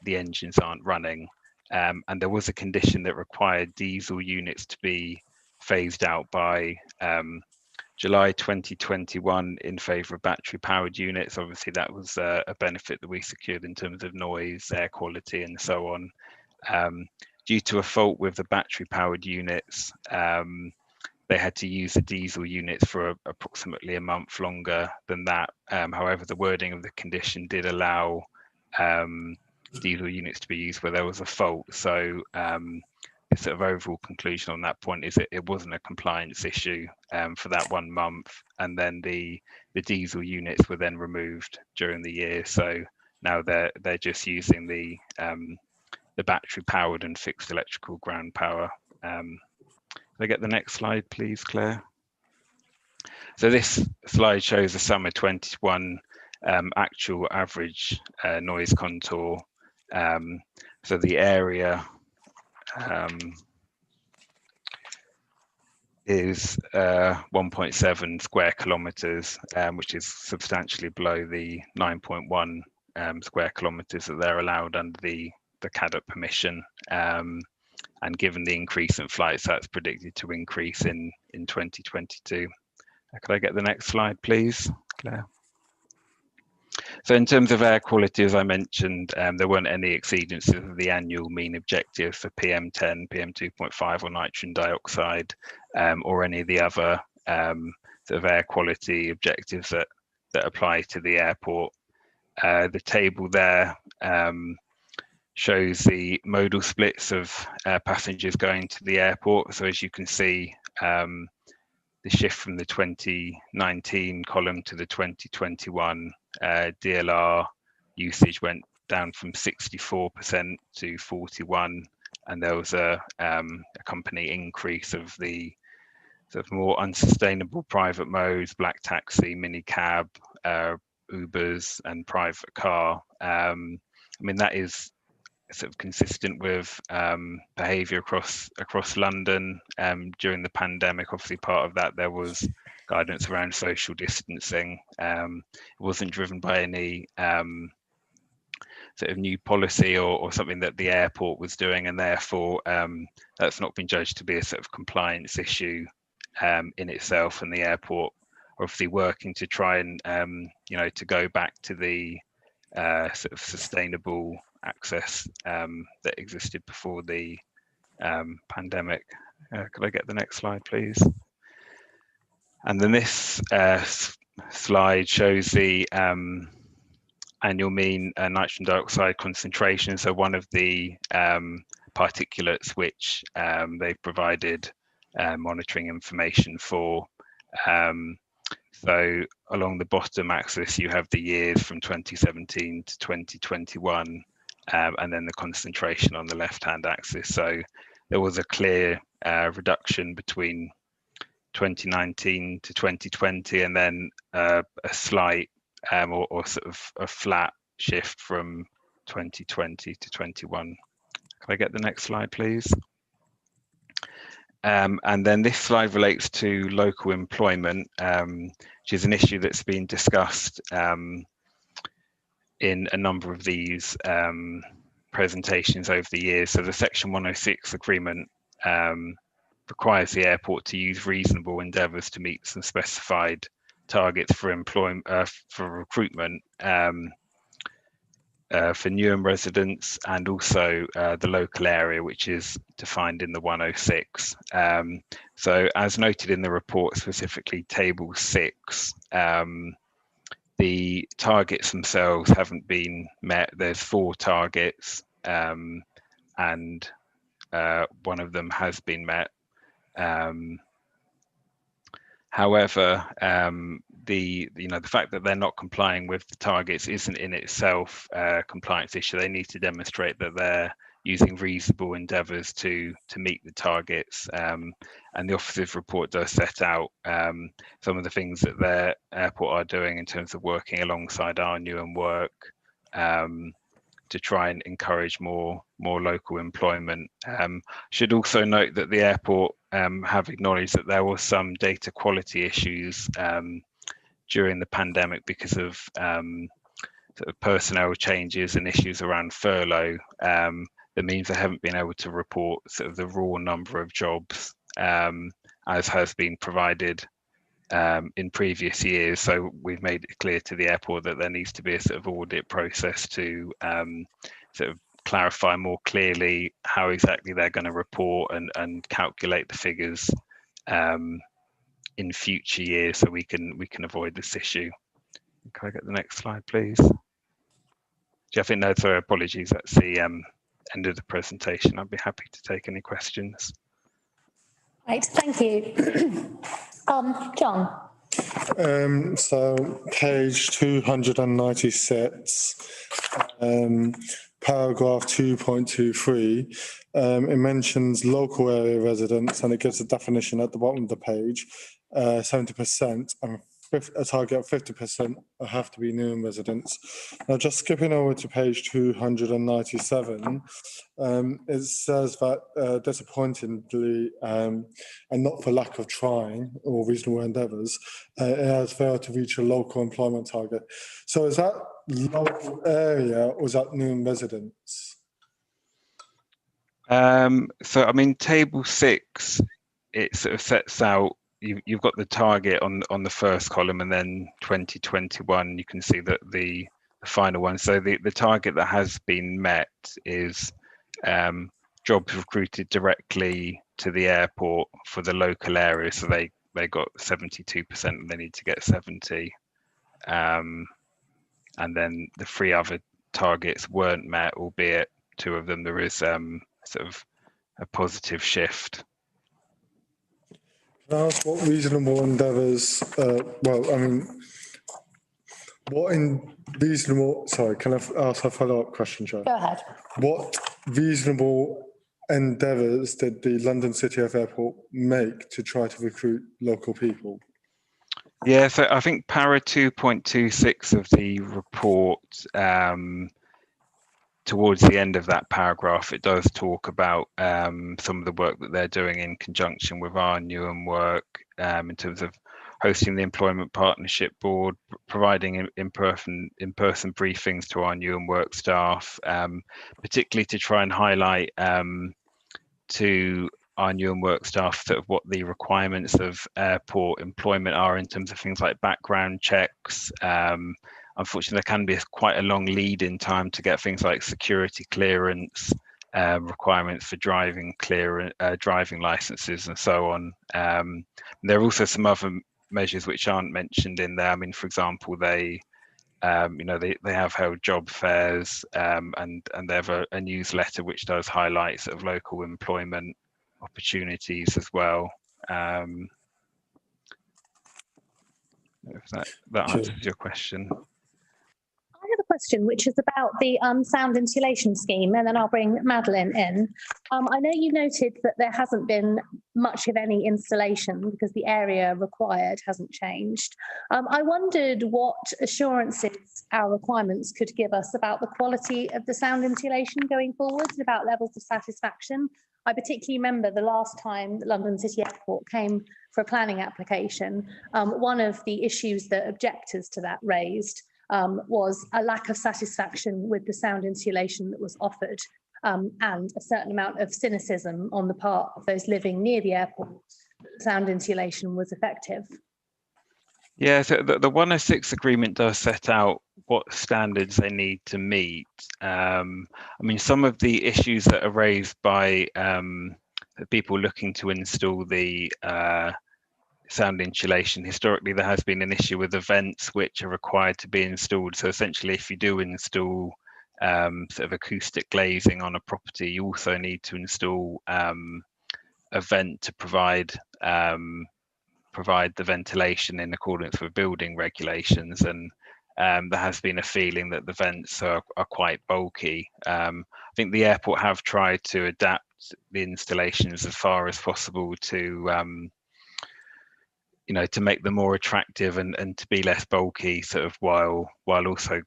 engines aren't running. And there was a condition that required diesel units to be phased out by July 2021 in favour of battery powered units. Obviously that was a benefit that we secured in terms of noise, air quality and so on. Due to a fault with the battery powered units, they had to use the diesel units for approximately a month longer than that. However, the wording of the condition did allow diesel units to be used where there was a fault. So the sort of overall conclusion on that point is that it wasn't a compliance issue for that 1 month, and then the diesel units were then removed during the year. So now they're just using the battery powered and fixed electrical ground power. Can I get the next slide, please, Claire? So this slide shows the summer 21 actual average noise contour. So the area is 1.7 square kilometres, which is substantially below the 9.1 square kilometres that they're allowed under the CADOC permission. And given the increase in flights, that's predicted to increase in 2022. Could I get the next slide, please, Claire? So in terms of air quality, as I mentioned, there weren't any exceedances of the annual mean objectives for PM10, PM2.5 or nitrogen dioxide, or any of the other sort of air quality objectives that apply to the airport. The table there shows the modal splits of passengers going to the airport. So as you can see, the shift from the 2019 column to the 2021 DLR usage went down from 64% to 41%, and there was a company increase of the sort of more unsustainable private modes, black taxi, mini cab, Ubers, and private car. I mean, that is sort of consistent with behaviour across London during the pandemic. Obviously, part of that there was guidance around social distancing. It wasn't driven by any sort of new policy or something that the airport was doing, and therefore that's not been judged to be a sort of compliance issue in itself. And the airport are obviously working to try and to go back to the sort of sustainable access that existed before the pandemic. Could I get the next slide, please? And then this slide shows the annual mean nitrogen dioxide concentration. So one of the particulates which they've provided monitoring information for. So along the bottom axis, you have the years from 2017 to 2021, and then the concentration on the left-hand axis. So there was a clear reduction between 2019 to 2020, and then a slight or sort of a flat shift from 2020 to 21. Can I get the next slide, please? And then this slide relates to local employment, which is an issue that's been discussed in a number of these presentations over the years. So the Section 106 agreement requires the airport to use reasonable endeavours to meet some specified targets for employment, for recruitment for Newham residents, and also the local area, which is defined in the 106. So as noted in the report, specifically table 6, the targets themselves haven't been met. There's 4 targets, and one of them has been met. However, the fact that they're not complying with the targets isn't in itself a compliance issue. They need to demonstrate that they're using reasonable endeavours to meet the targets, and the officer's report does set out some of the things that their airport are doing in terms of working alongside RNU and work to try and encourage more local employment. Should also note that the airport have acknowledged that there was some data quality issues during the pandemic because of sort of personnel changes and issues around furlough. That means they haven't been able to report sort of the raw number of jobs as has been provided in previous years. So we've made it clear to the airport that there needs to be a sort of audit process to sort of clarify more clearly how exactly they're going to report and calculate the figures in future years, so we can avoid this issue. Can I get the next slide, please? I think no, sorry, apologies. That's the end of the presentation. I'd be happy to take any questions. Right, thank you. John. So page 296, paragraph 2.23, it mentions local area residents and it gives a definition at the bottom of the page, 70% and a target of 50% have to be new residents. Now, just skipping over to page 297, it says that disappointingly, and not for lack of trying or reasonable endeavours, it has failed to reach a local employment target. So is that local area or is that new residents? So, I mean, table 6, it sort of sets out, you've got the target on the first column, and then 2021, you can see that the final one. So the target that has been met is jobs recruited directly to the airport for the local area. So they got 72% and they need to get 70. And then the 3 other targets weren't met, albeit 2 of them there is sort of a positive shift. Can I ask what reasonable endeavours, well, I mean, what in reasonable, sorry, can I ask a follow-up question, Joe? Go ahead. What reasonable endeavours did the London City Airport make to try to recruit local people? Yeah, so I think para 2.26 of the report, towards the end of that paragraph, it does talk about some of the work that they're doing in conjunction with our new and work in terms of hosting the Employment Partnership Board, providing in-person briefings to our new and work staff, particularly to try and highlight to our new and work staff sort of what the requirements of airport employment are in terms of things like background checks. Unfortunately, there can be quite a long lead in time to get things like security clearance, requirements for driving licenses and so on. There are also some other measures which aren't mentioned in there. I mean, for example, they have held job fairs and they have a newsletter which does highlight sort of local employment opportunities as well. If that answers your question. I have a question which is about the sound insulation scheme, and then I'll bring Madeline in. I know you noted that there hasn't been much of any installation because the area required hasn't changed. I wondered what assurances our requirements could give us about the quality of the sound insulation going forward and about levels of satisfaction. I particularly remember the last time that London City Airport came for a planning application, one of the issues that objectors to that raised was a lack of satisfaction with the sound insulation that was offered, and a certain amount of cynicism on the part of those living near the airport that sound insulation was effective. Yeah, so the 106 agreement does set out what standards they need to meet. I mean, some of the issues that are raised by people looking to install the sound insulation, historically there has been an issue with events which are required to be installed. So essentially, if you do install sort of acoustic glazing on a property, you also need to install a vent to provide provide the ventilation in accordance with building regulations, and there has been a feeling that the vents are quite bulky. I think the airport have tried to adapt the installations as far as possible to to make them more attractive and to be less bulky, sort of while also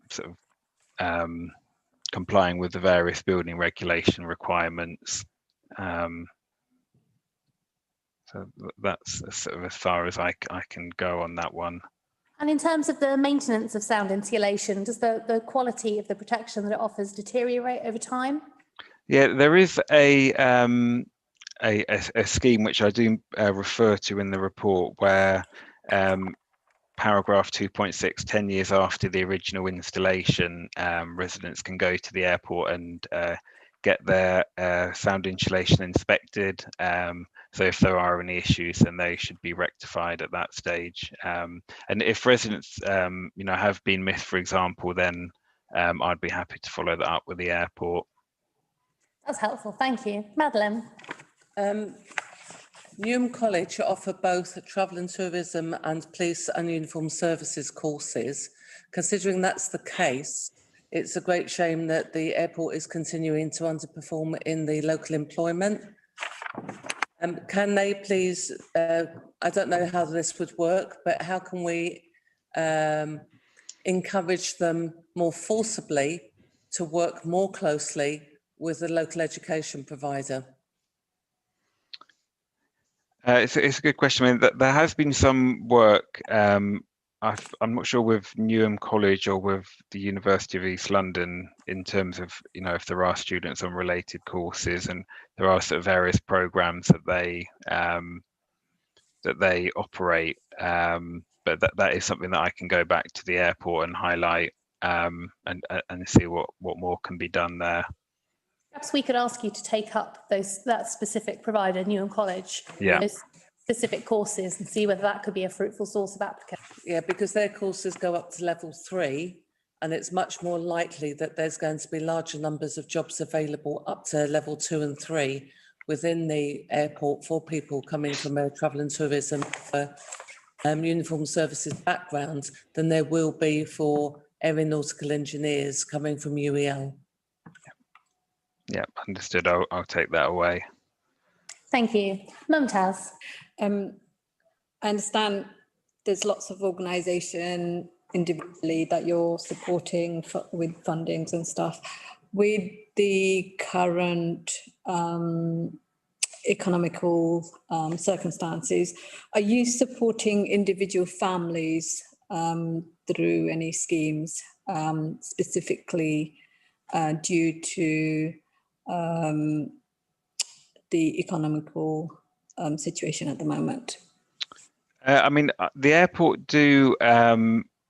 sort of complying with the various building regulation requirements. So that's sort of as far as I can go on that one. And in terms of the maintenance of sound insulation, does the quality of the protection that it offers deteriorate over time? Yeah, there is a scheme which I do refer to in the report, where paragraph 2.6, 10 years after the original installation, residents can go to the airport and get their sound insulation inspected. So if there are any issues, then they should be rectified at that stage. And if residents, have been missed, for example, then I'd be happy to follow that up with the airport. That's helpful, thank you. Madeline. Newham College offer both travel and tourism and police and uniformed services courses. Considering that's the case, it's a great shame that the airport is continuing to underperform in the local employment. Can they please, I don't know how this would work, but how can we encourage them more forcibly to work more closely with the local education provider? It's a good question. I mean, there has been some work. I'm not sure with Newham College or with the University of East London in terms of, if there are students on related courses, and there are sort of various programs that they operate. But that is something that I can go back to the airport and highlight and see what more can be done there. Perhaps we could ask you to take up that specific provider, Newham College, those specific courses, and see whether that could be a fruitful source of applicants. Yeah, because their courses go up to level 3, and it's much more likely that there's going to be larger numbers of jobs available up to level 2 and 3 within the airport for people coming from a travel and tourism uniformed services background than there will be for aeronautical engineers coming from UEL. Yeah, understood. I'll take that away. Thank you. Mumtaz. I understand there's lots of organisation individually that you're supporting with fundings and stuff. With the current economical circumstances, are you supporting individual families through any schemes specifically due to the economical situation at the moment? I mean, the airport do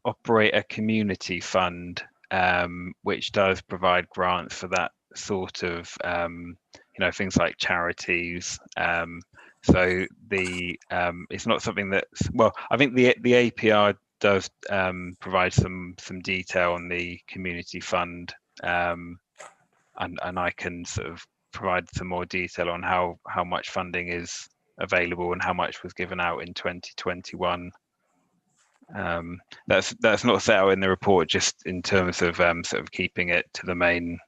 operate a community fund, which does provide grants for that sort of, things like charities. So it's not something that's, well, I think the APR does provide some detail on the community fund, and I can sort of provide some more detail on how much funding is available and how much was given out in 2021. That's not set out in the report, just in terms of sort of keeping it to the main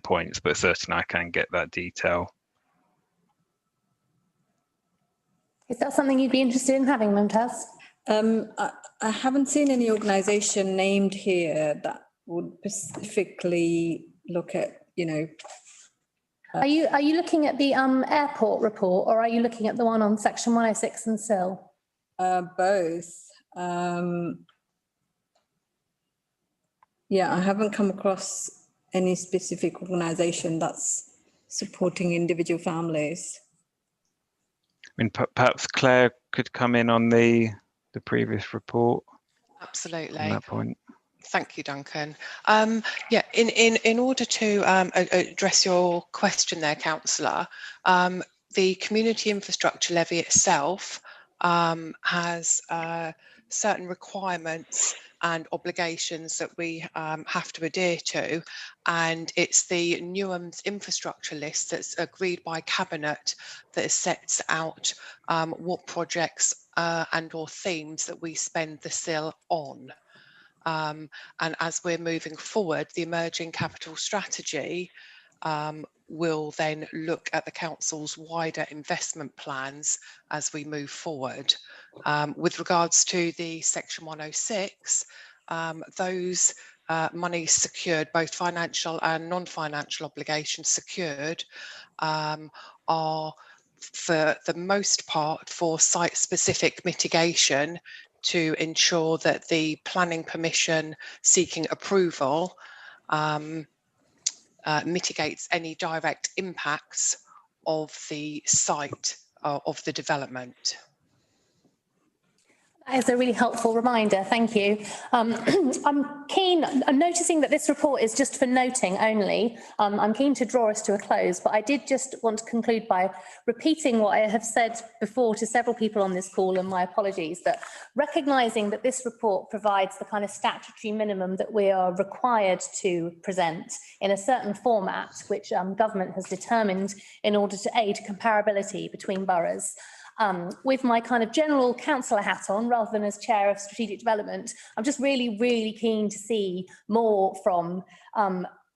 points, but certainly I can get that detail. Is that something you'd be interested in having, Mumtaz? I haven't seen any organisation named here that would specifically look at, Are you looking at the airport report, or are you looking at the one on section 106 and SIL? Both. Yeah, I haven't come across any specific organisation that's supporting individual families. I mean, perhaps Claire could come in on the previous report. Absolutely. On that point. Thank you, Duncan. Yeah, in order to address your question there, Councillor, the community infrastructure levy itself has certain requirements and obligations that we have to adhere to, and it's the Newham's infrastructure list that's agreed by Cabinet that sets out what projects and or themes that we spend the SIL on. And as we're moving forward, the emerging capital strategy will then look at the council's wider investment plans as we move forward. With regards to the Section 106, those monies secured, both financial and non-financial obligations secured, are for the most part for site-specific mitigation to ensure that the planning permission seeking approval mitigates any direct impacts of the site of the development. That is a really helpful reminder, thank you. I'm noticing that this report is just for noting only. I'm keen to draw us to a close, but I did just want to conclude by repeating what I have said before to several people on this call, and my apologies, that recognising that this report provides the kind of statutory minimum that we are required to present in a certain format, which government has determined in order to aid comparability between boroughs. With my kind of general councillor hat on, rather than as chair of strategic development, I'm just really, really keen to see more from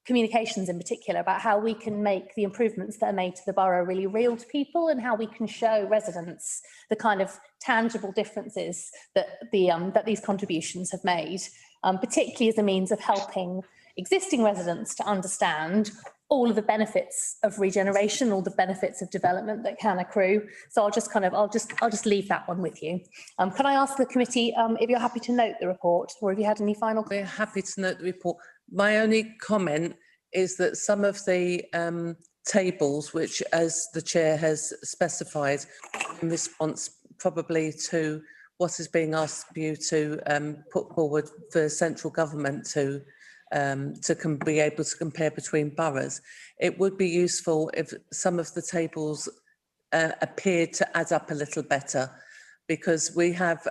communications in particular about how we can make the improvements that are made to the borough really real to people, and how we can show residents the kind of tangible differences that that these contributions have made, particularly as a means of helping existing residents to understand all of the benefits of regeneration, all the benefits of development that can accrue. So I'll just leave that one with you. Can I ask the committee if you're happy to note the report, or have you had any final? We're happy to note the report. My only comment is that some of the tables, which, as the chair has specified, in response probably to what is being asked of you to put forward for central government to be able to compare between boroughs, it would be useful if some of the tables appeared to add up a little better, because we have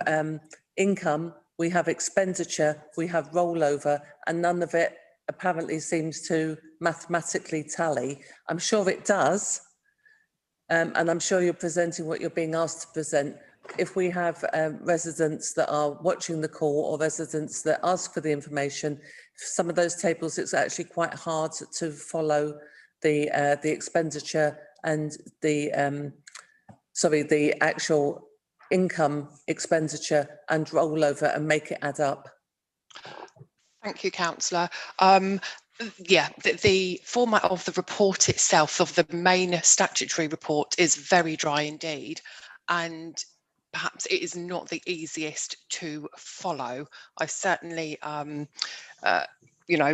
income, we have expenditure, we have rollover, and none of it apparently seems to mathematically tally. I'm sure it does, and I'm sure you're presenting what you're being asked to present. If we have residents that are watching the call, or residents that ask for the information, some of those tables, it's actually quite hard to follow the expenditure and the actual income, expenditure and rollover, and make it add up. Thank you, councillor. Yeah, the format of the report itself, of the main statutory report, is very dry indeed, and perhaps it is not the easiest to follow. I certainly,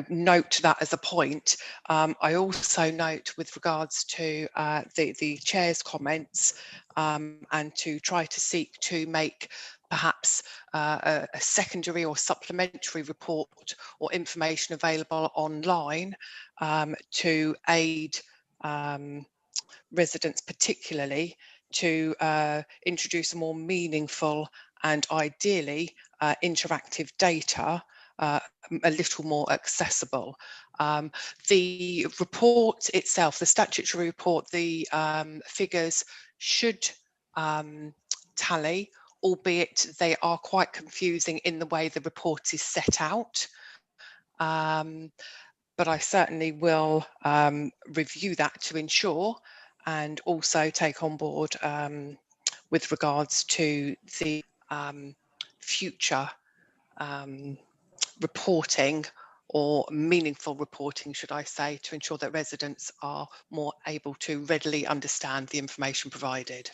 note that as a point. I also note, with regards to the chair's comments, and to try to seek to make perhaps a secondary or supplementary report or information available online to aid residents, particularly to introduce a more meaningful and ideally interactive data, a little more accessible. The report itself, the statutory report, the figures should tally, albeit they are quite confusing in the way the report is set out. But I certainly will review that to ensure, and also take on board with regards to the future reporting, or meaningful reporting, should I say, to ensure that residents are more able to readily understand the information provided.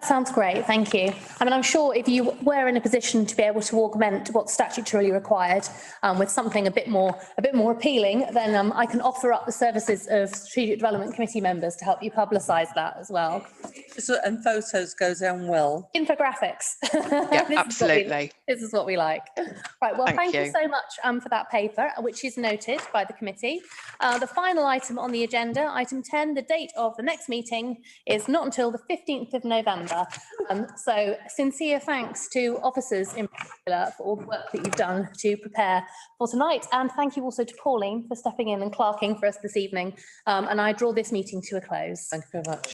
Sounds great, thank you. I mean, I'm sure if you were in a position to be able to augment what's statutorily required with something a bit more appealing, then I can offer up the services of Strategic Development Committee members to help you publicise that as well. And photos go down well. Infographics. Yeah, absolutely. This is what we like. Right, well, thank you you so much for that paper, which is noted by the committee. The final item on the agenda, item 10, the date of the next meeting is not until the 15th of November. member. So sincere thanks to officers in particular for all the work that you've done to prepare for tonight. And thank you also to Pauline for stepping in and clerking for us this evening. And I draw this meeting to a close. Thank you very much.